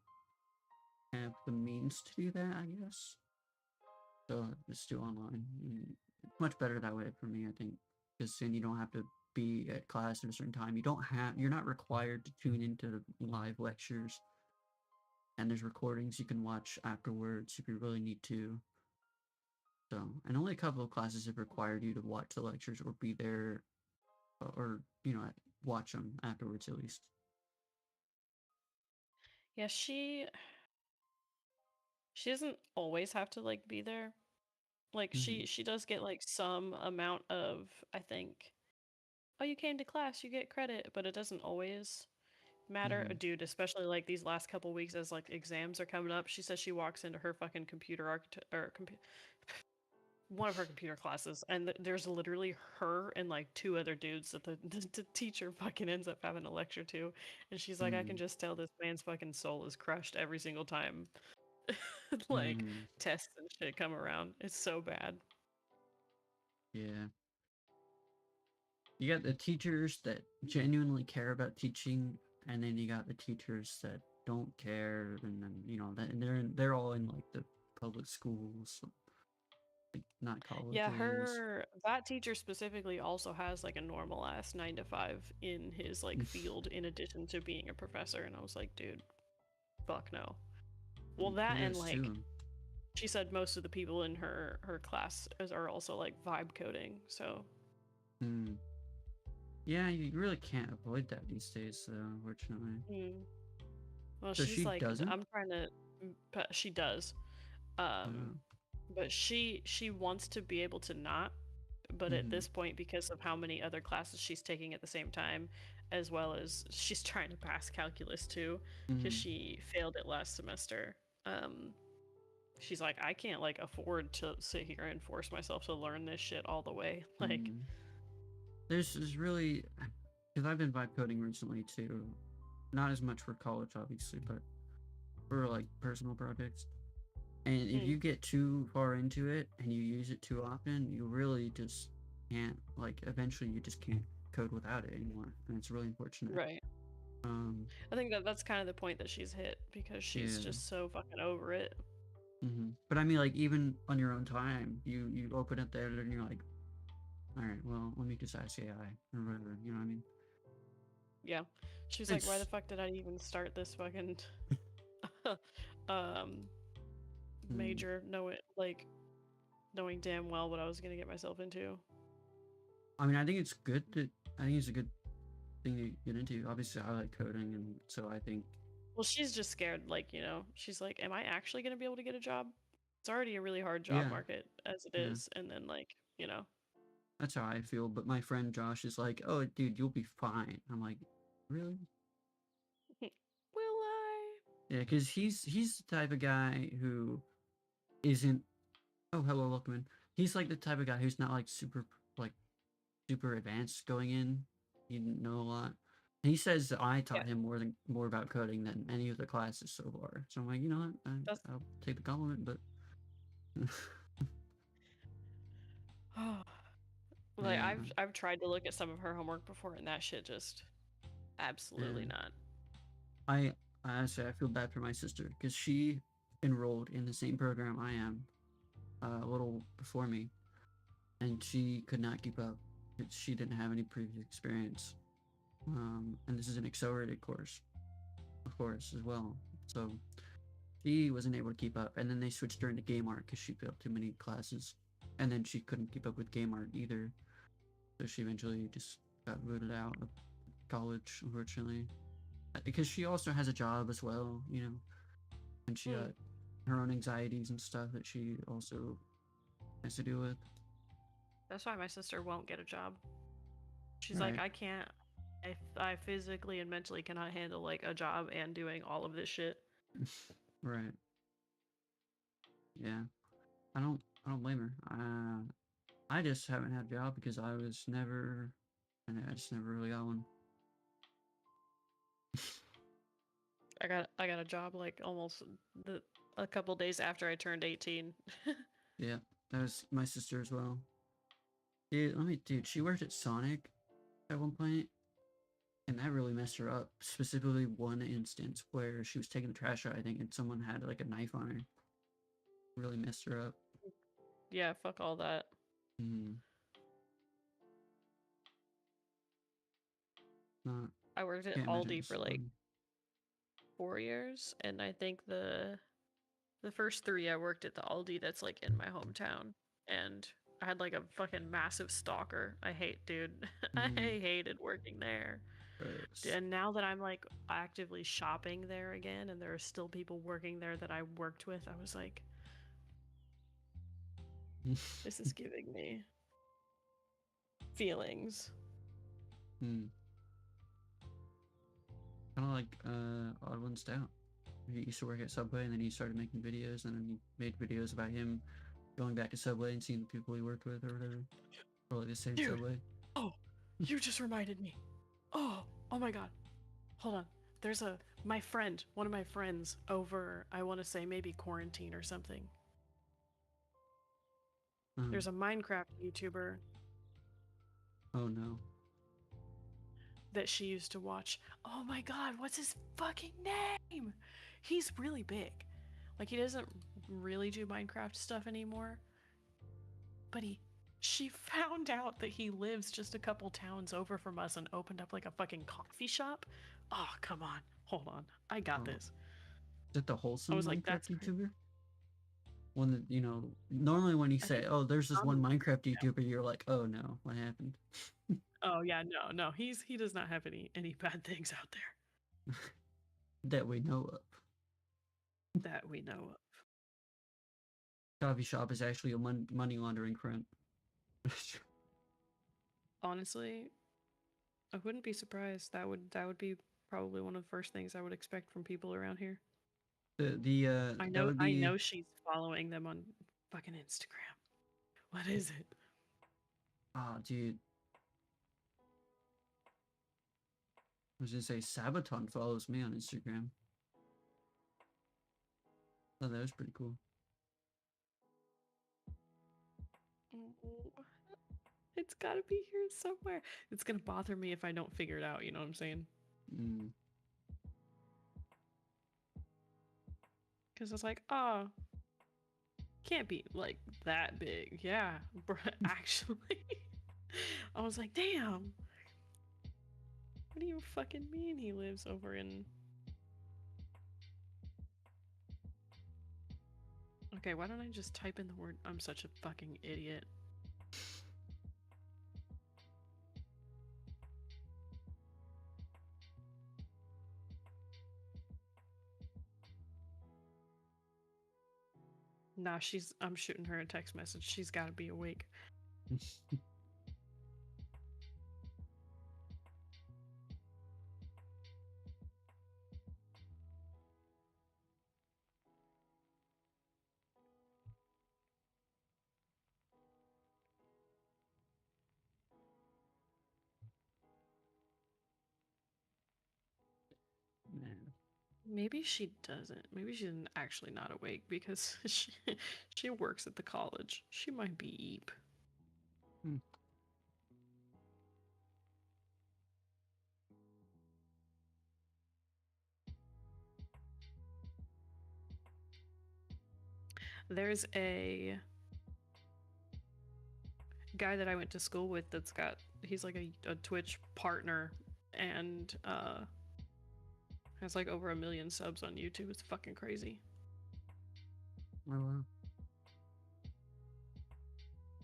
have the means to do that, I guess. So it's still online. It's much better that way for me, I think, because then you don't have to be at class at a certain time. You're not required to tune into live lectures, and there's recordings you can watch afterwards if you really need to. So, and only a couple of classes have required you to watch the lectures or be there, or watch them afterwards at least. Yeah, she doesn't always have to like be there. Like Hmm. she does get like some amount of, I think, oh, you came to class, you get credit, but it doesn't always matter. Hmm. Dude, especially like these last couple weeks as like exams are coming up. She says she walks into her fucking computer architect or one of her computer classes, and there's literally her and like two other dudes that the teacher fucking ends up having a lecture to, and she's like, I can Hmm. just tell this man's fucking soul is crushed every single time like Hmm. tests and shit come around. It's so bad. Yeah. You got the teachers that genuinely care about teaching, and then you got the teachers that don't care, and then and they're all in like the public schools, like not Yeah, colleges. her that teacher specifically also has like a normal ass 9 to 5 in his like field in addition to being a professor, and I was like, dude, fuck no. Well, that and Kudos to like them. she said most of the people in her class are also like vibe coding, so Hmm. Yeah, you really can't avoid that these days, though, unfortunately. mm. Well, So she's she like, doesn't. I'm trying to she does. Um Uh, but she wants to be able to not, but at mm-hmm. this point because of how many other classes she's taking at the same time, as well as she's trying to pass calculus too because Mm-hmm. she failed it last semester. Um she's like, I can't like afford to sit here and force myself to learn this shit all the way. Like, Mm. There's really because I've been vibe coding recently too. Not as much for college, obviously, but for like personal projects. And if mm, you get too far into it and you use it too often, you really just can't, like, eventually you just can't code without it anymore. And it's really unfortunate. right. Um, I think that that's kind of the point that she's hit because she's yeah. just so fucking over it. But I mean, like, even on your own time, you open up the editor and you're like, all right, well, let me just ask AI or whatever, you know what I mean? Yeah. She's like, why the It's fuck did I even start this fucking um mm, major knowing damn well what I was gonna get myself into. I mean, I think it's good to. I think it's a good thing to get into. Obviously, I like coding, and so I think Well, she's just scared, like, she's like, am I actually gonna be able to get a job? It's already a really hard job yeah, market as it yeah, is, and then that's how I feel. But my friend Josh is like, "Oh, dude, you'll be fine." I'm like, "Really?" will I? Yeah, because he's the type of guy who isn't. Oh, hello, welcome in. He's like the type of guy who's not like like super advanced going in. He didn't know a lot. And he says that I Yeah, taught him more about coding than any of the classes so far. So I'm like, you know what? that's I'll take the compliment, but like yeah, I've tried to look at some of her homework before, and that shit just absolutely yeah. not. I honestly I feel bad for my sister because she enrolled in the same program I am a little before me, and she could not keep up. She didn't have any previous experience, and this is an accelerated course, of course, as well. So she wasn't able to keep up, and then they switched her into game art because she failed too many classes, and then she couldn't keep up with game art either. So she eventually just got booted out of college, unfortunately, because she also has a job as well, and she Hmm. got her own anxieties and stuff that she also has to deal with. That's why my sister won't get a job. She's like, Right, I can't. I physically and mentally cannot handle like a job and doing all of this shit. right, yeah. I don't blame her. I just haven't had a job because I was never, and I just never really got one. I got a job like almost a couple days after I turned 18. Yeah, that was my sister as well. Dude, she worked at Sonic at one point, and that really messed her up. Specifically, one instance where she was taking the trash out, I think, and someone had like a knife on her. Really messed her up. Yeah, fuck all that. Mm, not, I worked at can't imagine Aldi it's for like fun. 4 years, and I think the first three I worked at the Aldi that's like in my hometown, and I had like a fucking massive stalker. Dude, I Mm, hated working there. gross. And now that I'm like actively shopping there again, and there are still people working there that I worked with, I was like, this is giving me feelings. mm. Kind of like Odd One Stout. He used to work at Subway, and then he started making videos, and then he made videos about him going back to Subway and seeing the people he worked with or whatever. Or like the same Dude, Subway. oh, you just reminded me. Oh my god. Hold on. There's one of my friends over, I want to say maybe quarantine or something. Um, There's a Minecraft YouTuber oh no. that she used to watch. Oh my god, what's his fucking name? He's really big. Like, he doesn't really do Minecraft stuff anymore, but she found out that he lives just a couple towns over from us and opened up like a fucking coffee shop. Oh, come on. Hold on. I got Oh, this. is it the I wholesome was like, that's Minecraft crazy. YouTuber? One that normally when you I say, think "Oh, there's this one Tommy. Minecraft YouTuber," you're like, "Oh no, what happened?" Oh yeah, no. He does not have any bad things out there That we know of. that we know of. Coffee shop is actually a money laundering front. Honestly, I wouldn't be surprised. That would be probably one of the first things I would expect from people around here. That would I be know she's following them on fucking Instagram. What is it? dude. I was gonna say Sabaton follows me on Instagram. Oh, that was pretty cool. Oh, it's gotta be here somewhere. It's gonna bother me if I don't figure it out, you know what I'm saying? Mm. Because it's like, oh, can't be like that big. Yeah, actually. I was like, damn. What do you fucking mean he lives over in... Okay, why don't I just type in the word... I'm such a fucking idiot. Nah, I'm shooting her a text message. She's gotta be awake. Man. Maybe she doesn't. Maybe she's actually not awake because she works at the college. She might be Eep. There's a guy that I went to school with he's like a Twitch partner and has like over 1 million subs on YouTube. It's fucking crazy. Oh wow.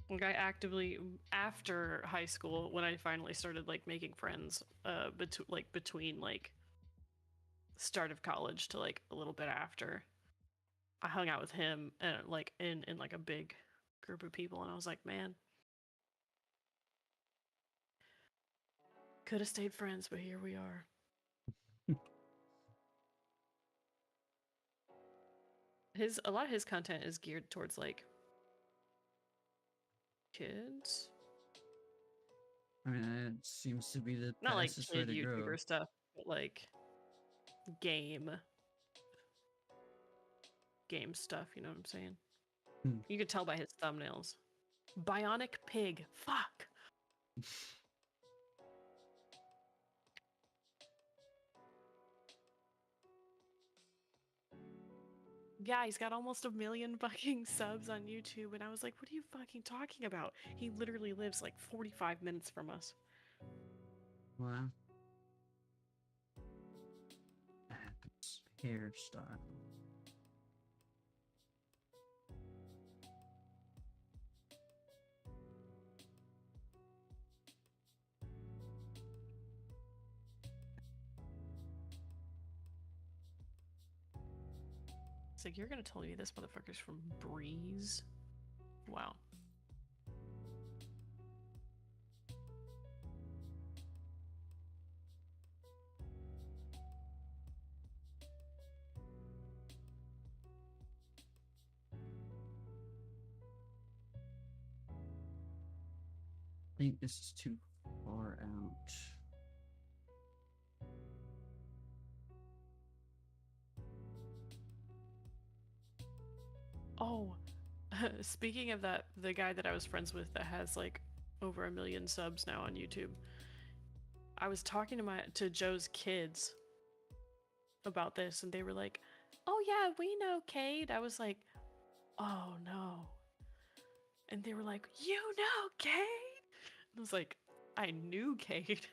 Like I actively, after high school, when I finally started like making friends between like start of college to like a little bit after, I hung out with him and like in like a big group of people, and I was like, man, could have stayed friends, but here we are. A lot of his content is geared towards like kids. I mean, that seems to be the Not like fastest way kid to grow. YouTuber stuff, but like game stuff, you know what I'm saying? You could tell by his thumbnails. Bionic pig. Fuck. Yeah, he's got almost 1 million fucking subs on YouTube, and I was like, what are you fucking talking about? He literally lives like 45 minutes from us. Wow. Adam's hairstyle. It's like, you're gonna tell me this motherfucker's from Breeze? Wow. I think this is too far out. Oh, speaking of that, the guy that I was friends with that has like over 1 million subs now on YouTube, I was talking to Joe's kids about this, and they were like, oh yeah, we know Cade. I was like, oh no. And they were like, you know Cade? I was like, I knew Cade.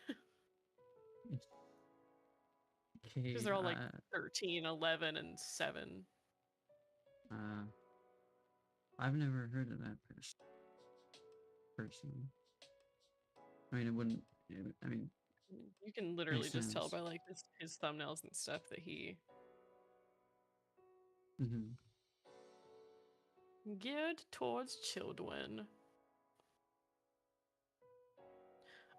Because they're all like 13, 11, and 7. I've never heard of that person. I mean, it wouldn't. I mean, you can literally just tell by like his thumbnails and stuff that he geared towards children.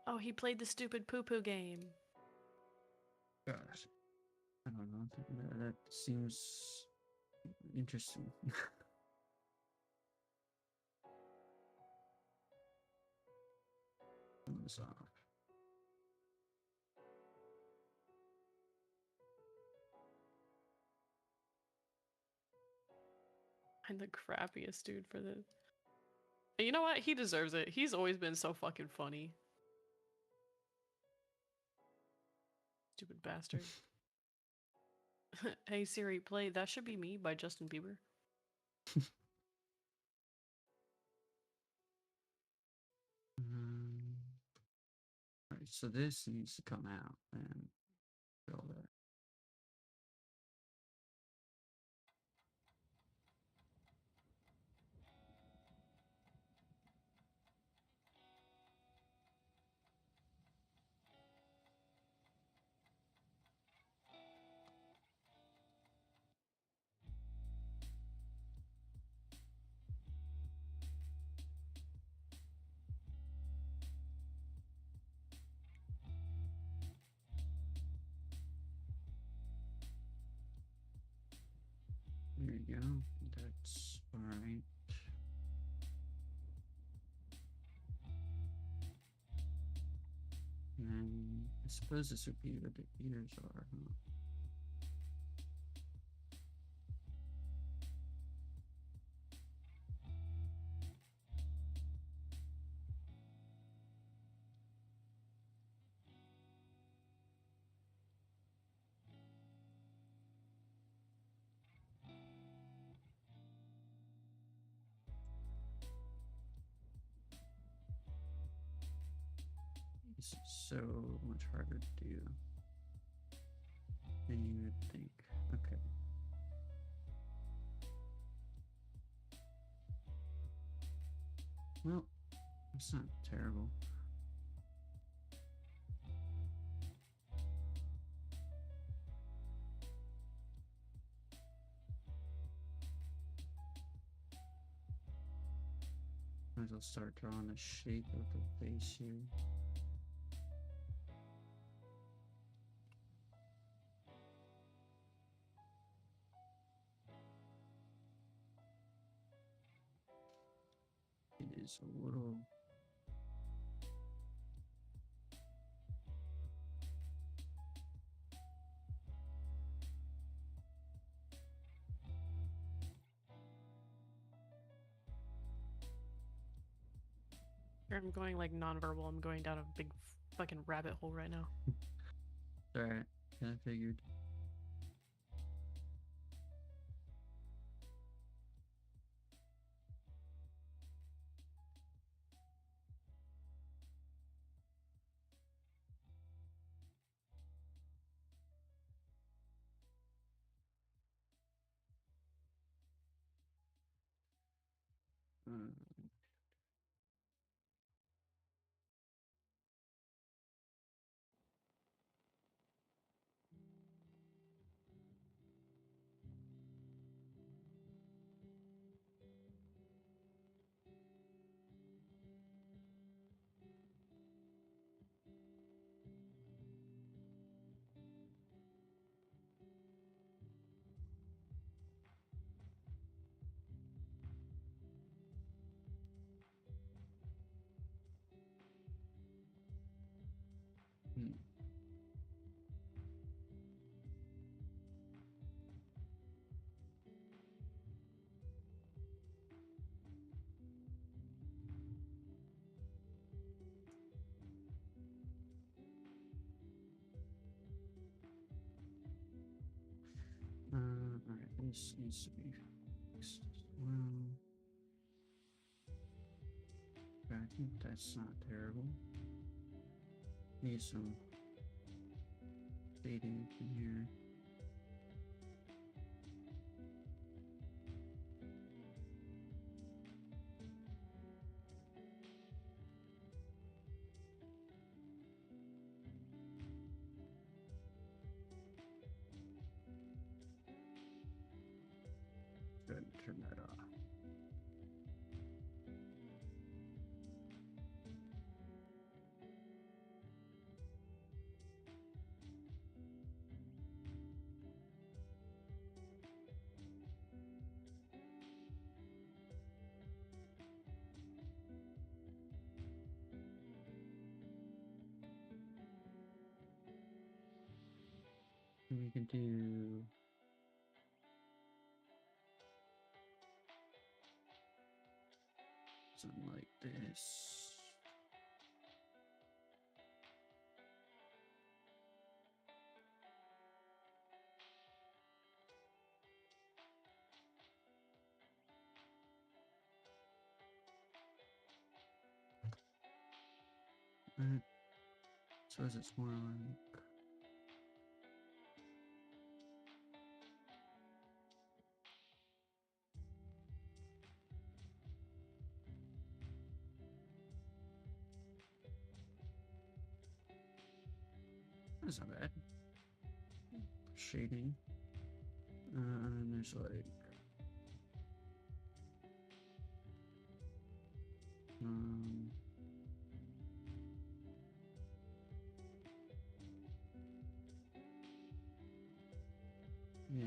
Oh, he played the stupid poo-poo game. God, I don't know. That seems interesting. Turn this off. I'm the crappiest dude for this. And you know what? He deserves it. He's always been so fucking funny. Stupid bastard. Hey Siri, play That Should Be Me by Justin Bieber. Alright, So this needs to come out and all that. There you go. That's alright. And I suppose this would be where the ears are, huh? This is so much harder to do than you would think. Okay. Well, it's not terrible. Might as well start drawing the shape of the face here. It is a little I'm going like nonverbal. I'm going down a big fucking rabbit hole right now. alright. Kinda figured. Hmm. Alright, this needs to be fixed as well. Okay, I think that's not terrible. Need some fading in here. Go ahead and turn that off. And we can do something like this. suppose it's more like. That's not bad. Shading. And there's like. Um, yeah.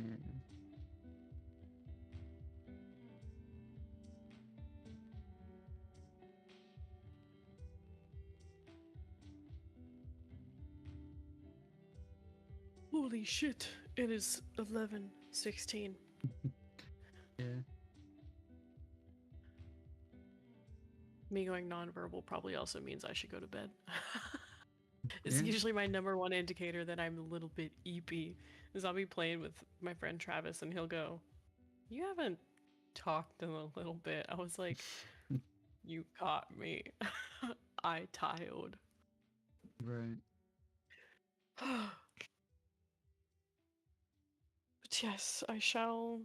Holy shit! It is 11:16. Yeah. Me going nonverbal probably also means I should go to bed. It's Yeah. usually my number one indicator that I'm a little bit eepy. Is I'll be playing with my friend Travis and he'll go, "You haven't talked in a little bit." I was like, "You caught me." I tired. Right. But yes, I shall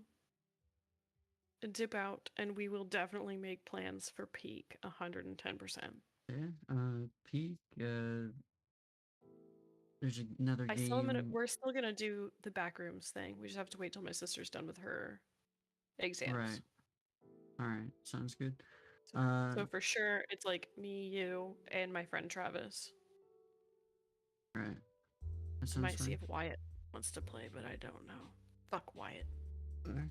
dip out and we will definitely make plans for peak 110%. Yeah. Peak. There's another I still am gonna game. we're still gonna do the backrooms thing. We just have to wait till my sister's done with her exams. Right. All right. Sounds good. So for sure it's like me, you, and my friend Travis. Right. That I sounds might see fine. if Wyatt wants to play, but I don't know. Fuck Wyatt. Alright.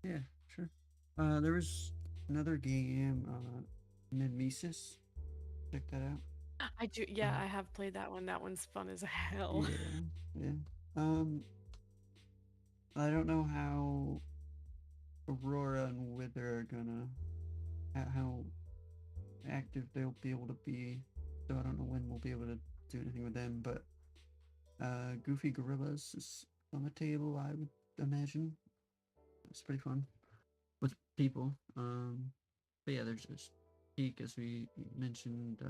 Yeah, sure. There was another game, Mimesis. Check that out. I do, yeah, I have played that one. That one's fun as hell. Yeah, yeah. I don't know how Aurora and Wither are gonna, how active they'll be able to be. So I don't know when we'll be able to do anything with them. But Goofy Gorillas is on the table, I would imagine. It's pretty fun with people. But yeah, there's this Peak, as we mentioned.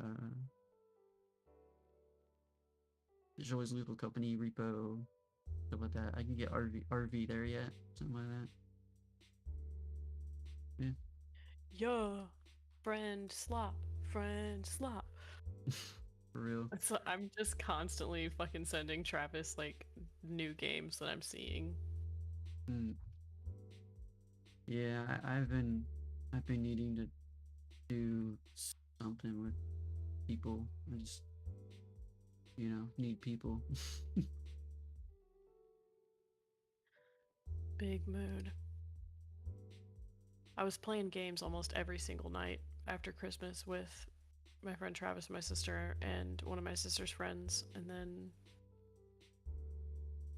There's always Lethal Company, Repo, stuff like that. I can get RV there yet, something like that. Yeah. Yeah, friend slop. For real. So I'm just constantly fucking sending Travis like new games that I'm seeing. Mm. Yeah, I've been needing to do something with people. I just need people. Big mood. I was playing games almost every single night after Christmas with my friend Travis, my sister, and one of my sister's friends, and then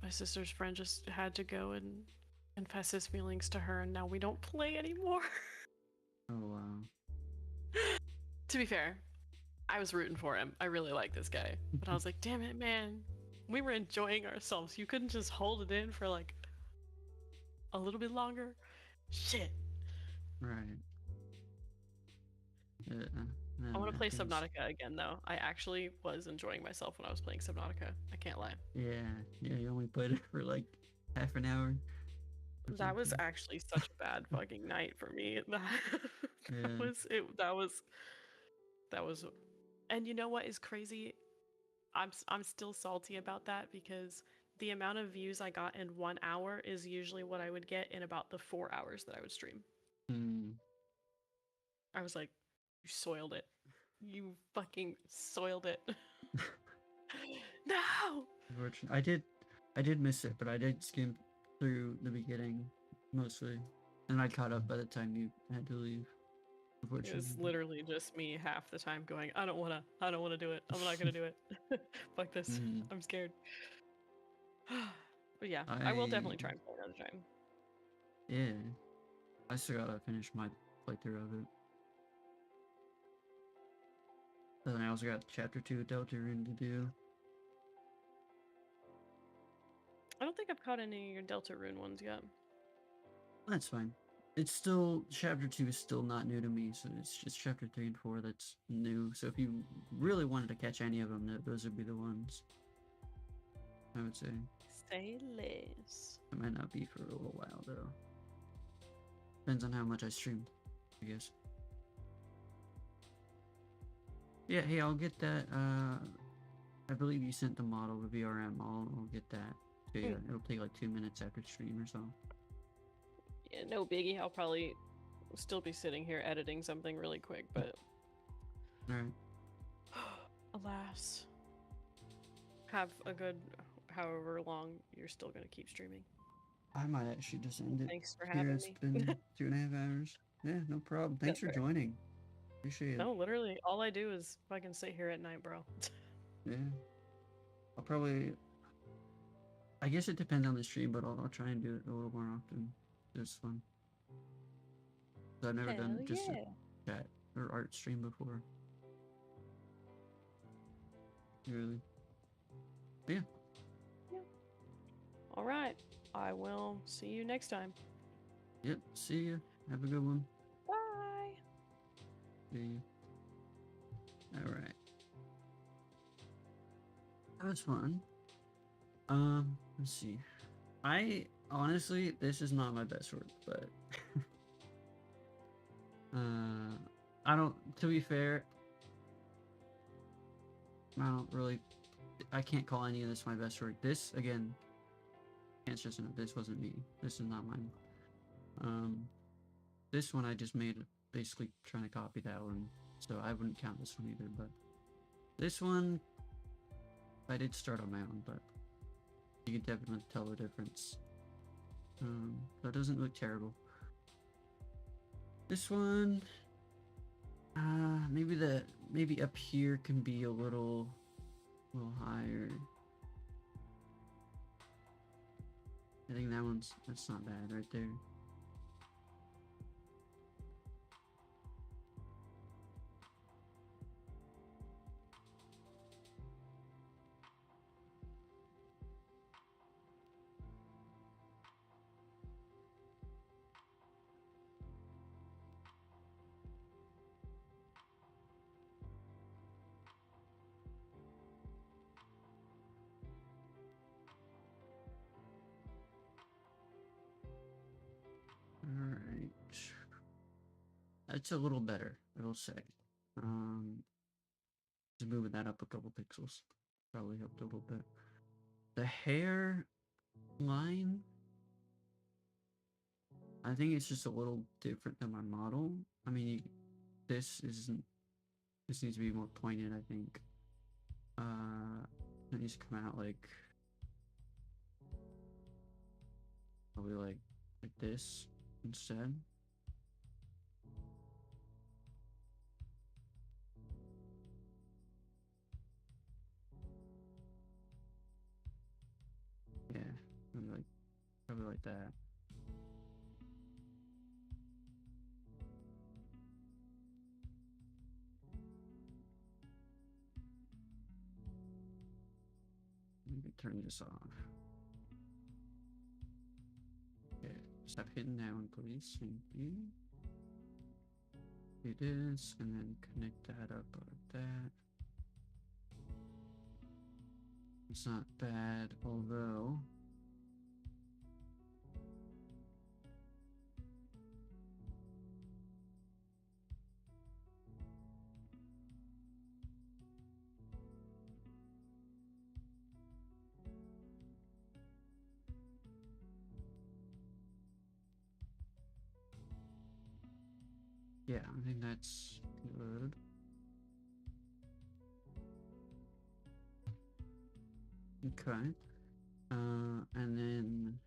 my sister's friend just had to go and confess his feelings to her, and now we don't play anymore. Oh wow. To be fair, I was rooting for him. I really like this guy, but I was like, damn it, man. We were enjoying ourselves. You couldn't just hold it in for like a little bit longer? Shit. Right. I want to play Things. Subnautica again, though. I actually was enjoying myself when I was playing Subnautica. I can't lie. Yeah, you only played it for like half an hour. That was actually such a bad fucking night for me. Yeah. That was, and you know what is crazy? I'm still salty about that because the amount of views I got in 1 hour is usually what I would get in about the 4 hours that I would stream. Hmm. I was like, you soiled it. You fucking soiled it. No! Unfortunately, I did miss it, but I did skim through the beginning mostly, and I caught up by the time you had to leave. It Unfortunately. was literally just me half the time going, I don't wanna do it. I'm not gonna do it. Fuck this. Mhm. I'm scared. But yeah, I will definitely try and play another time. Yeah, I still gotta finish my playthrough of it. Then I also got Chapter 2 Deltarune to do. I don't think I've caught any of your Deltarune ones yet. That's fine. it's still chapter 2 is still not new to me, so it's just chapter 3 and 4 that's new. So if you really wanted to catch any of them, those would be the ones. I would say. Say less. It might not be for a little while though. Depends on how much I streamed, I guess. Yeah, hey, I'll get that. I believe you sent the model to VRM. I'll get that to you. It'll take like 2 minutes after stream or so. Yeah, no biggie. I'll probably still be sitting here editing something really quick, but Alright. alas. Have a good however long you're still gonna keep streaming. I might actually just end it. Thanks for Here having it's me. been 2.5 hours. Yeah, no problem. Thanks for That's fair. joining. Appreciate it. No, literally, all I do is fucking sit here at night, bro. Yeah. I'll probably. I guess it depends on the stream, but I'll try and do it a little more often. It's fun. 'Cause I've never done Hell just yeah. a chat or art stream before. Really. But yeah. All right. I will see you next time. Yep. See ya. Have a good one. Bye. See ya. Alright. That was fun. Let's see. I honestly, this is not my best work, but I don't. To be fair, I don't really. I can't call any of this my best work. This again, can't stress enough. This wasn't me. This is not mine. This one I just made basically trying to copy that one, so I wouldn't count this one either. But this one, I did start on my own, but you can definitely tell the difference. That doesn't look terrible. This one, maybe up here can be a little higher. I think that's not bad right there. Alright. That's a little better, I will say. Just moving that up a couple pixels probably helped a little bit. The hair line, I think it's just a little different than my model. I mean, this needs to be more pointed, I think. It needs to come out like probably like this instead. Yeah, probably like that. Let me turn this off. Okay, stop hitting down, please. Thank you. Do this, and then connect that up like that. It's not bad, although yeah, I think that's good. Okay. And then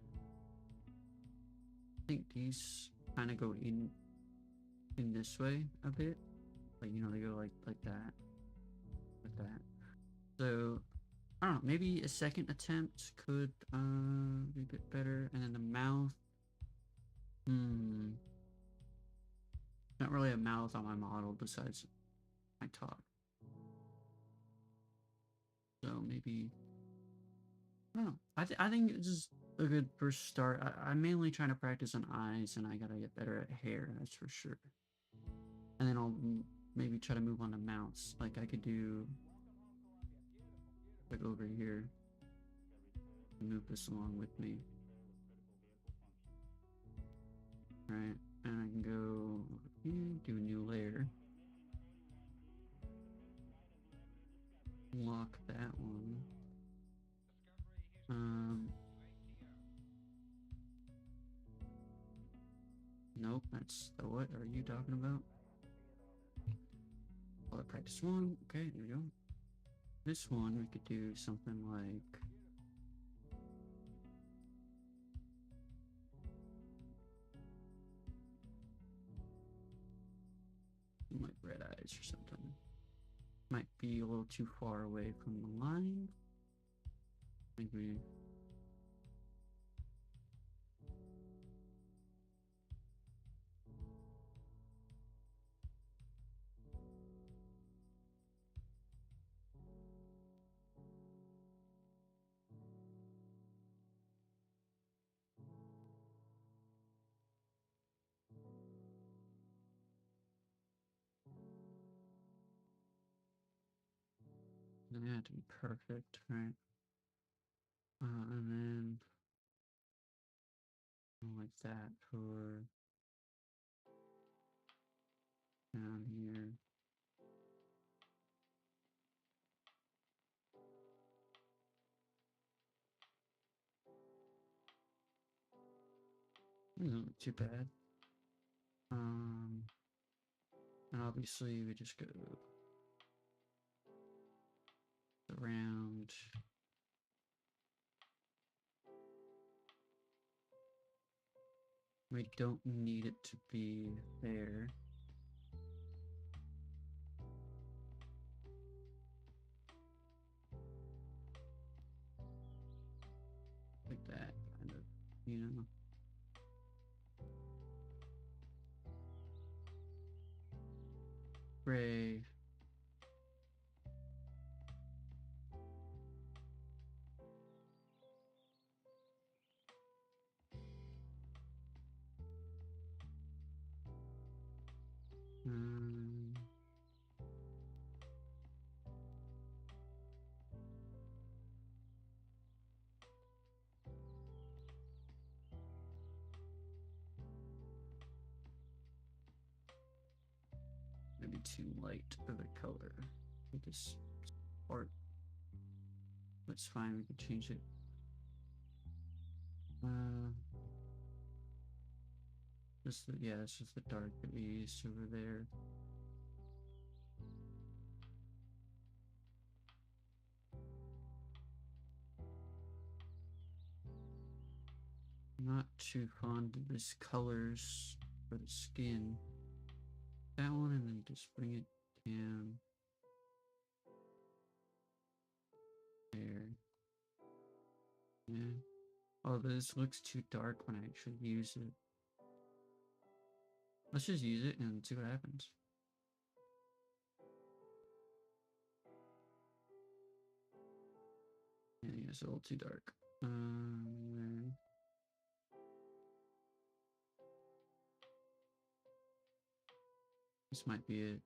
I think these kind of go in this way a bit, like they go like that, like that. So I don't know, maybe a second attempt could be a bit better. And then the mouth, not really a mouth on my model besides my top. So maybe I don't know. I think it's just a good first start. I'm mainly trying to practice on eyes, and I gotta get better at hair, that's for sure. And then I'll maybe try to move on to mouths. Like I could do like over here. Move this along with me. Right, and I can go here, do a new layer. Lock that one. Nope, that's the what are you talking about? Oh, practice one. Okay, there we go. This one we could do something like red eyes or something. Might be a little too far away from the line. Maybe. Then it had to be perfect, right? And then like that for down here. Doesn't look too bad. And obviously we just go around. We don't need it to be there. Like that, kind of, you know. Gray. Um, Maybe too light of a color with this part. That's fine, we can change it. Yeah, this is the dark that we used over there. Not too fond of this colors for the skin. That one, and then just bring it down there. Yeah. Oh, this looks too dark when I actually use it. Let's just use it and see what happens. Yeah, it's a little too dark. This might be it.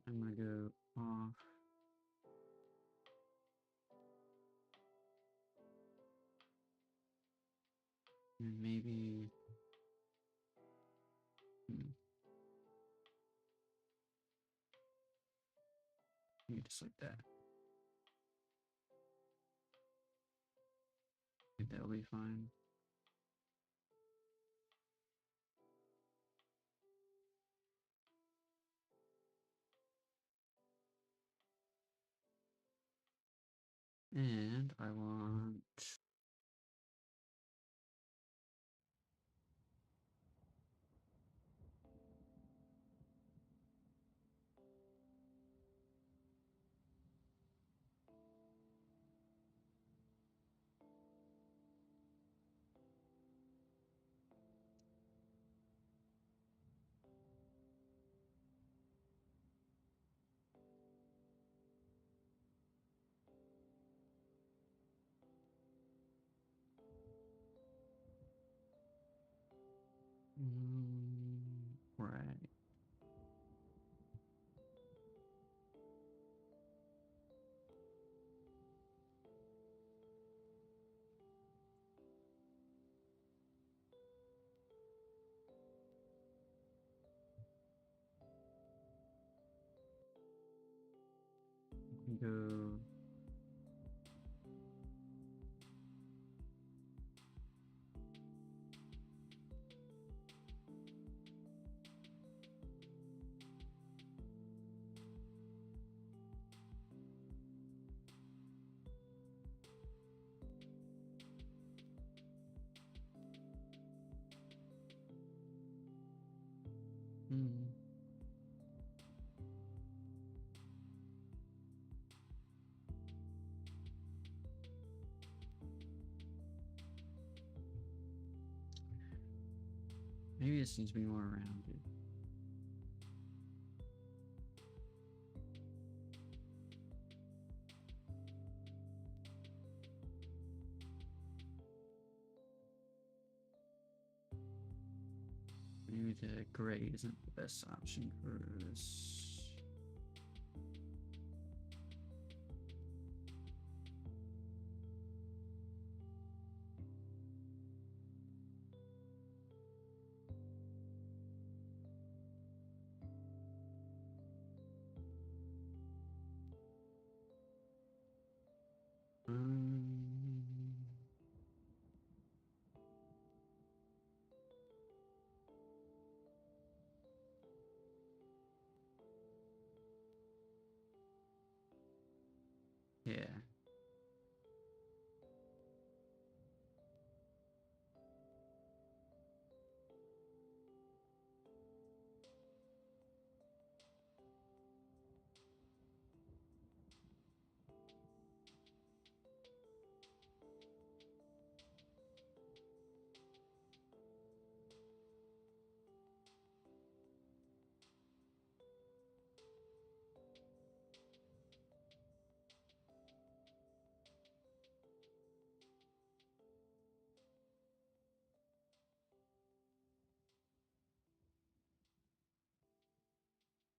I'm gonna go off. And maybe maybe just like that. I think that'll be fine. And I want Right. Go. Hmm. Maybe this needs to be more rounded. Maybe the gray isn't the best option for this. Yeah.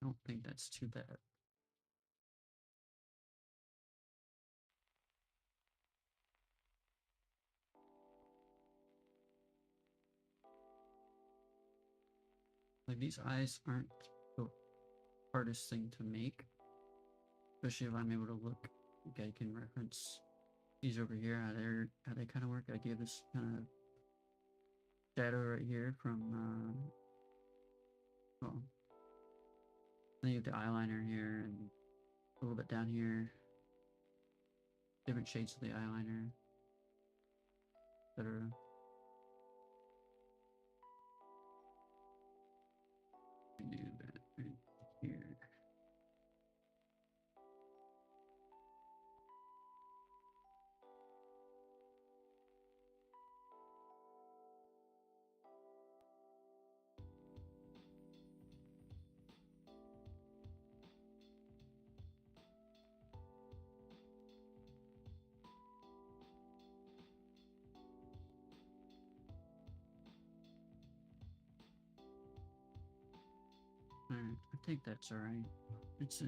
I don't think that's too bad. Like, these eyes aren't the hardest thing to make, especially if I'm able to look. Like, I can reference these over here, how they kind of work. I gave this kind of shadow right here from well, then you have the eyeliner here and a little bit down here, different shades of the eyeliner, etc. Do that right here. Alright, I think that's alright. That's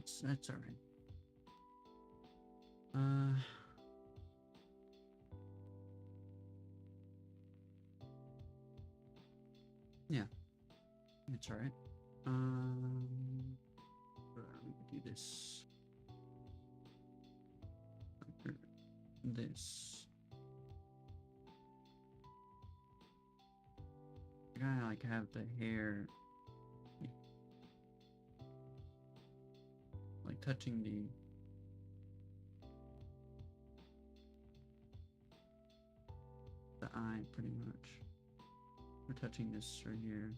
alright. Yeah, it's alright. We could do this. Or this. I kinda like have the hair like touching the eye pretty much. We're touching this right here.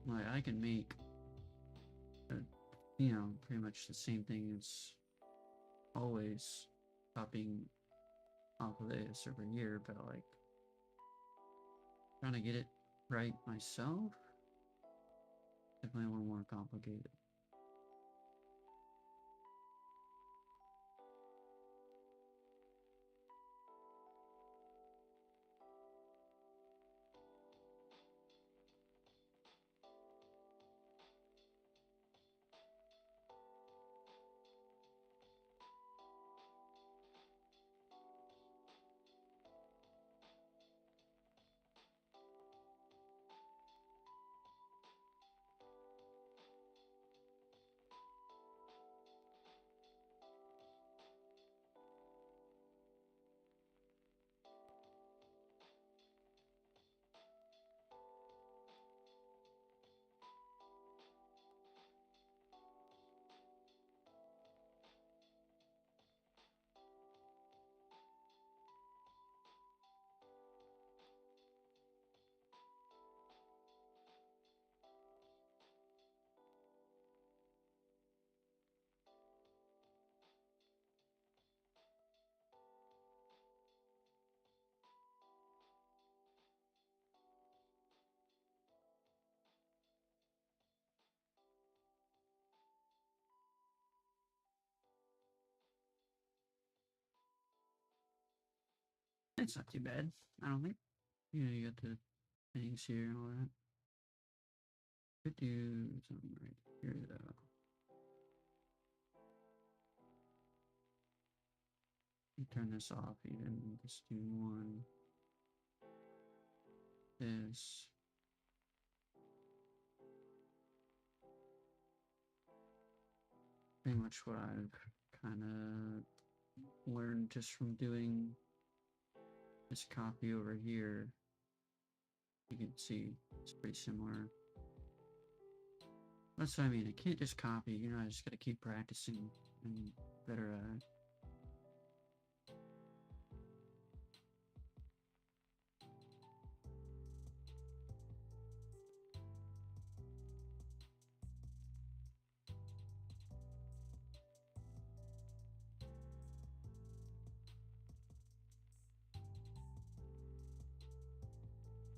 Like I can make pretty much the same thing as always copying off of this over here, but like trying to get it right myself, definitely a little more complicated. It's not too bad, I don't think. You know, you got the things here and all that. Could do something right here though. Turn this off even. Just do one. This. Pretty much what I've kind of learned just from doing this copy over here. You can see it's pretty similar. That's what I mean. I can't just copy, you know, I just gotta keep practicing and better at it.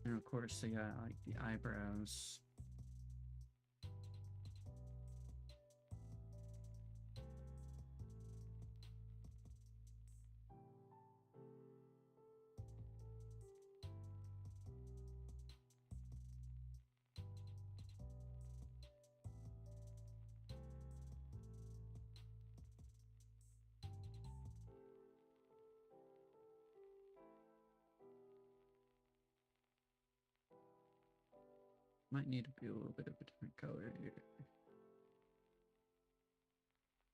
And of course, they got like the eyebrows. Might need to be a little bit of a different color here.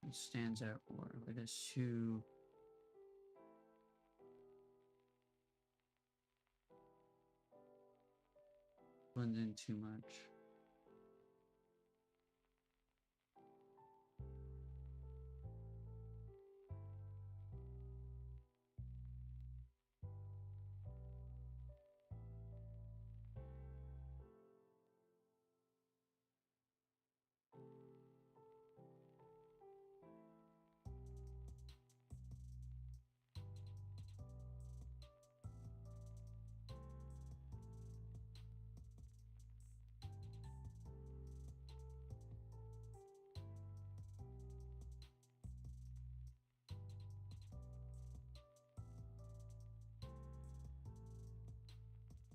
It stands out more like this too. Blends in too much.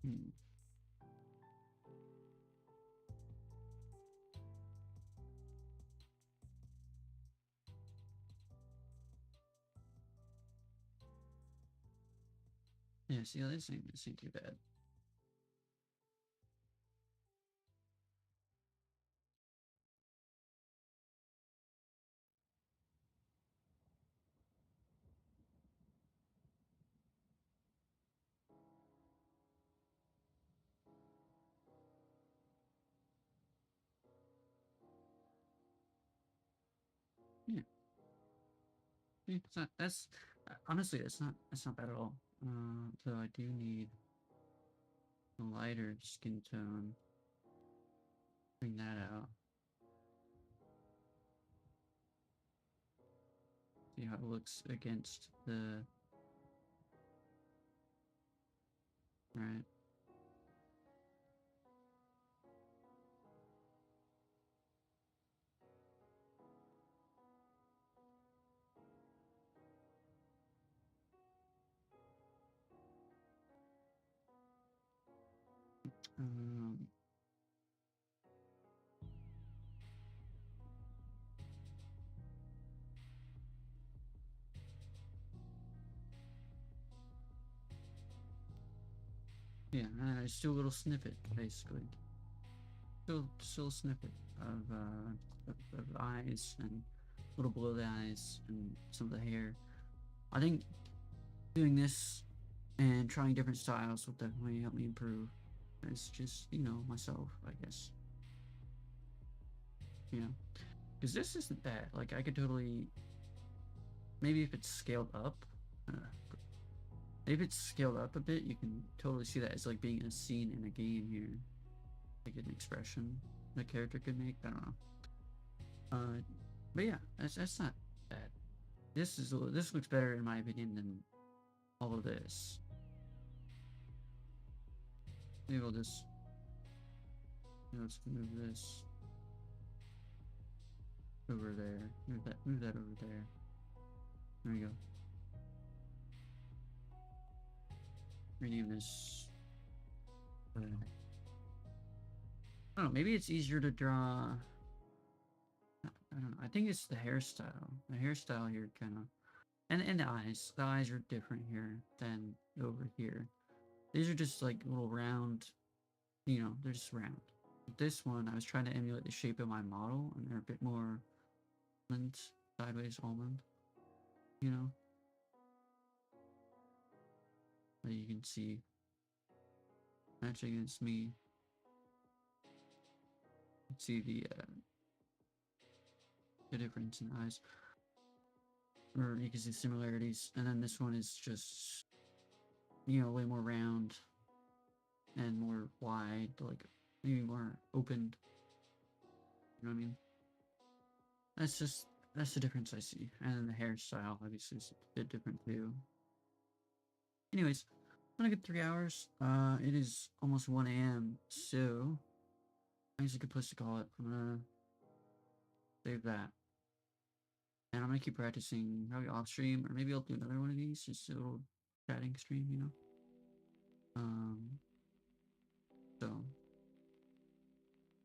Hmm. Yeah, see, this ain't too bad. Yeah. See, it's not, that's honestly, that's not bad at all. Though I do need a lighter skin tone. Bring that out. See how it looks against the right. Um, yeah, and I just do a little snippet basically. Still a snippet of eyes and a little below the eyes and some of the hair. I think doing this and trying different styles will definitely help me improve. It's just, you know, myself, I guess. You know, because this isn't bad. Like I could totally, maybe if it's scaled up, uh, maybe it's scaled up a bit, you can totally see that as like being a scene in a game here, like an expression the character could make. I don't know. But yeah, that's not bad. This looks better in my opinion than all of this. Maybe we'll just, you know, let's move this over there. Move that over there. There we go. rename this. I don't know. Maybe it's easier to draw. I don't know. I think it's the hairstyle. The hairstyle here kind of, and the eyes. The eyes are different here than over here. These are just like little round. You know, they're just round. This one, I was trying to emulate the shape of my model, and they're a bit more almond, sideways almond. You know, that you can see match against me. You can see the difference in the eyes, or you can see similarities. And then this one is just, you know, way more round and more wide, like maybe more opened. You know what I mean? That's the difference I see. And then the hairstyle obviously is a bit different too. Anyways, I'm gonna get 3 hours. It is almost 1 a.m. So I think it's a good place to call it. I'm gonna save that. And I'm gonna keep practicing probably off stream, or maybe I'll do another one of these, just a little chatting stream, you know. So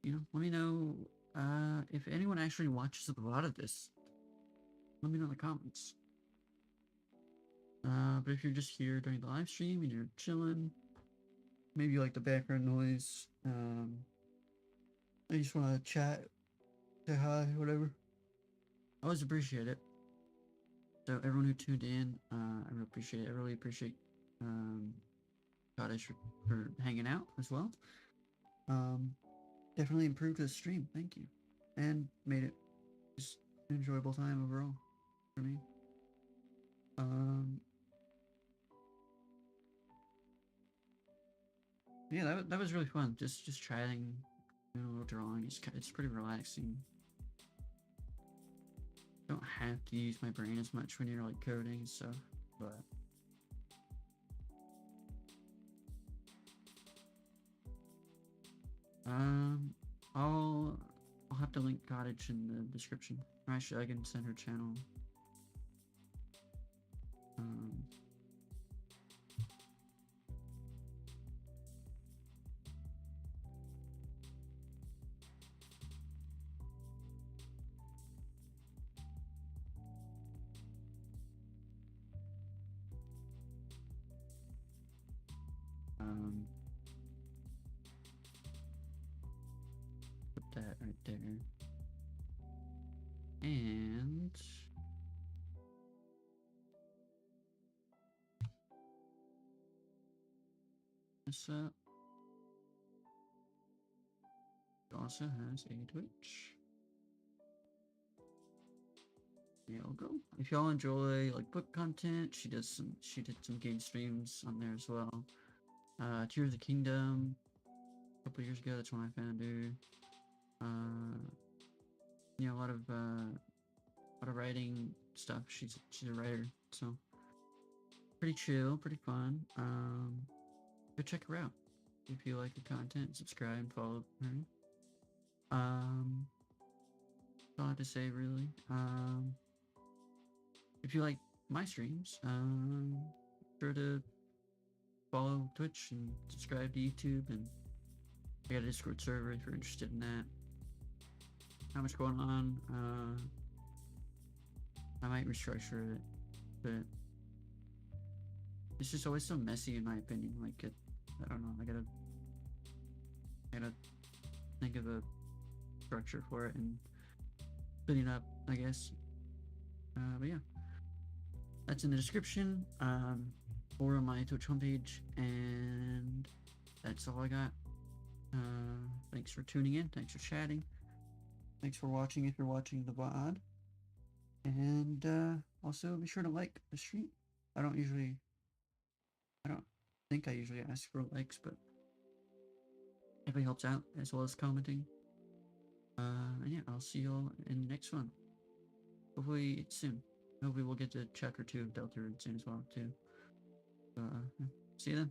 you know, let me know if anyone actually watches a lot of this. Let me know in the comments. But if you're just here during the live stream and you're chilling, maybe you like the background noise, I just want to chat, say hi, whatever. I always appreciate it. So everyone who tuned in, I really appreciate it. I really appreciate Scottish for hanging out as well. Definitely improved the stream. Thank you, and made it just an enjoyable time overall for me. Yeah, that was really fun. Just chatting, doing a little drawing. It's pretty relaxing. Don't have to use my brain as much when you're like coding, so but I'll have to link Cottage in the description. Or actually I can send her channel. Put that right there. And this up. It also has a Twitch. There we go. If y'all enjoy like book content, she did some game streams on there as well. Tears of the Kingdom, a couple years ago, that's when I found her. You know, a lot of writing stuff. She's a writer, so pretty chill, pretty fun. Go check her out if you like the content. Subscribe and follow her. That's all I have to say, really. If you like my streams, sure to follow Twitch and subscribe to YouTube, and I got a Discord server if you're interested in that. Not much going on. I might restructure it, but it's just always so messy in my opinion. Like I don't know. I gotta think of a structure for it and putting it up, I guess. But yeah, that's in the description, or on my Twitch homepage, and that's all I got. Thanks for tuning in. Thanks for chatting. Thanks for watching if you're watching the VOD. And also be sure to like the stream. I don't think I usually ask for likes, but if it helps out as well as commenting. And yeah, I'll see y'all in the next one. Hopefully soon. Hopefully we'll get to chapter 2 of Deltarune soon as well too. So see you then.